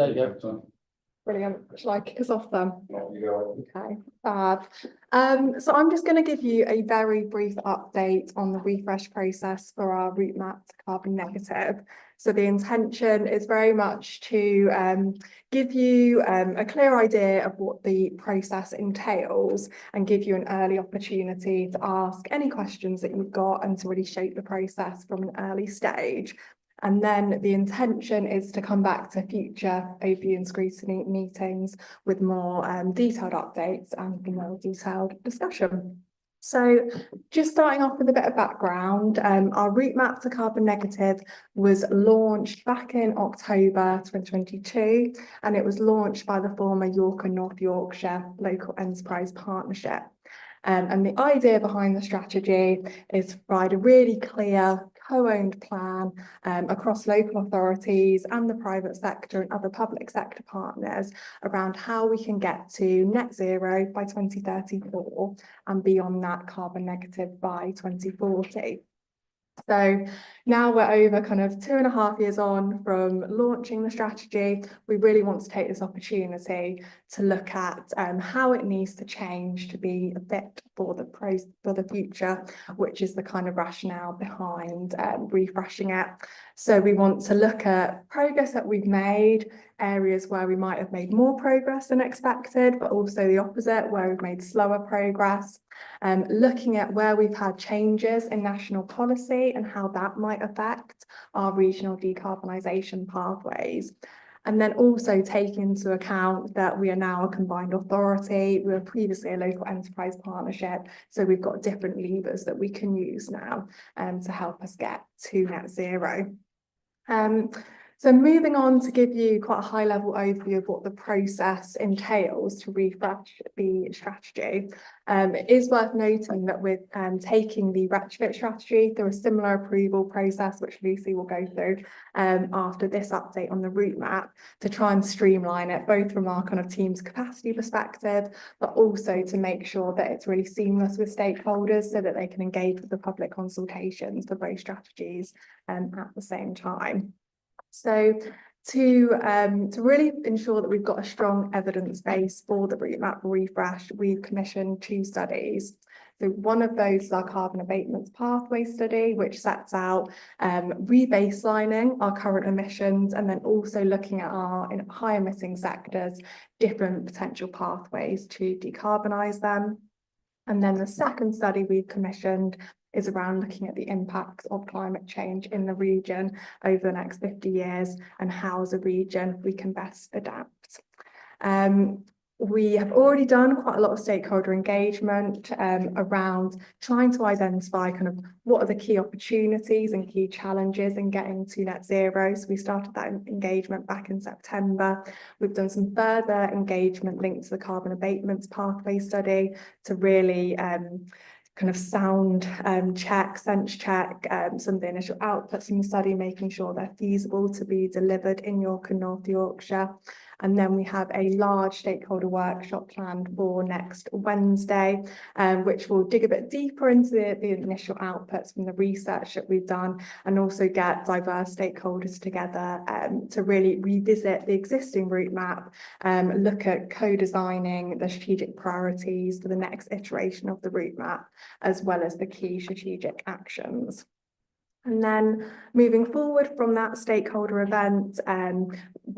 you go. Brilliant. Shall I kick us off then? Okay. So I'm just going to give you a very brief update on the refresh process for our Routemap to carbon negative. So the intention is very much to give you a clear idea of what the process entails and give you an early opportunity to ask any questions that you've got and to really shape the process from an early stage. And then the intention is to come back to future overview and scrutiny meetings with more detailed updates and more detailed discussion. So just starting off with a bit of background, our Routemap to carbon negative was launched back in October 2022, and it was launched by the former York and North Yorkshire Local Enterprise Partnership. And the idea behind the strategy is to provide a really clear co-owned plan across local authorities and the private sector and other public sector partners around how we can get to net zero by 2034 and beyond that carbon negative by 2040. So now we're over kind of 2.5 years on from launching the strategy. We really want to take this opportunity to look at how it needs to change to be a fit for the future, which is the kind of rationale behind refreshing it. So we want to look at progress that we've made, areas where we might have made more progress than expected, but also the opposite, where we've made slower progress. Looking at where we've had changes in national policy and how that might affect our regional decarbonisation pathways. And then also take into account that we are now a combined authority. We were previously a local enterprise partnership, so we've got different levers that we can use now to help us get to net zero. So moving on to give you quite a high level overview of what the process entails to refresh the strategy. It is worth noting that with taking the retrofit strategy through a similar approval process, which Lucy will go through after this update on the Routemap, to try and streamline it, both from our kind of team's capacity perspective, but also to make sure that it's really seamless with stakeholders so that they can engage with the public consultations for both strategies at the same time. So to really ensure that we've got a strong evidence base for the Routemap refresh, we've commissioned 2 studies. So one of those is our carbon abatements pathway study, which sets out rebaselining our current emissions and then also looking at our in high emitting sectors, different potential pathways to decarbonise them. And then the second study we've commissioned is around looking at the impacts of climate change in the region over the next 50 years and how as a region we can best adapt. We have already done quite a lot of stakeholder engagement around trying to identify kind of what are the key opportunities and key challenges in getting to net zero. So we started that engagement back in September. We've done some further engagement linked to the carbon abatements pathway study to really kind of sound sense check some of the initial outputs from the study, making sure they're feasible to be delivered in York and North Yorkshire. And then we have a large stakeholder workshop planned for next Wednesday, which will dig a bit deeper into the initial outputs from the research that we've done and also get diverse stakeholders together to really revisit the existing Routemap, look at co-designing the strategic priorities for the next iteration of the Routemap, as well as the key strategic actions. And then moving forward from that stakeholder event,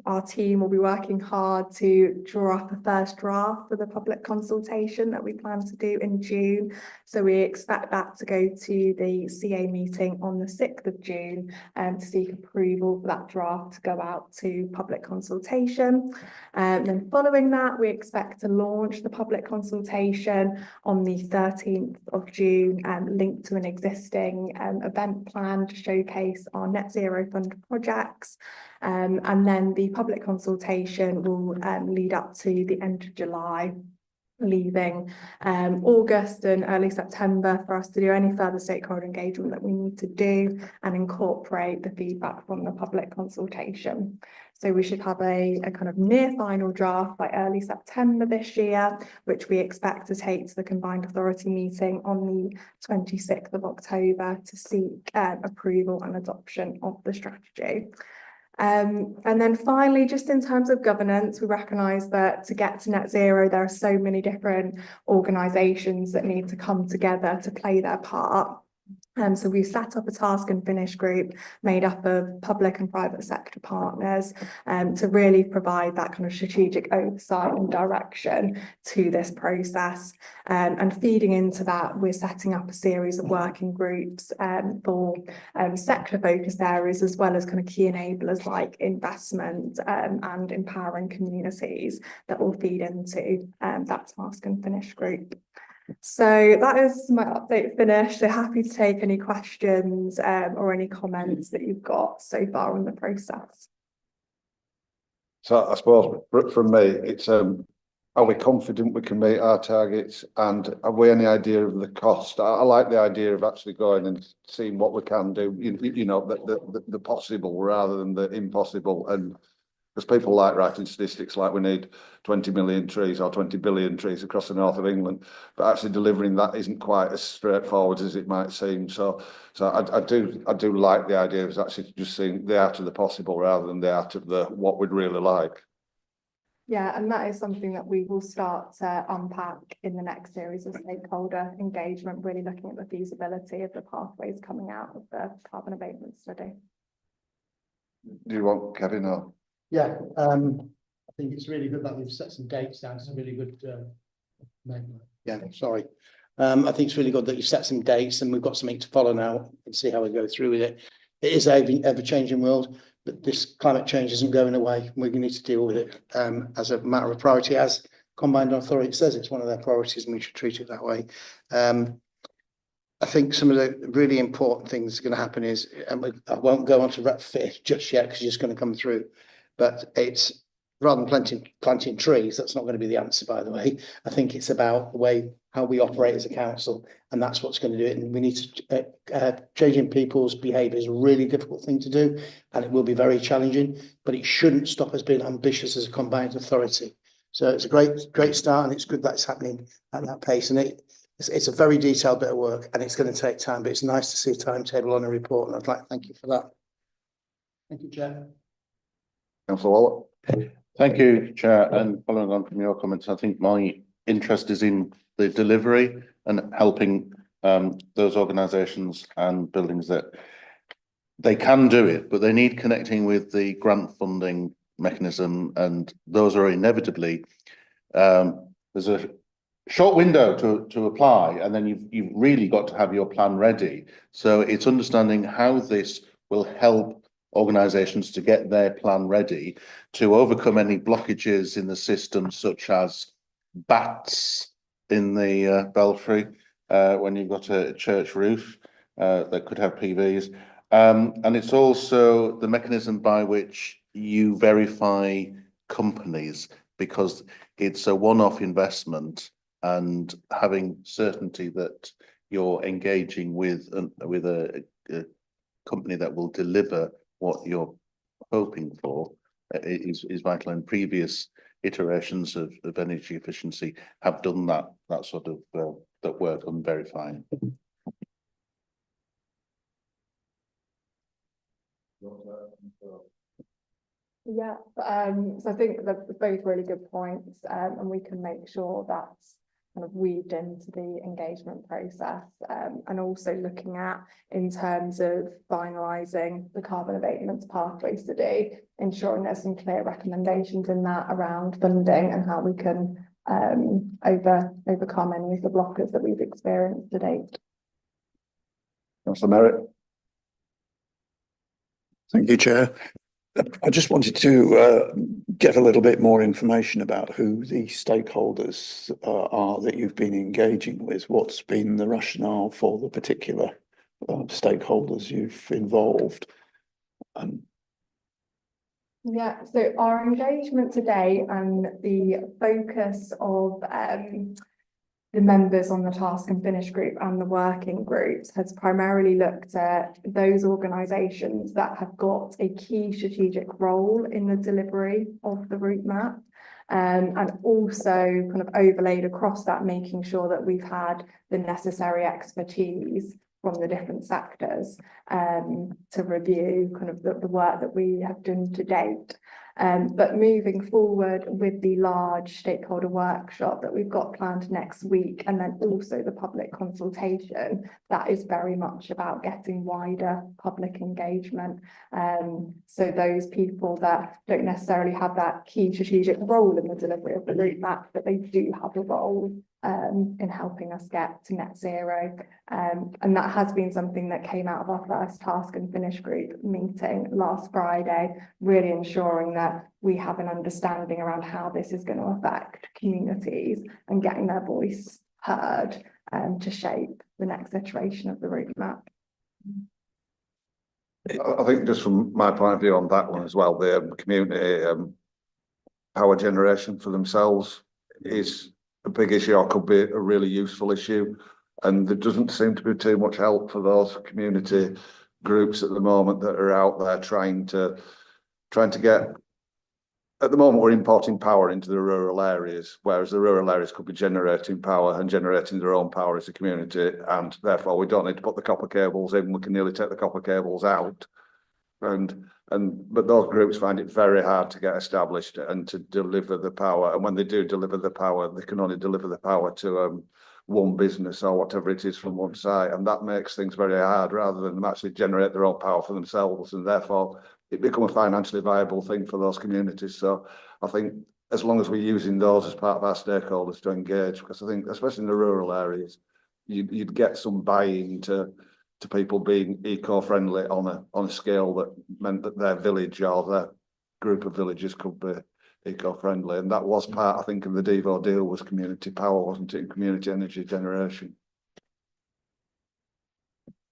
our team will be working hard to draw up a first draft for the public consultation that we plan to do in June. So we expect that to go to the CA meeting on the 6th of June to seek approval for that draft to go out to public consultation. Then following that, we expect to launch the public consultation on the 13th of June, linked to an existing event plan to showcase our net zero fund projects. And then the public consultation will lead up to the end of July, leaving August and early September for us to do any further stakeholder engagement that we need to do and incorporate the feedback from the public consultation. So we should have a kind of near final draft by early September this year, which we expect to take to the combined authority meeting on the 26th of October to seek approval and adoption of the strategy. And then finally, just in terms of governance, we recognise that to get to net zero, there are so many different organisations that need to come together to play their part. So we've set up a task and finish group made up of public and private sector partners to really provide that kind of strategic oversight and direction to this process. And feeding into that, we're setting up a series of working groups for sector focused areas, as well as kind of key enablers like investment and empowering communities that will feed into that task and finish group. So that is my update finished. So happy to take any questions or any comments that you've got so far on the process. So I suppose from me, it's are we confident we can meet our targets, and have we any idea of the cost? I like the idea of actually going and seeing what we can do, you know, the possible rather than the impossible, and Because people like writing statistics like we need 20 million trees or 20 billion trees across the north of England, but actually delivering that isn't quite as straightforward as it might seem. So I do like the idea of actually just seeing the art of the possible rather than the art of the what we'd really like. Yeah, and that is something that we will start to unpack in the next series of stakeholder engagement, really looking at the feasibility of the pathways coming out of the carbon abatement study. Do you want Kevin or? Yeah, I think it's really good that we've set some dates down. It's a really good, yeah, sorry. I think it's really good that you've set some dates and we've got something to follow now and see how we go through with it. It is an ever-changing world, but this climate change isn't going away. We need to deal with it as a matter of priority. As Combined Authority says, it's one of their priorities and we should treat it that way. I think some of the really important things that are going to happen is, and I won't go on to Retrofit just yet because it's just going to come through, but it's rather than planting trees, that's not going to be the answer, by the way. I think it's about the way how we operate as a council, and that's what's going to do it. And we need to changing people's behaviour is a really difficult thing to do, and it will be very challenging, but it shouldn't stop us being ambitious as a combined authority. So it's a great start, and it's good that it's happening at that pace. And it's a very detailed bit of work, and it's going to take time, but it's nice to see a timetable on a report, and I'd like to thank you for that. Thank you, Chair. Councillor Waller. Thank you, Chair. And following on from your comments, I think my interest is in the delivery and helping those organisations and buildings that they can do it, but they need connecting with the grant funding mechanism, and those are inevitably there's a short window to apply, and then you've really got to have your plan ready. So it's understanding how this will help organisations to get their plan ready to overcome any blockages in the system, such as bats in the belfry when you've got a church roof that could have PVs, and it's also the mechanism by which you verify companies, because it's a one-off investment, and having certainty that you're engaging with a company that will deliver what you're hoping for is vital. And previous iterations of energy efficiency have done that sort of that work on verifying. Yeah, so I think they're both really good points, and we can make sure that's kind of weaved into the engagement process, and also looking at, in terms of finalising the carbon abatements pathway study, ensuring there's some clear recommendations in that around funding and how we can overcome any of the blockers that we've experienced to date. Councillor Merritt. Thank you, Chair. I just wanted to get a little bit more information about who the stakeholders are that you've been engaging with. What's been the rationale for the particular stakeholders you've involved? Yeah, so our engagement today and the focus of the members on the task and finish group and the working groups has primarily looked at those organisations that have got a key strategic role in the delivery of the Routemap, and also kind of overlaid across that, making sure that we've had the necessary expertise from the different sectors to review kind of the work that we have done to date. But moving forward with the large stakeholder workshop that we've got planned next week, and then also the public consultation, that is very much about getting wider public engagement. So those people that don't necessarily have that key strategic role in the delivery of the Routemap, but they do have a role in helping us get to net zero. And that has been something that came out of our first task and finish group meeting last Friday, really ensuring that we have an understanding around how this is going to affect communities and getting their voice heard to shape the next iteration of the Routemap. I think just from my point of view on that one as well, the community power generation for themselves is a big issue, or could be a really useful issue, and there doesn't seem to be too much help for those community groups at the moment that are out there trying to get at the moment, we're importing power into the rural areas, whereas the rural areas could be generating power and generating their own power as a community, and therefore we don't need to put the copper cables in. We can nearly take the copper cables out, but those groups find it very hard to get established and to deliver the power. And when they do deliver the power, they can only deliver the power to one business or whatever it is from one site, and that makes things very hard rather than them actually generate their own power for themselves, and therefore it become a financially viable thing for those communities. So I think as long as we're using those as part of our stakeholders to engage, because I think especially in the rural areas, you'd get some buy-in to people being eco-friendly on a scale that meant that their village or their group of villages could be eco-friendly. And that was part, I think, of the Devo deal was community power, wasn't it? Community energy generation.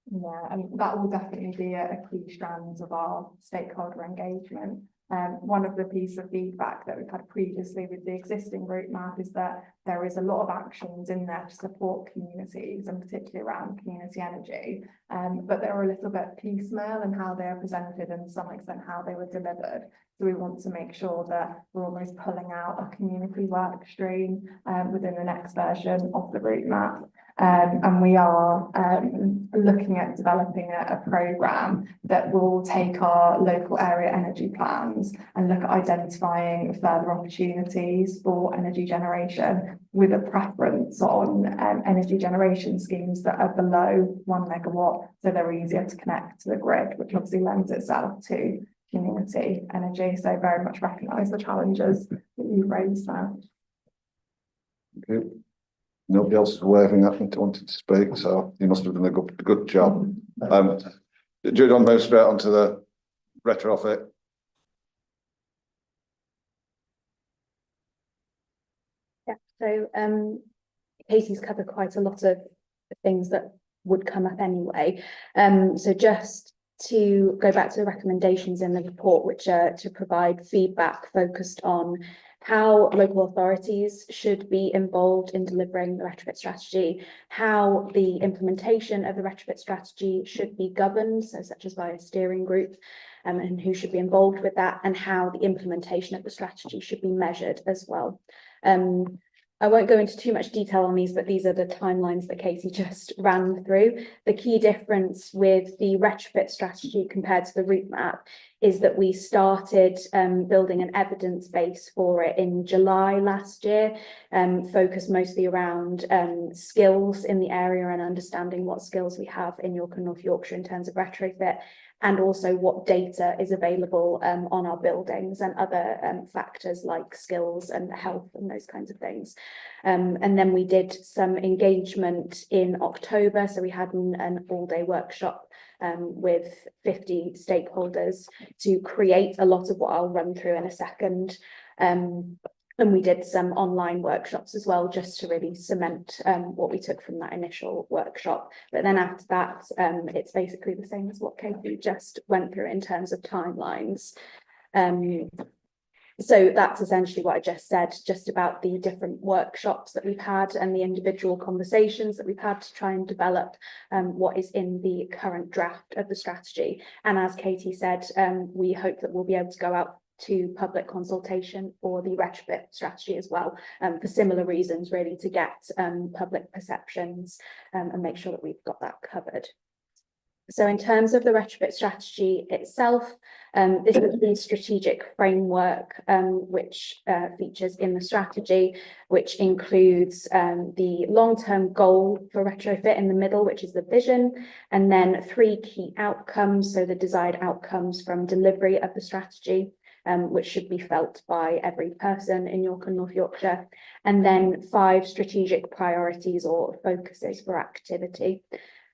Yeah, and that will definitely be a key strand of our stakeholder engagement. One of the pieces of feedback that we've had previously with the existing Routemap is that there is a lot of actions in there to support communities, and particularly around community energy, but they're a little bit piecemeal in how they are presented and to some extent how they were delivered. So we want to make sure that we're almost pulling out a community work stream within the next version of the Routemap. And we are looking at developing a programme that will take our local area energy plans and look at identifying further opportunities for energy generation, with a preference on energy generation schemes that are below 1 megawatt, so they're easier to connect to the grid, which obviously lends itself to community energy. So very much recognise the challenges that you've raised there. Okay. Nobody else is waving at me to wanted to speak, so you must have done a good job. Do you want to move straight onto the retrofit? Yeah, so Casey's covered quite a lot of things that would come up anyway. So just to go back to the recommendations in the report, which are to provide feedback focused on how local authorities should be involved in delivering the retrofit strategy, how the implementation of the retrofit strategy should be governed, so such as by a steering group, and who should be involved with that, and how the implementation of the strategy should be measured as well. I won't go into too much detail on these, but these are the timelines that Casey just ran through. The key difference with the retrofit strategy compared to the Routemap is that we started building an evidence base for it in July last year, focused mostly around skills in the area and understanding what skills we have in York and North Yorkshire in terms of retrofit, and also what data is available on our buildings and other factors like skills and health and those kinds of things. And then we did some engagement in October, so we had an all-day workshop with 50 stakeholders to create a lot of what I'll run through in a second. And we did some online workshops as well, just to really cement what we took from that initial workshop. But then after that, it's basically the same as what Katie just went through in terms of timelines. So that's essentially what I just said, just about the different workshops that we've had and the individual conversations that we've had to try and develop what is in the current draft of the strategy. And as Katie said, we hope that we'll be able to go out to public consultation for the retrofit strategy as well, for similar reasons, really, to get public perceptions and make sure that we've got that covered. So in terms of the retrofit strategy itself, this is the strategic framework which features in the strategy, which includes the long-term goal for retrofit in the middle, which is the vision, and then 3 key outcomes, so the desired outcomes from delivery of the strategy, which should be felt by every person in York and North Yorkshire, and then 5 strategic priorities or focuses for activity.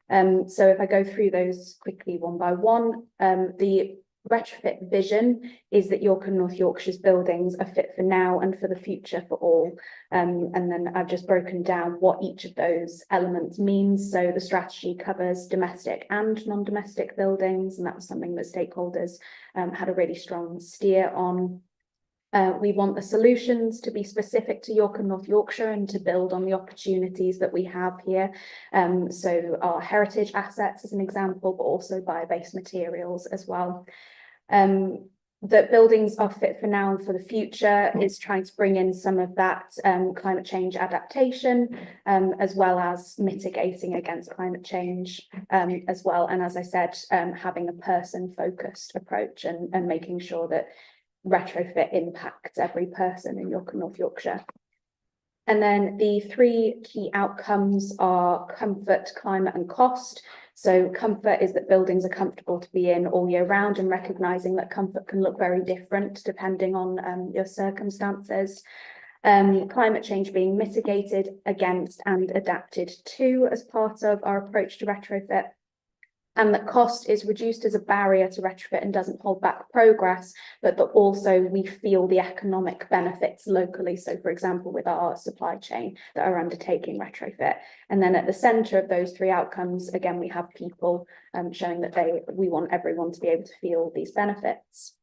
So if I go through those quickly one by one, the retrofit vision is that York and North Yorkshire's buildings are fit for now and for the future for all. And then I've just broken down what each of those elements means. So the strategy covers domestic and non-domestic buildings, and that was something that stakeholders had a really strong steer on. We want the solutions to be specific to York and North Yorkshire and to build on the opportunities that we have here. So our heritage assets as an example, but also bio-based materials as well. that buildings are fit for now and for the future is trying to bring in some of that climate change adaptation, as well as mitigating against climate change as well. And as I said, having a person-focused approach and making sure that retrofit impacts every person in North Yorkshire. And then the three key outcomes are comfort, climate and cost. So comfort is that buildings are comfortable to be in all year round, and recognising that comfort can look very different depending on your circumstances. Climate change being mitigated against and adapted to as part of our approach to retrofit. And that cost is reduced as a barrier to retrofit and doesn't hold back progress, but that also we feel the economic benefits locally. So for example, with our supply chain that are undertaking retrofit. And then at the centre of those three outcomes, again, we have people showing that we want everyone to be able to feel these benefits.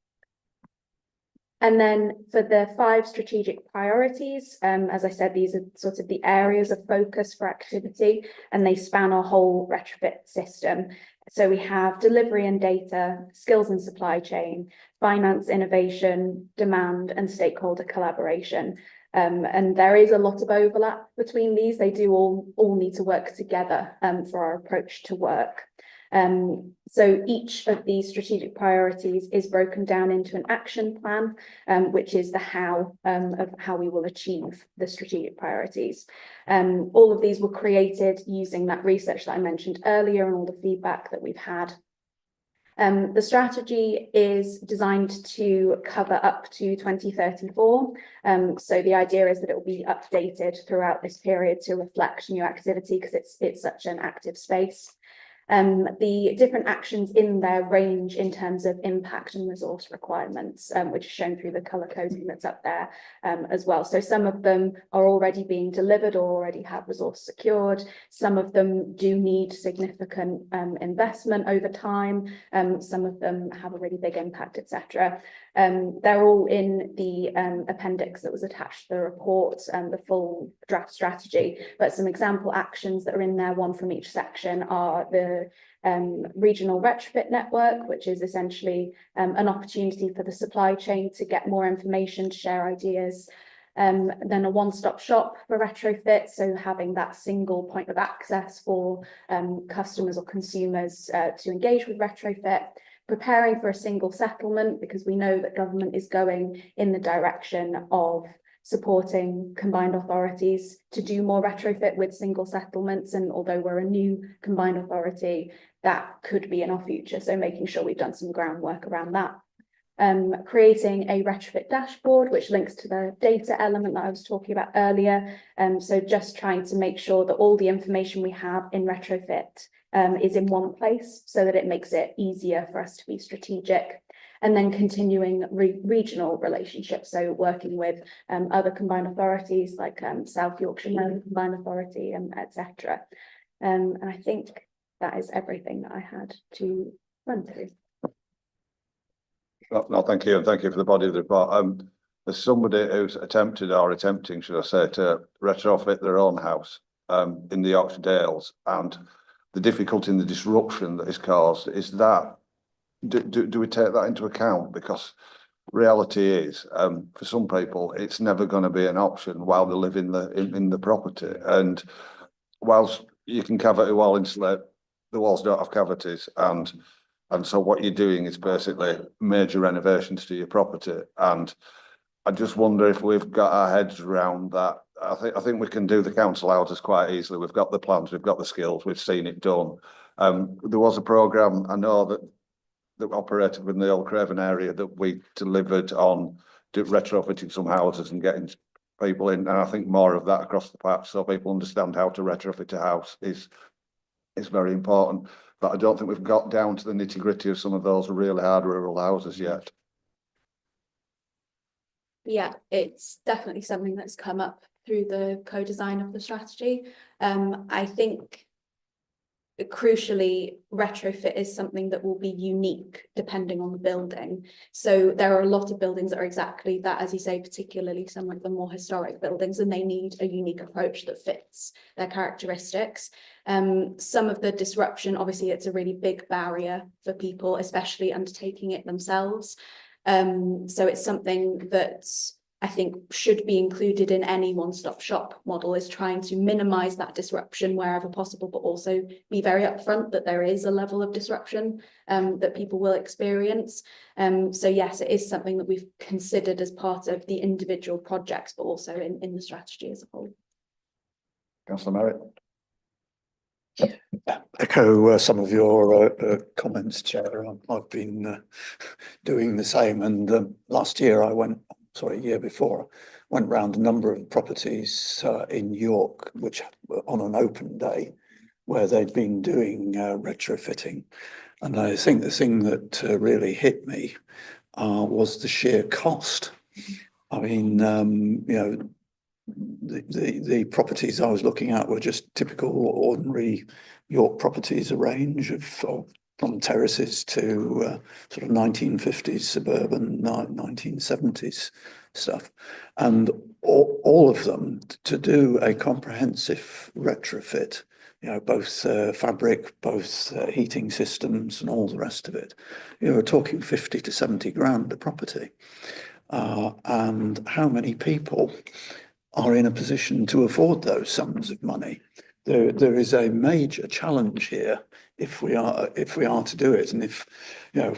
And then for the 5 strategic priorities, as I said, these are sort of the areas of focus for activity, and they span our whole retrofit system. So we have delivery and data, skills and supply chain, finance, innovation, demand, and stakeholder collaboration. And there is a lot of overlap between these. They do all need to work together for our approach to work. So each of these strategic priorities is broken down into an action plan, which is the how of how we will achieve the strategic priorities. All of these were created using that research that I mentioned earlier and all the feedback that we've had. The strategy is designed to cover up to 2034. So the idea is that it will be updated throughout this period to reflect new activity, because it's such an active space. The different actions in there range in terms of impact and resource requirements, which is shown through the colour coding that's up there as well. So some of them are already being delivered or already have resource secured. Some of them do need significant investment over time. Some of them have a really big impact, etc. They're all in the appendix that was attached to the report, the full draft strategy. But some example actions that are in there, one from each section, are the regional retrofit network, which is essentially an opportunity for the supply chain to get more information, to share ideas. Then a one-stop shop for retrofit, so having that single point of access for customers or consumers to engage with retrofit. Preparing for a single settlement, because we know that government is going in the direction of supporting combined authorities to do more retrofit with single settlements. And although we're a new combined authority, that could be in our future. So making sure we've done some groundwork around that. Creating a retrofit dashboard, which links to the data element that I was talking about earlier. So just trying to make sure that all the information we have in retrofit is in one place, so that it makes it easier for us to be strategic. And then continuing regional relationships, so working with other combined authorities like South Yorkshire Combined Authority, etc. And I think that is everything that I had to run through. No, thank you, and thank you for the body of the report. As somebody who's attempted or attempting, should I say, to retrofit their own house in the Yorkshire Dales, and the difficulty and the disruption that is caused, is that, do we take that into account? Because reality is, for some people, it's never going to be an option while they live in the property. And whilst you can cavity wall insulate, the walls don't have cavities, and so what you're doing is basically major renovations to your property. And I just wonder if we've got our heads around that. I think we can do the council houses quite easily. We've got the plans, we've got the skills, we've seen it done. There was a programme, I know, that operated in the Old Craven area, that we delivered on retrofitting some houses and getting people in. And I think more of that across the patch, so people understand how to retrofit a house, is very important. But I don't think we've got down to the nitty-gritty of some of those really hard rural houses yet. Yeah, it's definitely something that's come up through the co-design of the strategy. I think crucially, retrofit is something that will be unique depending on the building. So there are a lot of buildings that are exactly that, as you say, particularly some of the more historic buildings, and they need a unique approach that fits their characteristics. Some of the disruption, obviously, it's a really big barrier for people, especially undertaking it themselves. So it's something that I think should be included in any one-stop shop model, is trying to minimise that disruption wherever possible, but also be very upfront that there is a level of disruption that people will experience. So yes, it is something that we've considered as part of the individual projects, but also in the strategy as a whole. Councillor Merritt. Echo some of your comments, Chair. I've been doing the same, and last year a year before, went round a number of properties in York, which were on an open day, where they'd been doing retrofitting. And I think the thing that really hit me was the sheer cost. I mean, you know, the properties I was looking at were just typical ordinary York properties, a range of from terraces to sort of 1950s suburban, 1970s stuff, and all of them to do a comprehensive retrofit, you know, both fabric, both heating systems and all the rest of it. You know, we're talking 50 to 70 grand a property. And how many people are in a position to afford those sums of money? There is a major challenge here if we are to do it, and if, you know,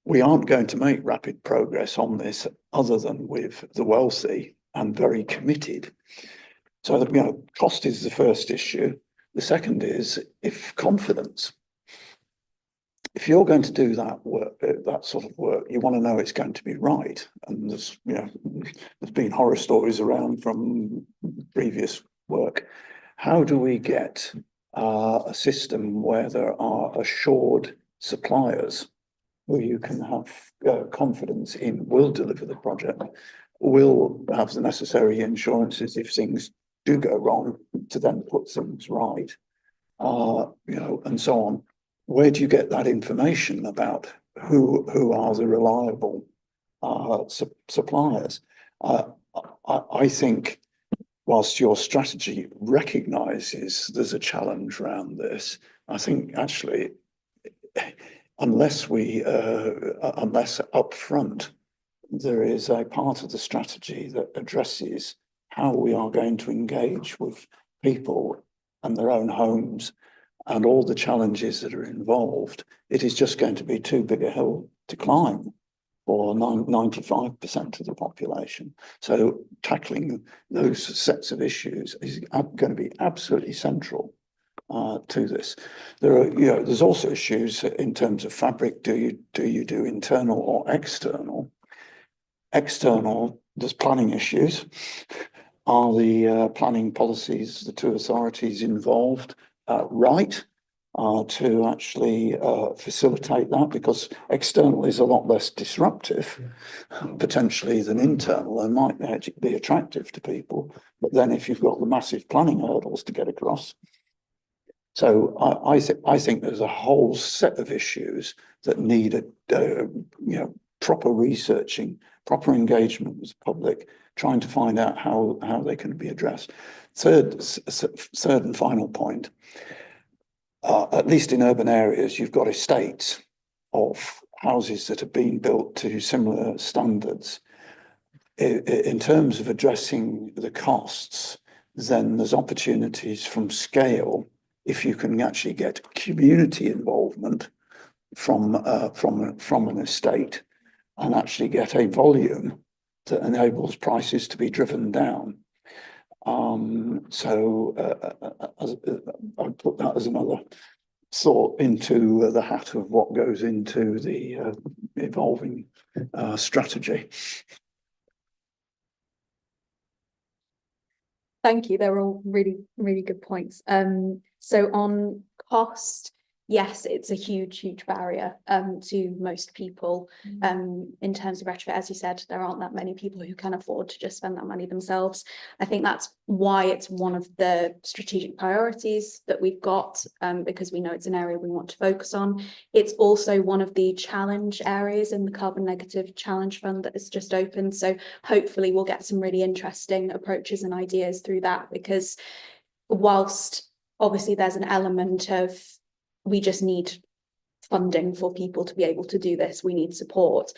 we aren't going to make rapid progress on this other than with the wealthy and very committed. So, you know, cost is the first issue. The second is confidence. If you're going to do that work, that sort of work, you want to know it's going to be right. And there's been horror stories around from previous work. How do we get a system where there are assured suppliers who you can have confidence in will deliver the project, will have the necessary insurances if things do go wrong to then put things right, you know, and so on. Where do you get that information about who are the reliable suppliers? I think whilst your strategy recognises there's a challenge around this, I think actually unless upfront there is a part of the strategy that addresses how we are going to engage with people and their own homes and all the challenges that are involved, it is just going to be too big a hill to climb for 95% of the population. So tackling those sets of issues is going to be absolutely central to this. There's also issues in terms of fabric. Do you do internal or external? External, there's planning issues. Are the planning policies, the two authorities involved, right to actually facilitate that? Because external is a lot less disruptive potentially than internal, and might actually be attractive to people. But then if you've got the massive planning hurdles to get across. So I think there's a whole set of issues that need proper researching, proper engagement with the public, trying to find out how they can be addressed. Third and final point, at least in urban areas, you've got estates of houses that have been built to similar standards. In terms of addressing the costs, then there's opportunities from scale if you can actually get community involvement from an estate and actually get a volume that enables prices to be driven down. So I'd put that as another thought into the hat of what goes into the evolving strategy. Thank you. They're all really, really good points. So on cost, yes, it's a huge barrier to most people. In terms of retrofit, as you said, there aren't that many people who can afford to just spend that money themselves. I think that's why it's one of the strategic priorities that we've got, because we know it's an area we want to focus on. It's also one of the challenge areas in the Carbon Negative Challenge Fund that is just opened. So hopefully we'll get some really interesting approaches and ideas through that, because whilst obviously there's an element of we just need funding for people to be able to do this. We need support.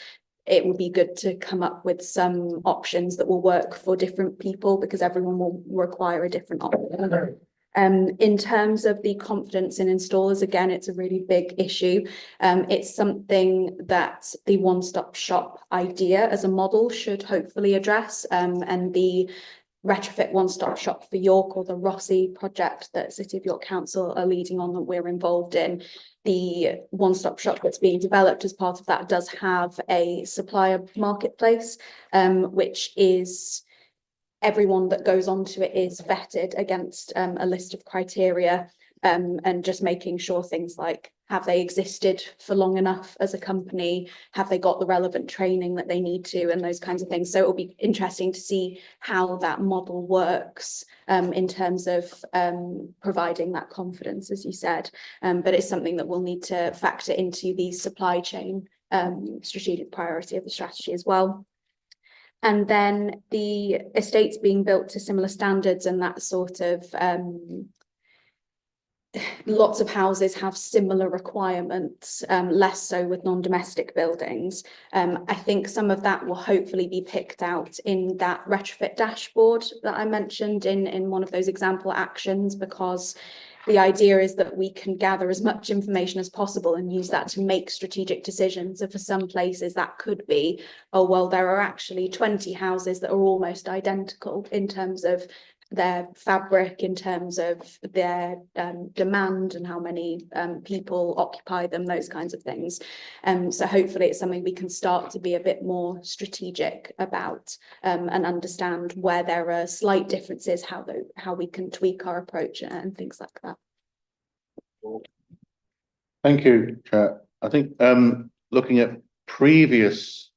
It would be good to come up with some options that will work for different people, because everyone will require a different option. In terms of the confidence in installers, again, it's a really big issue. It's something that the one-stop shop idea as a model should hopefully address, and the Retrofit one-stop shop for York, or the Rossi project that City of York Council are leading on, that we're involved in. The one-stop shop that's being developed as part of that does have a supplier marketplace, which is everyone that goes onto it is vetted against a list of criteria, and just making sure things like, have they existed for long enough as a company? Have they got the relevant training that they need to, and those kinds of things. So it'll be interesting to see how that model works in terms of providing that confidence, as you said. But it's something that we'll need to factor into the supply chain strategic priority of the strategy as well. And then the estates being built to similar standards, and that sort of lots of houses have similar requirements, less so with non-domestic buildings. I think some of that will hopefully be picked out in that retrofit dashboard that I mentioned in one of those example actions, because the idea is that we can gather as much information as possible and use that to make strategic decisions. So for some places that could be, oh, well, there are actually 20 houses that are almost identical in terms of their fabric, in terms of their demand and how many people occupy them, those kinds of things. So hopefully it's something we can start to be a bit more strategic about, and understand where there are slight differences, how we can tweak our approach and things like that. Thank you, Chair. I think looking at previous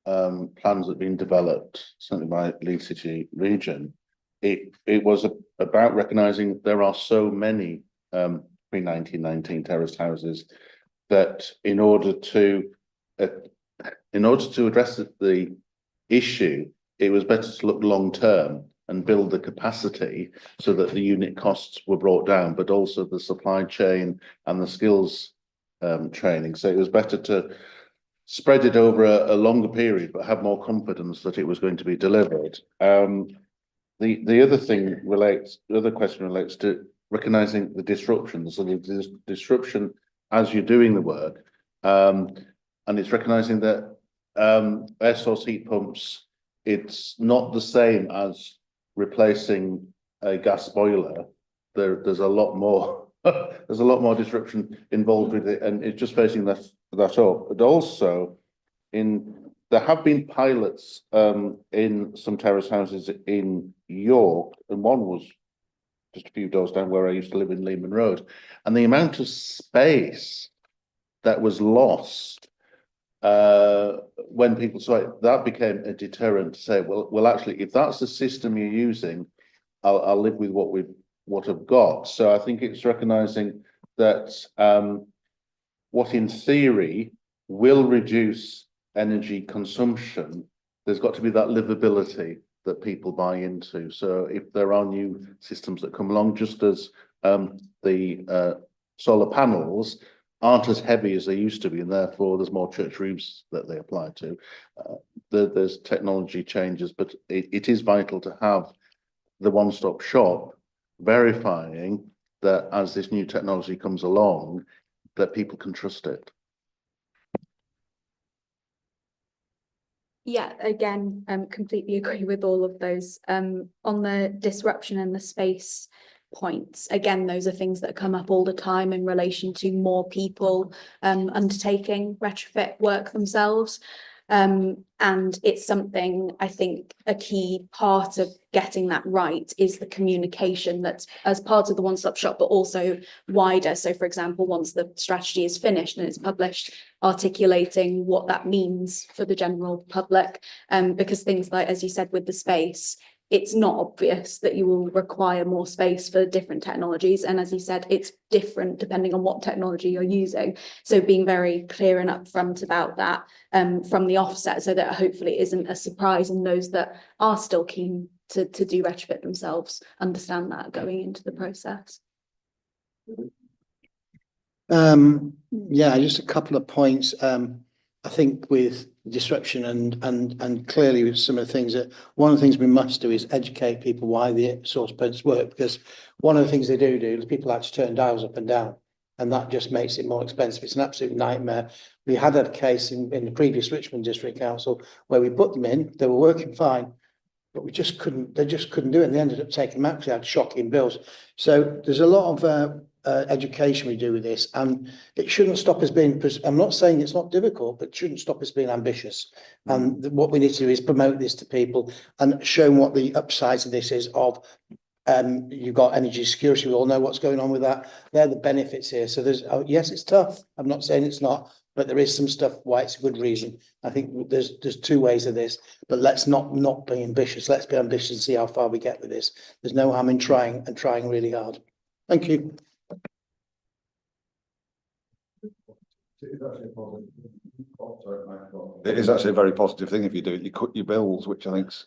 plans that have been developed, certainly by Leeds City region, it was about recognising there are so many pre-1919 terraced houses that in order to address the issue, it was better to look long term and build the capacity so that the unit costs were brought down, but also the supply chain and the skills training. So it was better to spread it over a longer period, but have more confidence that it was going to be delivered. The other question relates to recognising the disruptions. So the disruption as you're doing the work, and it's recognising that air source heat pumps, it's not the same as replacing a gas boiler. There's a lot more there's a lot more disruption involved with it, and it's just facing that up. But also there have been pilots in some terrace houses in York, and one was just a few doors down where I used to live in Lehman Road, and the amount of space that was lost when people saw it, that became a deterrent to say, well, actually, if that's the system you're using, I'll live with what I've got. So I think it's recognising that what in theory will reduce energy consumption, there's got to be that livability that people buy into. So if there are new systems that come along, just as the solar panels aren't as heavy as they used to be, and therefore there's more church roofs that they apply to, there's technology changes, but it is vital to have the one-stop shop verifying that as this new technology comes along, that people can trust it. Yeah, again, completely agree with all of those. On the disruption and the space points, again, those are things that come up all the time in relation to more people undertaking retrofit work themselves. And it's something, I think a key part of getting that right is the communication that's as part of the one-stop shop, but also wider. So for example, once the strategy is finished and it's published, articulating what that means for the general public, because things like, as you said, with the space, it's not obvious that you will require more space for different technologies. And as you said, it's different depending on what technology you're using. So being very clear and upfront about that from the offset, so that hopefully it isn't a surprise, and those that are still keen to do retrofit themselves understand that going into the process. Yeah, just a couple of points. I think with disruption and clearly with some of the things that, one of the things we must do is educate people why the source points work, because one of the things they do is people like to turn dials up and down, and that just makes it more expensive. It's an absolute nightmare. We had a case in the previous Richmond District Council where we put them in, they were working fine, but they just couldn't do it, and they ended up taking them out because they had shocking bills. So there's a lot of education we do with this, and it shouldn't stop us being, I'm not saying it's not difficult, but it shouldn't stop us being ambitious. And what we need to do is promote this to people and show them what the upsides of this is of, you've got energy security, we all know what's going on with that. They're the benefits here. So there's, yes, it's tough. I'm not saying it's not, but there is some stuff why it's a good reason. I think there's two ways of this, but let's not be ambitious. Let's be ambitious and see how far we get with this. There's no harm in trying really hard. Thank you. It is actually a very positive thing if you do it. You cut your bills, which I think is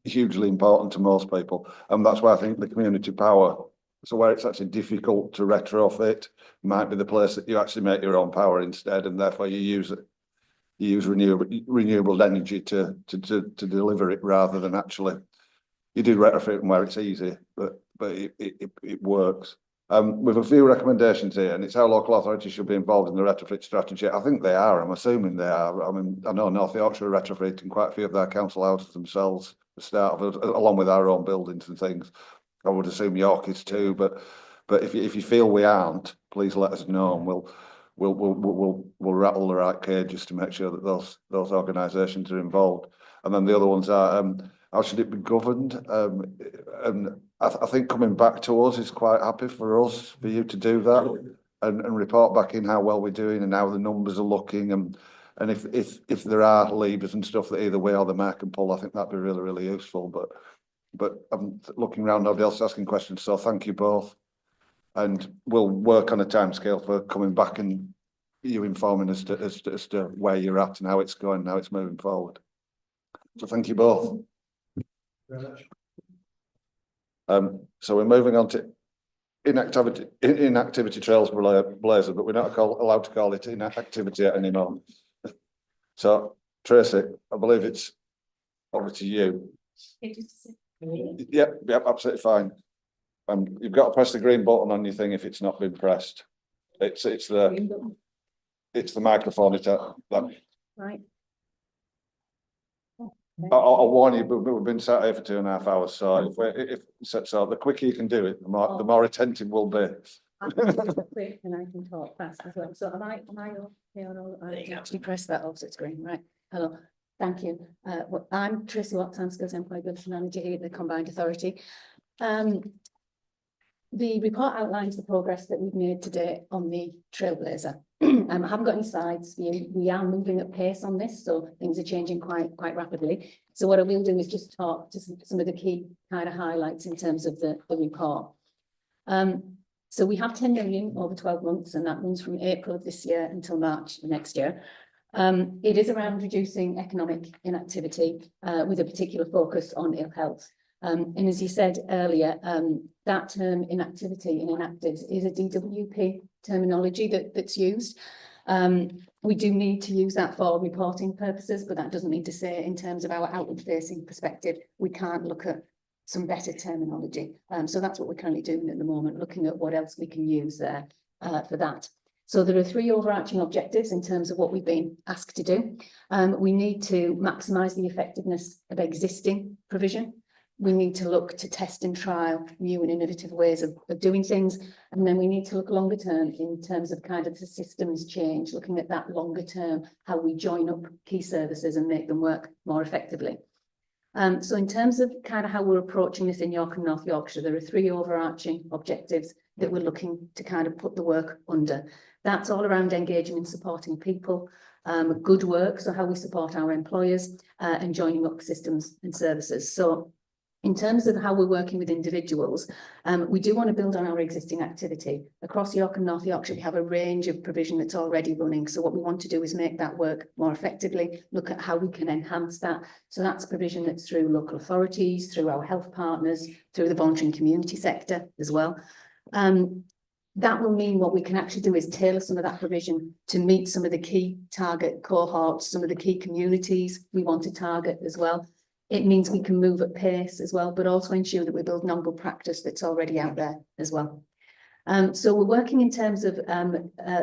hugely important to most people. And that's why I think the community power, so where it's actually difficult to retrofit, might be the place that you actually make your own power instead, and therefore you use it. You use renewable energy to deliver it rather than actually, you do retrofit where it's easy, but it works. With a few recommendations here, and it's how local authorities should be involved in the retrofit strategy. I think they are. I'm assuming they are. I mean, I know North Yorkshire are retrofitting quite a few of their council houses themselves to start with, along with our own buildings and things. I would assume York is too, but if you feel we aren't, please let us know, and we'll rattle the right cages to make sure that those organisations are involved. And then the other ones are, how should it be governed? And I think coming back to us is quite happy for us, for you to do that and report back in how well we're doing and how the numbers are looking, and if there are levers and stuff that either way or the mayor can pull, I think that'd be really, really useful. But I'm looking around, nobody else asking questions, so thank you both. And we'll work on a timescale for coming back and you informing us as to where you're at and how it's going, how it's moving forward. So thank you both. So we're moving on to inactivity Trailblazer, but we're not allowed to call it inactivity anymore. So Tracy, I believe it's over to you. Yep, absolutely fine. You've got to press the green button on your thing if it's not been pressed. It's the microphone. Right. I'll warn you, but we've been sat here for 2.5 hours, so so the quicker you can do it, the more attentive we'll be. I'm quick and I can talk fast as well. So am I I can actually press that off, so it's green, right? Hello, thank you. I'm Tracy Watts, I'm Skills Employability Manager here at the Combined Authority. The report outlines the progress that we've made today on the Trailblazer. I haven't got any slides for you. We are moving at pace on this, so things are changing quite rapidly. So what I will do is just talk to some of the key kind of highlights in terms of the report. So we have 10 million over 12 months, and that runs from April of this year until March next year. It is around reducing economic inactivity with a particular focus on ill health. And as you said earlier, that term inactivity and inactives is a DWP terminology that's used. We do need to use that for reporting purposes, but that doesn't mean to say in terms of our outward facing perspective, we can't look at some better terminology. So that's what we're currently doing at the moment, looking at what else we can use there for that. So there are 3 overarching objectives in terms of what we've been asked to do. We need to maximise the effectiveness of existing provision. We need to look to test and trial new and innovative ways of doing things. And then we need to look longer term in terms of kind of the systems change, looking at that longer term, how we join up key services and make them work more effectively. So in terms of kind of how we're approaching this in York and North Yorkshire, there are 3 overarching objectives that we're looking to kind of put the work under. That's all around engaging and supporting people, good work, so how we support our employers, and joining up systems and services. So in terms of how we're working with individuals, we do want to build on our existing activity. Across York and North Yorkshire, we have a range of provision that's already running. So what we want to do is make that work more effectively, look at how we can enhance that. So that's provision that's through local that will mean what we can actually do is tailor some of that provision to meet some of the key target cohorts, some of the key communities we want to target as well. It means we can move at pace as well, but also ensure that we build non-good practice that's already out there as well. So we're working in terms of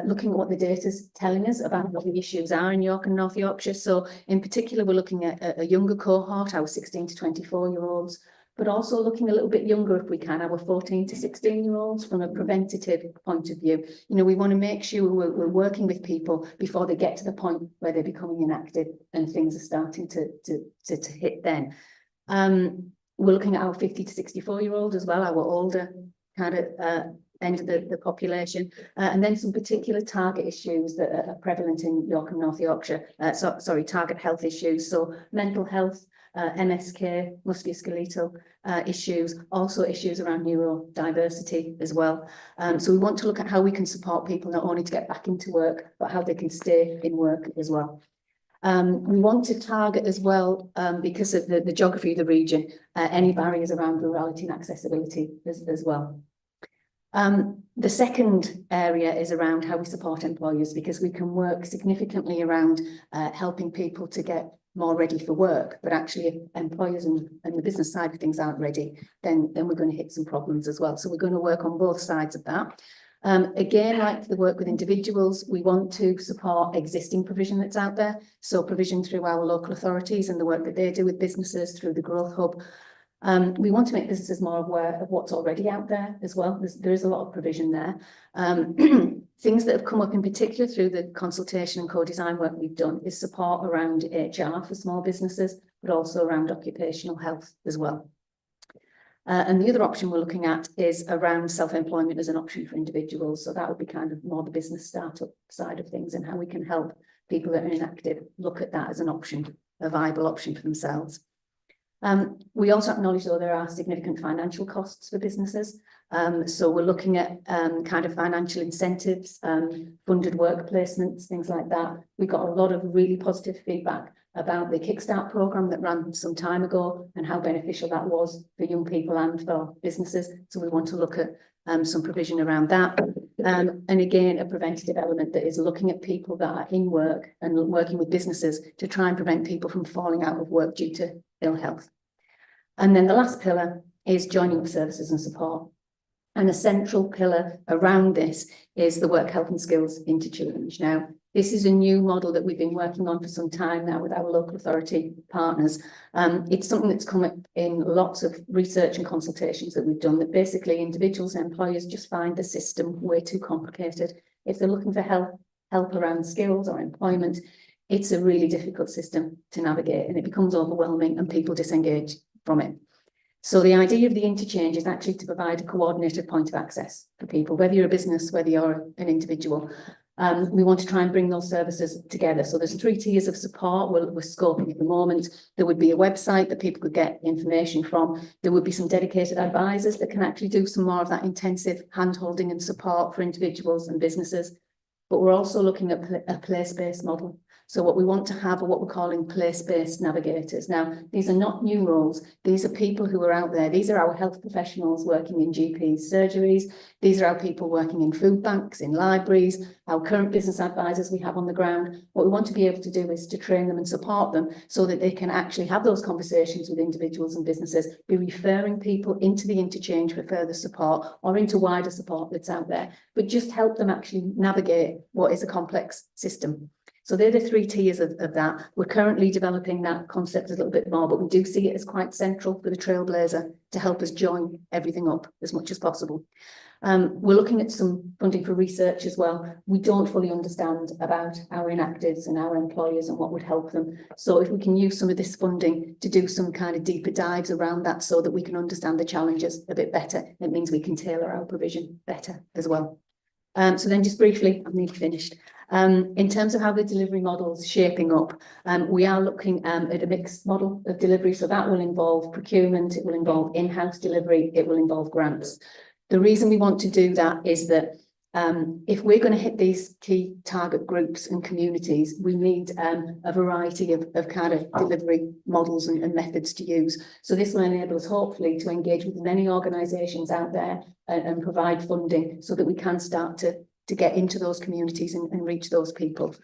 looking at what the data's telling us about what the issues are in York and North Yorkshire. So in particular, we're looking at a younger cohort, our 16 to 24-year-olds, but also looking a little bit younger if we can, our 14 to 16-year-olds from a preventative point of view. You know, we want to make sure we're working with people before they get to the point where they're becoming inactive and things are starting to hit then. We're looking at our 50 to 64-year-old as well, our older kind of end of the population, and then some particular target issues that are prevalent in York and North Yorkshire, target health issues, so mental health, MSK, musculoskeletal issues, also issues around neurodiversity as well. So we want to look at how we can support people not only to get back into work, but how they can stay in work as well. We want to target as well, because of the geography of the region, any barriers around rurality and accessibility as well. The second area is around how we support employers, because we can work significantly around helping people to get more ready for work, but actually if employers and the business side of things aren't ready, then we're going to hit some problems as well. So we're going to work on both sides of that. Again, like the work with individuals, we want to support existing provision that's out there. So provision through our local authorities and the work that they do with businesses through the Growth Hub. We want to make businesses more aware of what's already out there as well. There is a lot of provision there. Things that have come up in particular through the consultation and co-design work we've done is support around HR for small businesses, but also around occupational health as well. And the other option we're looking at is around self-employment as an option for individuals. So that would be kind of more the business startup side of things and how we can help people that are inactive look at that as an option, a viable option for themselves. We also acknowledge, though, there are significant financial costs for businesses. So we're looking at kind of financial incentives, funded work placements, things like that. We got a lot of really positive feedback about the Kickstart programme that ran some time ago and how beneficial that was for young people and for businesses. So we want to look at some provision around that. And again, a preventative element that is looking at people that are in work and working with businesses to try and prevent people from falling out of work due to ill health. And then the last pillar is joining up services and support. And a central pillar around this is the work, health and skills interchange. Now, this is a new model that we've been working on for some time now with our local authority partners. It's something that's come up in lots of research and consultations that we've done, that basically individuals and employers just find the system way too complicated. If they're looking for help around skills or employment, it's a really difficult system to navigate and it becomes overwhelming and people disengage from it. So the idea of the interchange is actually to provide a coordinated point of access for people, whether you're a business, whether you're an individual. We want to try and bring those services together. So there's 3 tiers of support we're scoping at the moment. There would be a website that people could get information from. There would be some dedicated advisors that can actually do some more of that intensive hand-holding and support for individuals and businesses. But we're also looking at a place-based model. So what we want to have are what we're calling place-based navigators. Now, these are not new roles. These are people who are out there. These are our health professionals working in GPs, surgeries. These are our people working in food banks, in libraries, our current business advisors we have on the ground. What we want to be able to do is to train them and support them so that they can actually have those conversations with individuals and businesses, be referring people into the interchange for further support or into wider support that's out there, but just help them actually navigate what is a complex system. So they're the 3 tiers of that. We're currently developing that concept a little bit more, but we do see it as quite central for the Trailblazer to help us join everything up as much as possible. We're looking at some funding for research as well. We don't fully understand about our inactives and our employers and what would help them. So if we can use some of this funding to do some kind of deeper dives around that so that we can understand the challenges a bit better, it means we can tailor our provision better as well. So then just briefly, I've nearly finished. In terms of how the delivery model's shaping up, we are looking at a mixed model of delivery. So that will involve procurement, it will involve in-house delivery, it will involve grants. The reason we want to do that is that If we're going to hit these key target groups and communities, we need a variety of kind of delivery models and methods to use. So this will enable us hopefully to engage with as many organisations out there and provide funding so that we can start to get into those communities and reach those people.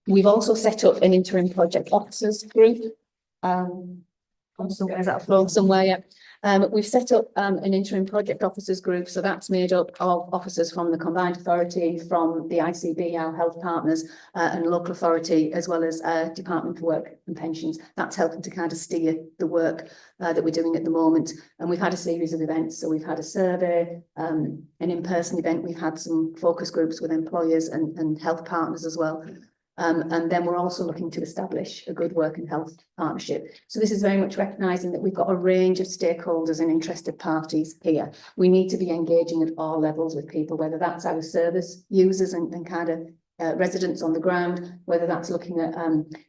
We've also set up an interim project officers group. Somewhere's that flown somewhere, yeah. We've set up an interim project officers group, so that's made up of officers from the combined authority, from the ICB, our health partners, and local authority, as well as Department for Work and Pensions. That's helping to kind of steer the work that we're doing at the moment. And we've had a series of events. So we've had a survey, an in-person event. We've had some focus groups with employers and health partners as well. And then we're also looking to establish a good work and health partnership. So this is very much recognising that we've got a range of stakeholders and interested parties here. We need to be engaging at all levels with people, whether that's our service users and kind of residents on the ground, whether that's looking at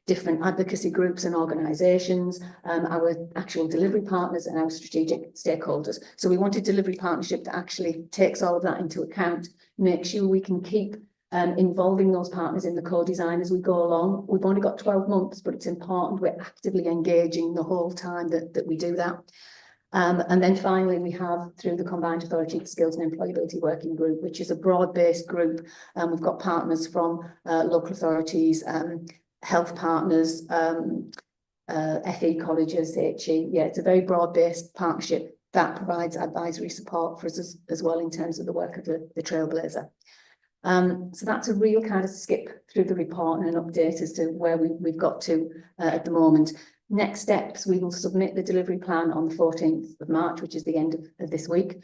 different advocacy groups and organisations, our actual delivery partners and our strategic stakeholders. So we want a delivery partnership that actually takes all of that into account, make sure we can keep involving those partners in the co-design as we go along. We've only got 12 months, but it's important we're actively engaging the whole time that we do that. And then finally, we have, through the Combined Authority Skills and Employability Working Group, which is a broad-based group. We've got partners from local authorities, health partners, FE colleges, HE. Yeah, it's a very broad-based partnership that provides advisory support for us as well in terms of the work of the Trailblazer. So that's a real kind of skip through the report and an update as to where we've got to at the moment. Next steps, we will submit the delivery plan on the 14th of March, which is the end of this week.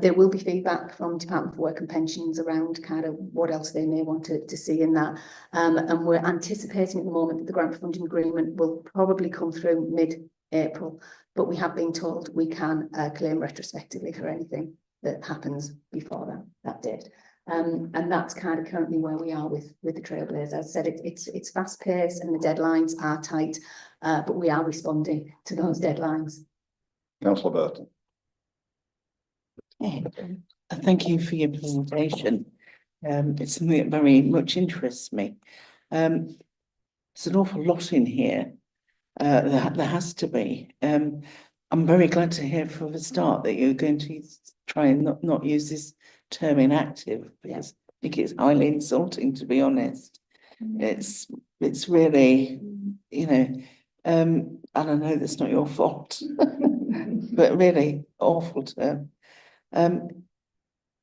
There will be feedback from Department for Work and Pensions around kind of what else they may want to see in that. And we're anticipating at the moment that the grant funding agreement will probably come through mid-April, but we have been told we can claim retrospectively for anything that happens before that date. And that's kind of currently where we are with the Trailblazer. As I said, it's fast paced and the deadlines are tight, but we are responding to those deadlines. Councillor Burton. Thank you for your presentation. It's something that very much interests me. There's an awful lot in here. There has to be. I'm very glad to hear from the start that you're going to try and not use this term inactive, because I think it's highly insulting, to be honest. It's really, you know, and I know that's not your fault, but really awful term.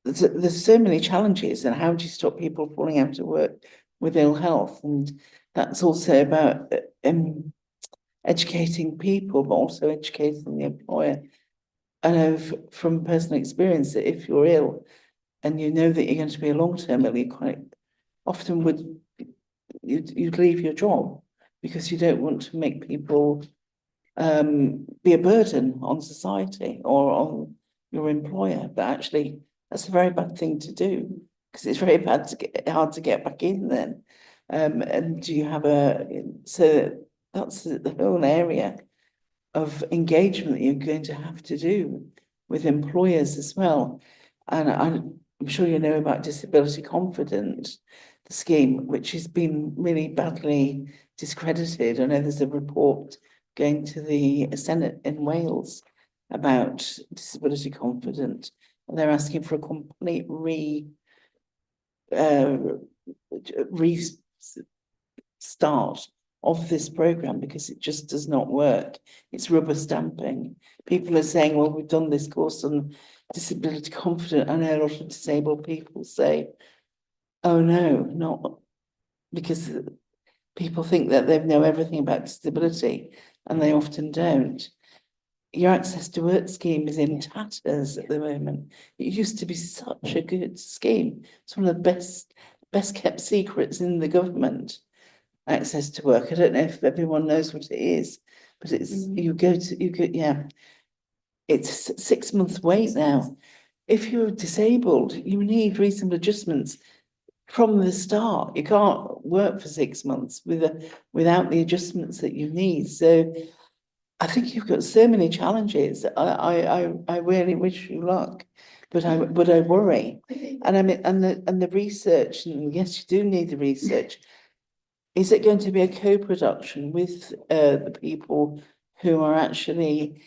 There's so many challenges, and how do you stop people falling out of work with ill health? And that's also about educating people, but also educating the employer. I know from personal experience that if you're ill and you know that you're going to be a long-term ill, you quite often you'd leave your job because you don't want to make people be a burden on society or on your employer. But actually, that's a very bad thing to do, because it's very hard to get back in then. And you have so that's the whole area of engagement that you're going to have to do with employers as well. And I'm sure you know about Disability Confident, the scheme, which has been really badly discredited. I know there's a report going to the Senate in Wales about Disability Confident, and they're asking for a complete restart of this programme, because it just does not work. It's rubber stamping. People are saying, well, we've done this course on Disability Confident. I know a lot of disabled people say, oh no, not, because people think that they know everything about disability, and they often don't. Your Access to Work scheme is in tatters at the moment. It used to be such a good scheme. It's one of the best kept secrets in the government. Access to Work. I don't know if everyone knows what it is, but it's it's a 6 month wait now. If you're disabled, you need reasonable adjustments from the start. You can't work for 6 months without the adjustments that you need. So I think you've got so many challenges. I really wish you luck, but I worry. And I mean, and the research, and yes, you do need the research. Is it going to be a co-production with the people who are actually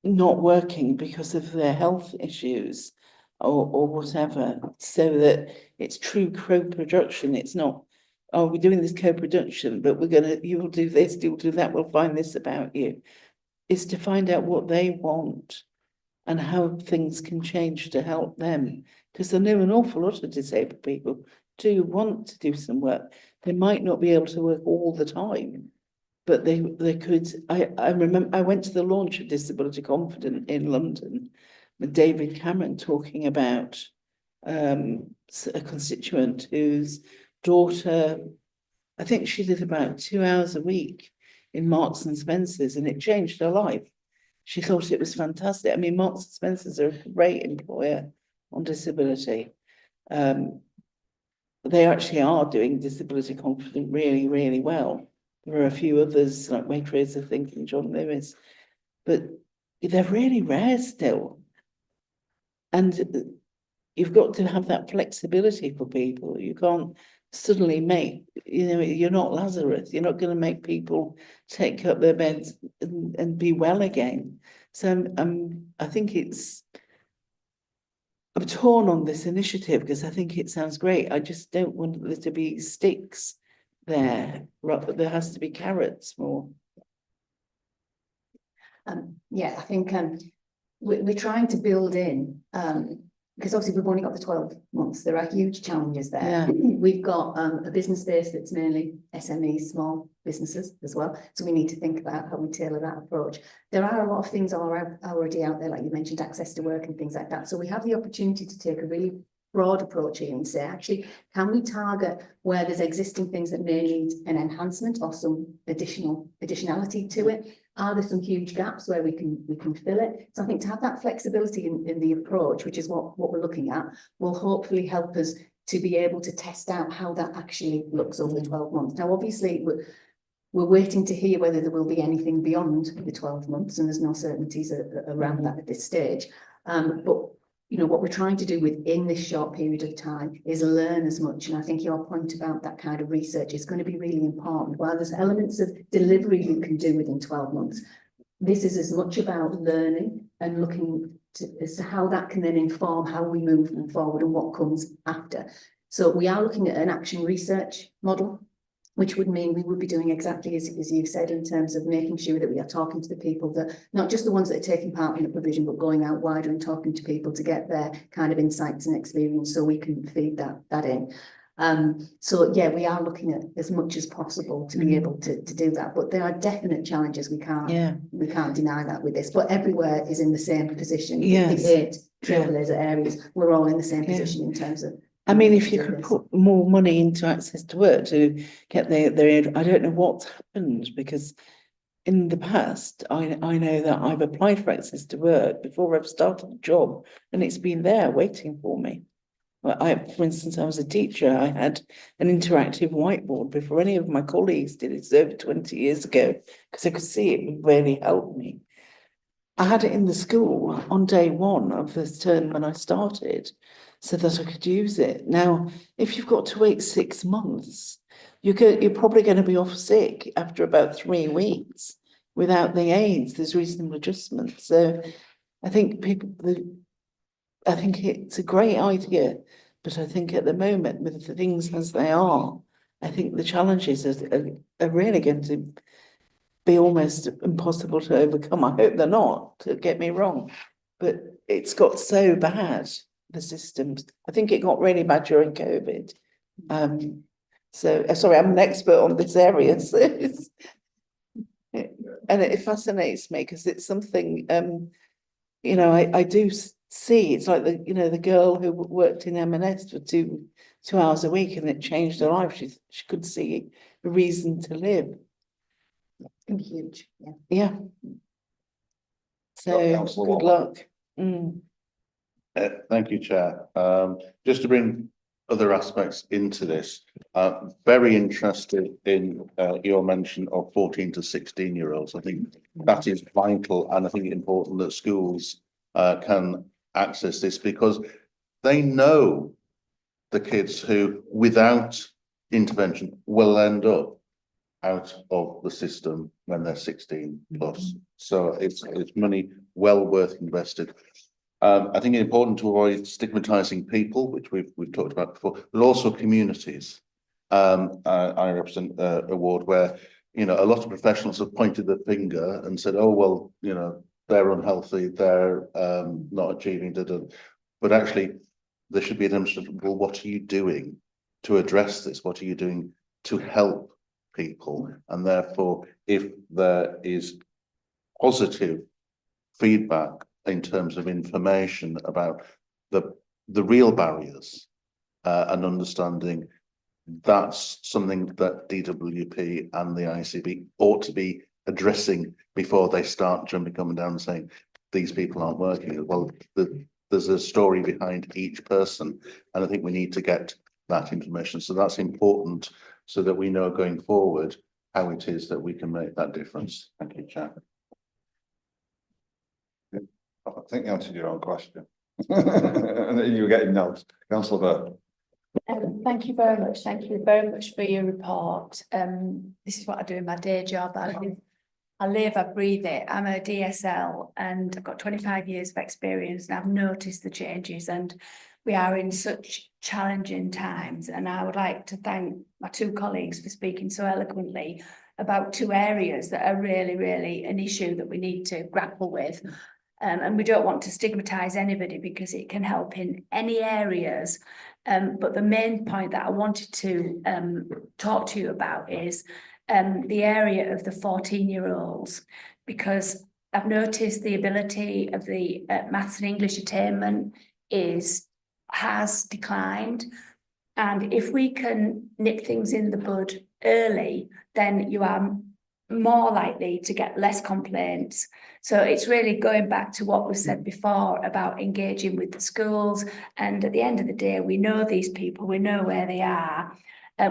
not working because of their health issues or whatever, so that it's true co-production? It's not, oh, we're doing this co-production, but you will do this, you will do that, we'll find this about you. Is to find out what they want and how things can change to help them. Because I know an awful lot of disabled people do want to do some work. They might not be able to work all the time, but they could. I remember I went to the launch of Disability Confident in London with David Cameron talking about a constituent whose daughter, I think she did about 2 hours a week in Marks and Spencer's, and it changed her life. She thought it was fantastic. I mean, Marks and Spencer's are a great employer on disability. They actually are doing Disability Confident really, really well. There are a few others like Waitrose, I think, and John Lewis, but they're really rare still. And you've got to have that flexibility for people. You can't suddenly make, you're not Lazarus. You're not going to make people take up their beds and be well again. So I think I'm torn on this initiative because I think it sounds great. I just don't want there to be sticks there. There has to be carrots more. Yeah, I think we're trying to build in, because obviously we've only got the 12 months. There are huge challenges there. Yeah. We've got a business base that's mainly SMEs, small businesses as well. So we need to think about how we tailor that approach. There are a lot of things already out there, like you mentioned, access to work and things like that. So we have the opportunity to take a really broad approach here and say, actually, can we target where there's existing things that may need an enhancement or some additionality to it? Are there some huge gaps where we can fill it? So I think to have that flexibility in the approach, which is what we're looking at, will hopefully help us to be able to test out how that actually looks over the 12 months. Now, obviously, we're waiting to hear whether there will be anything beyond the 12 months, and there's no certainties around that at this stage. But what we're trying to do within this short period of time is learn as much. And I think your point about that kind of research is going to be really important. While there's elements of delivery you can do within 12 months, this is as much about learning and looking as to how that can then inform how we move forward and what comes after. So we are looking at an action research model, which would mean we would be doing exactly as you've said, in terms of making sure that we are talking to the people, that not just the ones that are taking part in the provision, but going out wider and talking to people to get their kind of insights and experience so we can feed that in. So yeah, we are looking at as much as possible to be able to do that, but there are definite challenges. We can't deny that with this, but everywhere is in the same position. Yes. The 8 Trailblazer areas, we're all in the same position in terms of. I mean, if you could put more money into access to work to get their I don't know what's happened, because in the past, I know that I've applied for access to work before I've started a job, and it's been there waiting for me. Well, for instance, I was a teacher. I had an interactive whiteboard before any of my colleagues did. It's over 20 years ago, because I could see it would really help me. I had it in the school on day 1 of this term when I started, so that I could use it. Now, if you've got to wait 6 months, you're probably going to be off sick after about 3 weeks without the aids. There's reasonable adjustment. So I think I think it's a great idea, but I think at the moment, with the things as they are, I think the challenges are really going to be almost impossible to overcome. I hope they're not, don't get me wrong, but it's got so bad, the systems. I think it got really bad during COVID. So sorry, I'm an expert on this area, so and it fascinates me because it's something, I do see. It's like the girl who worked in M&S for two hours a week, and it changed her life. She could see a reason to live. Huge, yeah. Yeah. So good luck. Thank you, Chair. Just to bring other aspects into this. Very interested in your mention of 14 to 16-year-olds. I think that is vital, and I think it's important that schools can access this, because they know the kids who, without intervention, will end up out of the system when they're 16 plus. So it's money well worth invested. I think it's important to avoid stigmatizing people, which we've talked about before, but also communities. I represent a ward where, you know, a lot of professionals have pointed the finger and said, oh, well, you know, they're unhealthy, they're not achieving, but actually there should be a demonstration. Well, what are you doing to address this? What are you doing to help people? And therefore, if there is positive feedback in terms of information about the real barriers and understanding, that's something that DWP and the ICB ought to be addressing before they start jumping up and down and saying these people aren't working. Well, there's a story behind each person, and I think we need to get that information. So that's important, so that we know going forward how it is that we can make that difference. Thank you, Chair. I think you answered your own question. And you were getting nods. Councillor Burke. Thank you very much. Thank you very much for your report. This is what I do in my day job. I live, I breathe it. I'm a DSL and I've got 25 years of experience, and I've noticed the changes, and we are in such challenging times. And I would like to thank my two colleagues for speaking so eloquently about two areas that are really, really an issue that we need to grapple with. And we don't want to stigmatise anybody, because it can help in any areas. But the main point that I wanted to talk to you about is the area of the 14-year-olds, because I've noticed the ability of the maths and English attainment has declined. And if we can nip things in the bud early, then you are more likely to get less complaints. So it's really going back to what was said before about engaging with the schools. And at the end of the day, we know these people, we know where they are.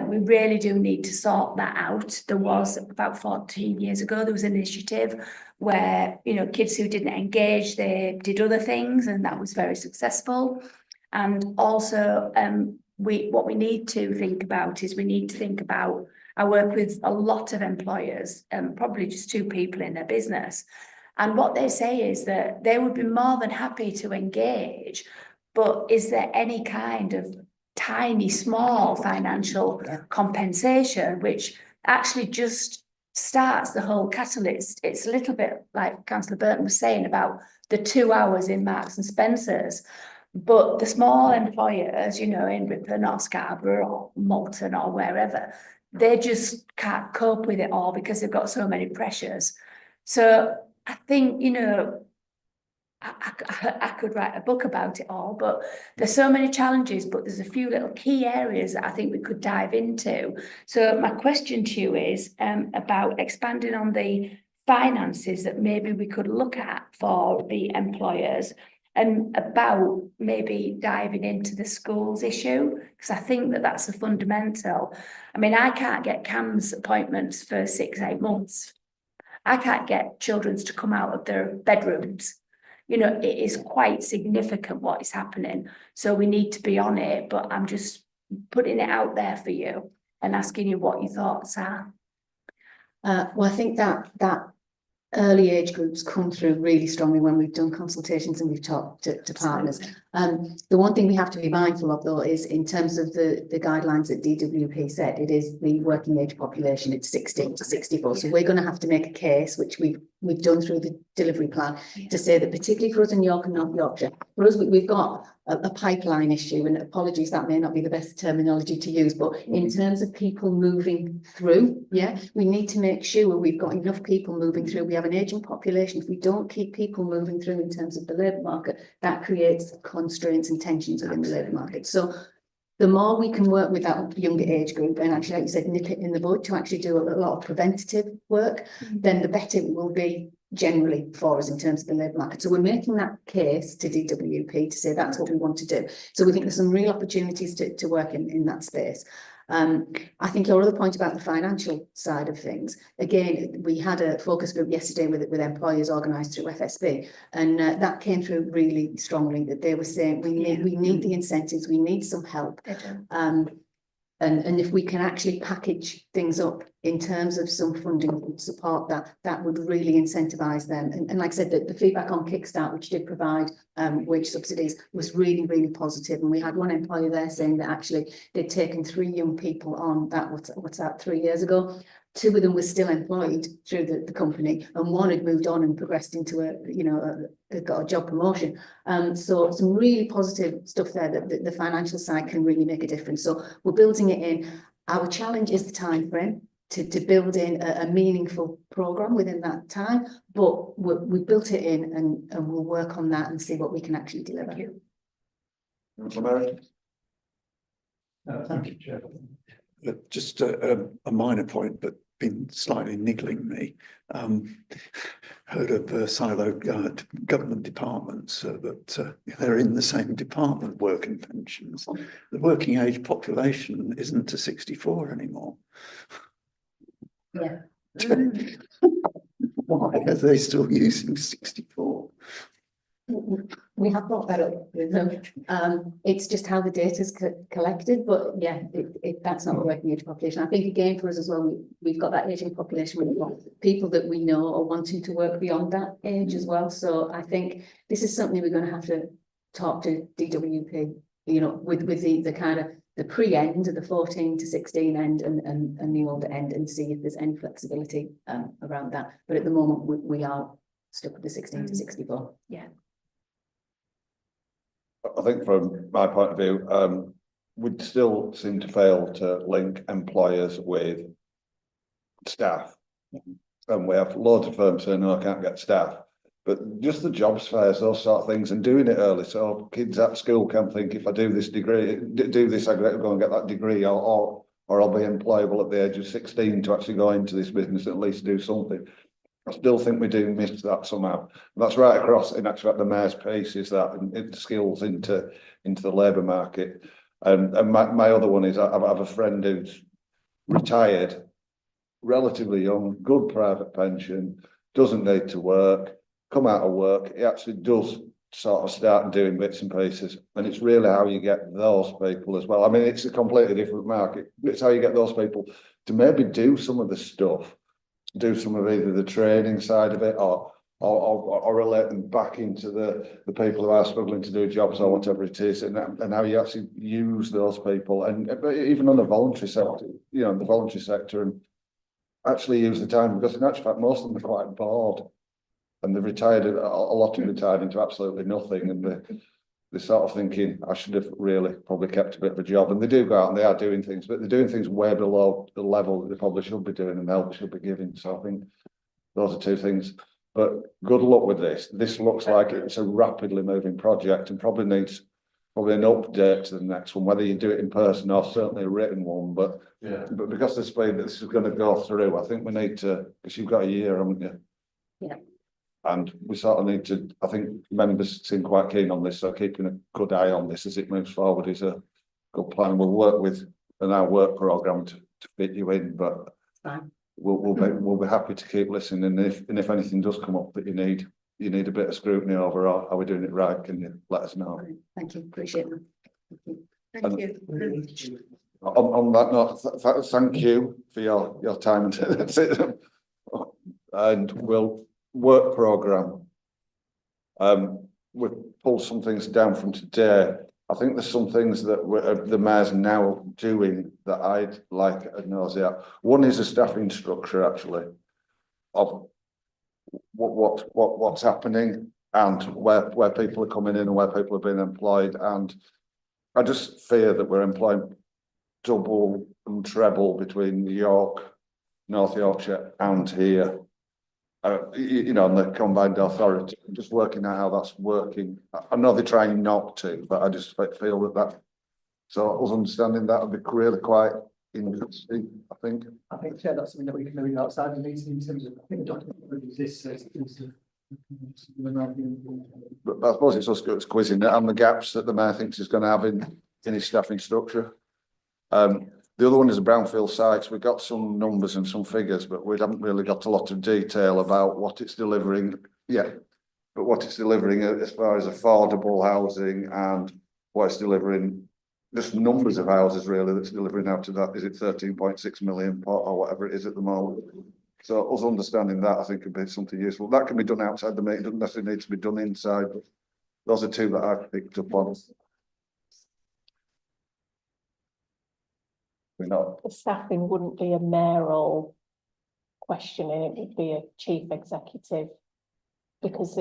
We really do need to sort that out. There was about 14 years ago, there was an initiative where, you know, kids who didn't engage, they did other things, and that was very successful. And also what we need to think about is I work with a lot of employers, probably just two people in their business. And what they say is that they would be more than happy to engage, but is there any kind of tiny, small financial compensation, which actually just starts the whole catalyst? It's a little bit like Councillor Burton was saying about the 2 hours in Marks and Spencer's. But the small employers, you know, in Ripon or Scarborough or Malton or wherever, they just can't cope with it all because they've got so many pressures. So I think, you know, I could write a book about it all, but there's so many challenges, but there's a few little key areas that I think we could dive into. So my question to you is about expanding on the finances that maybe we could look at for the employers, and about maybe diving into the schools issue, because I think that that's a fundamental. I mean, I can't get CAMS appointments for 6-8 months. I can't get children to come out of their bedrooms. You know, it is quite significant what is happening. So we need to be on it, but I'm just putting it out there for you and asking you what your thoughts are. Well, I think that early age groups come through really strongly when we've done consultations and we've talked to partners. The one thing we have to be mindful of, though, is in terms of the guidelines that DWP said, it is the working age population, it's 16 to 64. So we're going to have to make a case, which we've done through the delivery plan, to say that particularly for us in York and North Yorkshire, for us, we've got a pipeline issue, and apologies, that may not be the best terminology to use, but in terms of people moving through, we need to make sure we've got enough people moving through. We have an ageing population. If we don't keep people moving through in terms of the labour market, that creates constraints and tensions within the labour market. So the more we can work with that younger age group and actually, like you said, nip it in the bud to actually do a lot of preventative work, then the better it will be generally for us in terms of the labour market. So we're making that case to DWP to say that's what we want to do. So we think there's some real opportunities to work in that space. I think your other point about the financial side of things, again, we had a focus group yesterday with employers organised through FSB, and that came through really strongly, that they were saying we need the incentives, we need some help. And if we can actually package things up in terms of some funding support, that would really incentivise them. And like I said, the feedback on Kickstart, which did provide wage subsidies, was really, really positive. And we had one employer there saying that actually they'd taken 3 young people on that, what's that, 3 years ago. 2 of them were still employed through the company, and 1 had moved on and progressed into got a job promotion. So some really positive stuff there that the financial side can really make a difference. So we're building it in. Our challenge is the time frame to build in a meaningful programme within that time, but we've built it in, and we'll work on that and see what we can actually deliver. Thank you, Chair. Just a minor point, but been slightly niggling me. Heard of siloed government departments that they're in the same department, work and pensions. The working age population isn't to 64 anymore. Yeah. Why are they still using 64? We have brought that up with them. It's just how the data is collected, but yeah, that's not the working age population. I think again for us as well, we've got that aging population. We've got people that we know are wanting to work beyond that age as well. So I think this is something we're going to have to talk to DWP, with the kind of the pre-end of the 14 to 16 end and the older end, and see if there's any flexibility around that. But at the moment, we are stuck with the 16 to 64. Yeah. I think from my point of view, we'd still seem to fail to link employers with staff. And we have loads of firms saying, no, I can't get staff. But just the jobs fairs, those sort of things, and doing it early. So kids at school can think, if I do this degree, do this, I go and get that degree, or I'll be employable at the age of 16 to actually go into this business and at least do something. I still think we do miss that somehow. That's right across, in actual fact, the mayor's piece is that it skills into the labour market. And my other one is I have a friend who's retired, relatively young, good private pension, doesn't need to work, come out of work. He actually does sort of start doing bits and pieces. And it's really how you get those people as well. I mean, it's a completely different market. It's how you get those people to maybe do some of the stuff, do some of either the training side of it or relate them back into the people who are struggling to do jobs or whatever it is, and how you actually use those people, and even on the voluntary sector, the voluntary sector, and actually use the time, because in actual fact most of them are quite bored, and they've retired, a lot of them retired into absolutely nothing, and they're sort of thinking, I should have really probably kept a bit of a job. And they do go out and they are doing things, but they're doing things way below the level that they probably should be doing and the help should be giving. So I think those are 2 things. But good luck with this. This looks like it's a rapidly moving project and probably needs an update to the next one, whether you do it in person or certainly a written one. But because the speed that this is going to go through, I think we need to, because you've got a year, haven't you? Yeah. And we sort of need to, I think members seem quite keen on this, so keeping a good eye on this as it moves forward is a good plan. We'll work with our work programme to fit you in, but we'll be happy to keep listening. And if anything does come up that you need a bit of scrutiny over, or are we doing it right, can you let us know? Thank you, appreciate that. Thank you. On that note, thank you for your time and we'll work programme. We've pulled some things down from today. I think there's some things that the mayor's now doing that I'd like a nosy at. One is a staffing structure, actually, of what's happening and where people are coming in and where people are being employed. And I just fear that we're employing double and treble between York, North Yorkshire and here. On the combined authority, just working out how that's working. I know they're trying not to, but I just feel that so us understanding that would be really quite contingency, I think. I think, Chair, that's something that we can maybe do outside the meeting in terms of, I think the document really exists. But I suppose it's us quizzing it and the gaps that the mayor thinks he's going to have in his staffing structure. The other one is the brownfield sites. We've got some numbers and some figures, but we haven't really got a lot of detail about what it's delivering yet. But what it's delivering as far as affordable housing and what it's delivering, just numbers of houses really that's delivering out to that. Is it 13.6 million or whatever it is at the moment? So us understanding that, I think, could be something useful. That can be done outside the meeting, doesn't necessarily need to be done inside. But those are two that I've picked up on. We're not. The staffing wouldn't be a mayoral questioning, it would be a chief executive. Because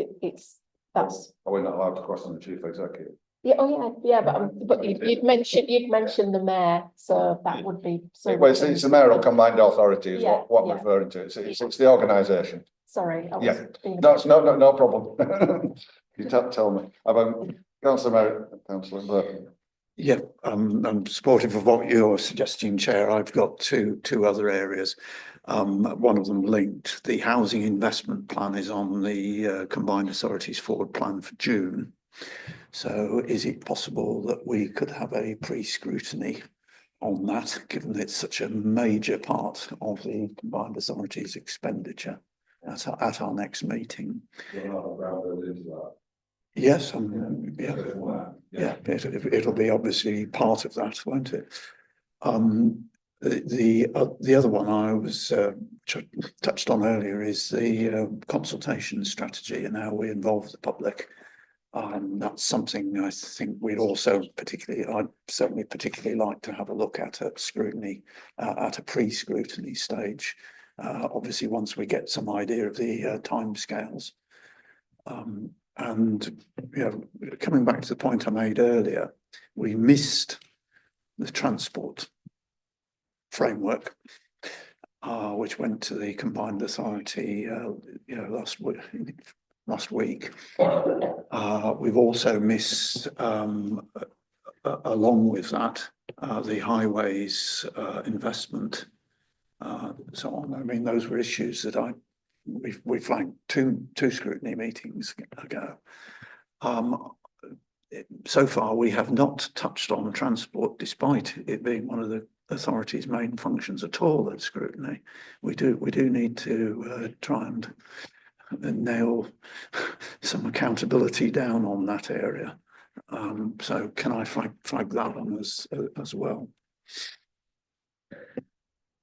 that's. Are we not allowed to question the chief executive? Yeah, oh yeah, but you'd mentioned the mayor, so that would be. Well, it's the mayoral combined authority is Yeah, what yeah. we're referring to. It's the organisation. Sorry. I was Yeah, being- no, it's no problem. You tell me. Councillor Merritt, Councillor Burton. Yeah, I'm supportive of what you're suggesting, Chair. I've got two other areas. One of them linked. The housing investment plan is on the combined authorities forward plan for June. So is it possible that we could have a pre-scrutiny on that, given it's such a major part of the combined authorities expenditure at our next meeting? Yes, it'll be obviously part of that, won't it? The other one I was touched on earlier is the consultation strategy and how we involve the public. That's something I think we'd also I'd certainly particularly like to have a look at scrutiny, at a pre-scrutiny stage. Obviously, once we get some idea of the timescales. And, you know, coming back to the point I made earlier, we missed the transport framework, which went to the combined authority, last week. We've also missed, along with that, the highways investment, so on. I mean, those were issues that we flagged two scrutiny meetings ago. So far, we have not touched on transport, despite it being one of the authority's main functions at all at scrutiny. We do need to try and nail some accountability down on that area. So can I flag that one as well?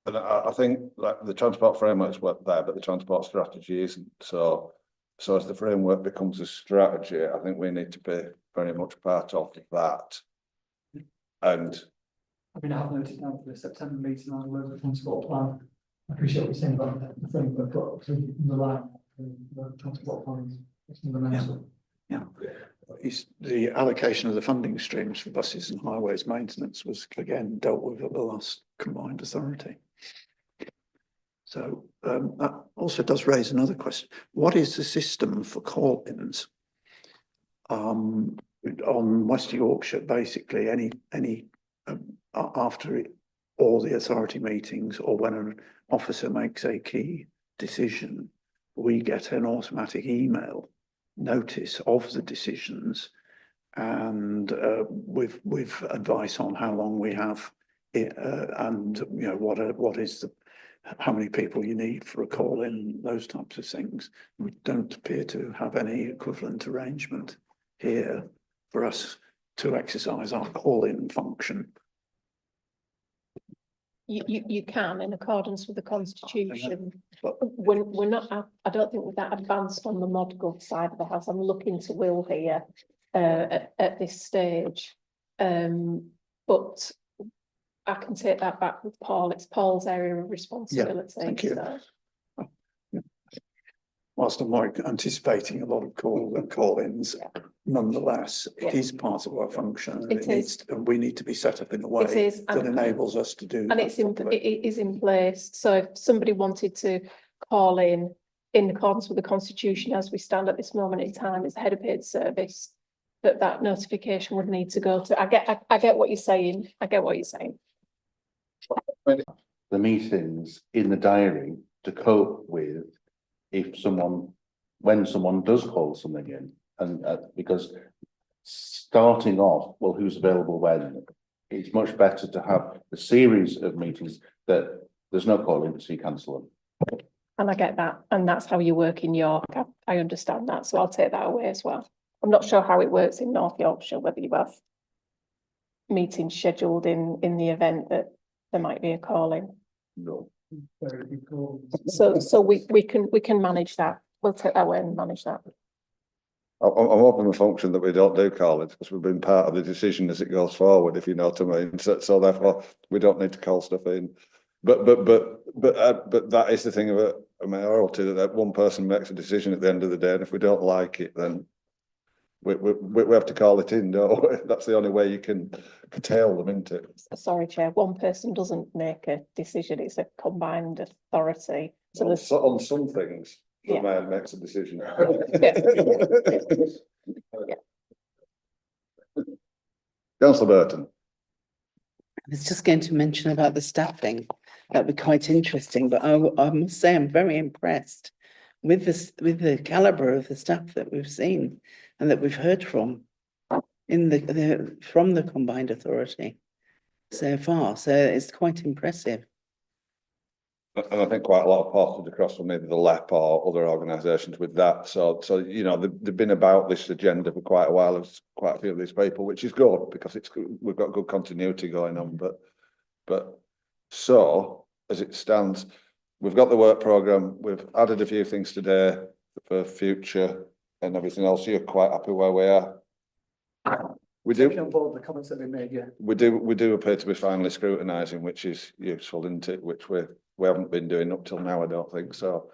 And I think like the transport framework's worked there, but the transport strategy isn't. So as the framework becomes a strategy, I think we need to be very much part of that. And I mean, I have noted down for the September meeting on the transport plan. I appreciate what you're saying about the framework, but obviously the line, the transport plan is fundamental. Yeah. The allocation of the funding streams for buses and highways maintenance was again dealt with at the last combined authority. So that also does raise another question. What is the system for call-ins? On West Yorkshire, basically any after all the authority meetings or when an officer makes a key decision, we get an automatic email notice of the decisions and with advice on how long we have and you know what is the how many people you need for a call in, those types of things. We don't appear to have any equivalent arrangement here for us to exercise our call-in function. You can, in accordance with the constitution, but we're not. I don't think we're that advanced on the ModGov side of the house. I'm looking to Will here at this stage, but I can take that back with Paul. It's Paul's area of responsibility. Yeah, thank you. So. Whilst I'm like anticipating a lot of call-ins, nonetheless, it is part of our function. And we need to be set up in a way that enables us to do. And it is in place. So if somebody wanted to call in accordance with the constitution, as we stand at this moment in time, it's a head of paid service that notification would need to go to. I get what you're saying. I get what you're saying. the meetings in the diary to cope with when someone does call something in, and because starting off, well, who's available when? It's much better to have a series of meetings that there's no call in, so you cancel them. And I get that, and that's how you work in York. I understand that, so I'll take that away as well. I'm not sure how it works in North Yorkshire, whether you have meetings scheduled in the event that there might be a call in. No. Very big call. So we can manage that. We'll take that away and manage that. I'm hoping the function that we don't do call-ins because we've been part of the decision as it goes forward, if you know what I mean. So therefore, we don't need to call stuff in. But that is the thing of a mayoralty, that one person makes a decision at the end of the day, and if we don't like it, then we have to call it in, don't we? That's the only way you can curtail them, isn't it? Sorry, Chair, one person doesn't make a decision, it's a combined authority. So there's On some things, the Yeah. mayor makes a decision. Yeah. Councillor Burton. I was just going to mention about the staffing. That'd be quite interesting, but I must say I'm very impressed with the calibre of the staff that we've seen and that we've heard from from the combined authority so far. So it's quite impressive. And I think quite a lot of parties across from either the LEP or other organisations with that. So you know, they've been about this agenda for quite a while. There's quite a few of these people, which is good because we've got good continuity going on. But so as it stands, we've got the work programme. We've added a few things today for future and everything else. You're quite happy where we are. We do. Taking on board the comments that we made, yeah. We do appear to be finally scrutinising, which is useful, isn't it? Which we haven't been doing up till now, I don't think. So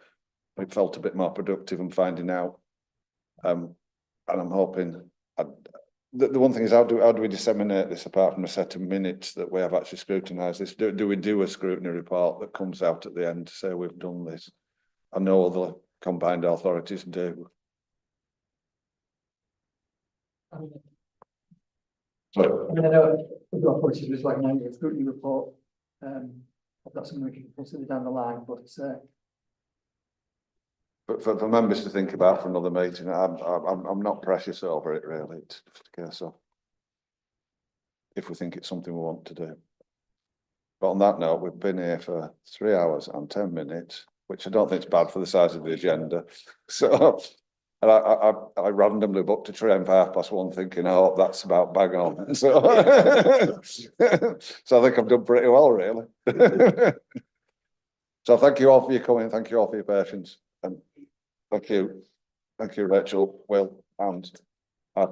it felt a bit more productive in finding out. And I'm hoping the one thing is how do we disseminate this apart from a set of minutes that we have actually scrutinised this? Do we do a scrutiny report that comes out at the end to say we've done this? I know other combined authorities do. I mean, I know we've got approaches with like a scrutiny report. That's something we can consider down the line, but for members to think about for another meeting, I'm not precious over it really. It's just a case of if we think it's something we want to do. But on that note, we've been here for 3 hours and 10 minutes, which I don't think is bad for the size of the agenda. So. And I randomly booked a train for 1:30, thinking, oh, that's about bang on. So, so I think I've done pretty well, really. So thank you all for your coming. Thank you all for your patience. And thank you, Rachel, Will, and our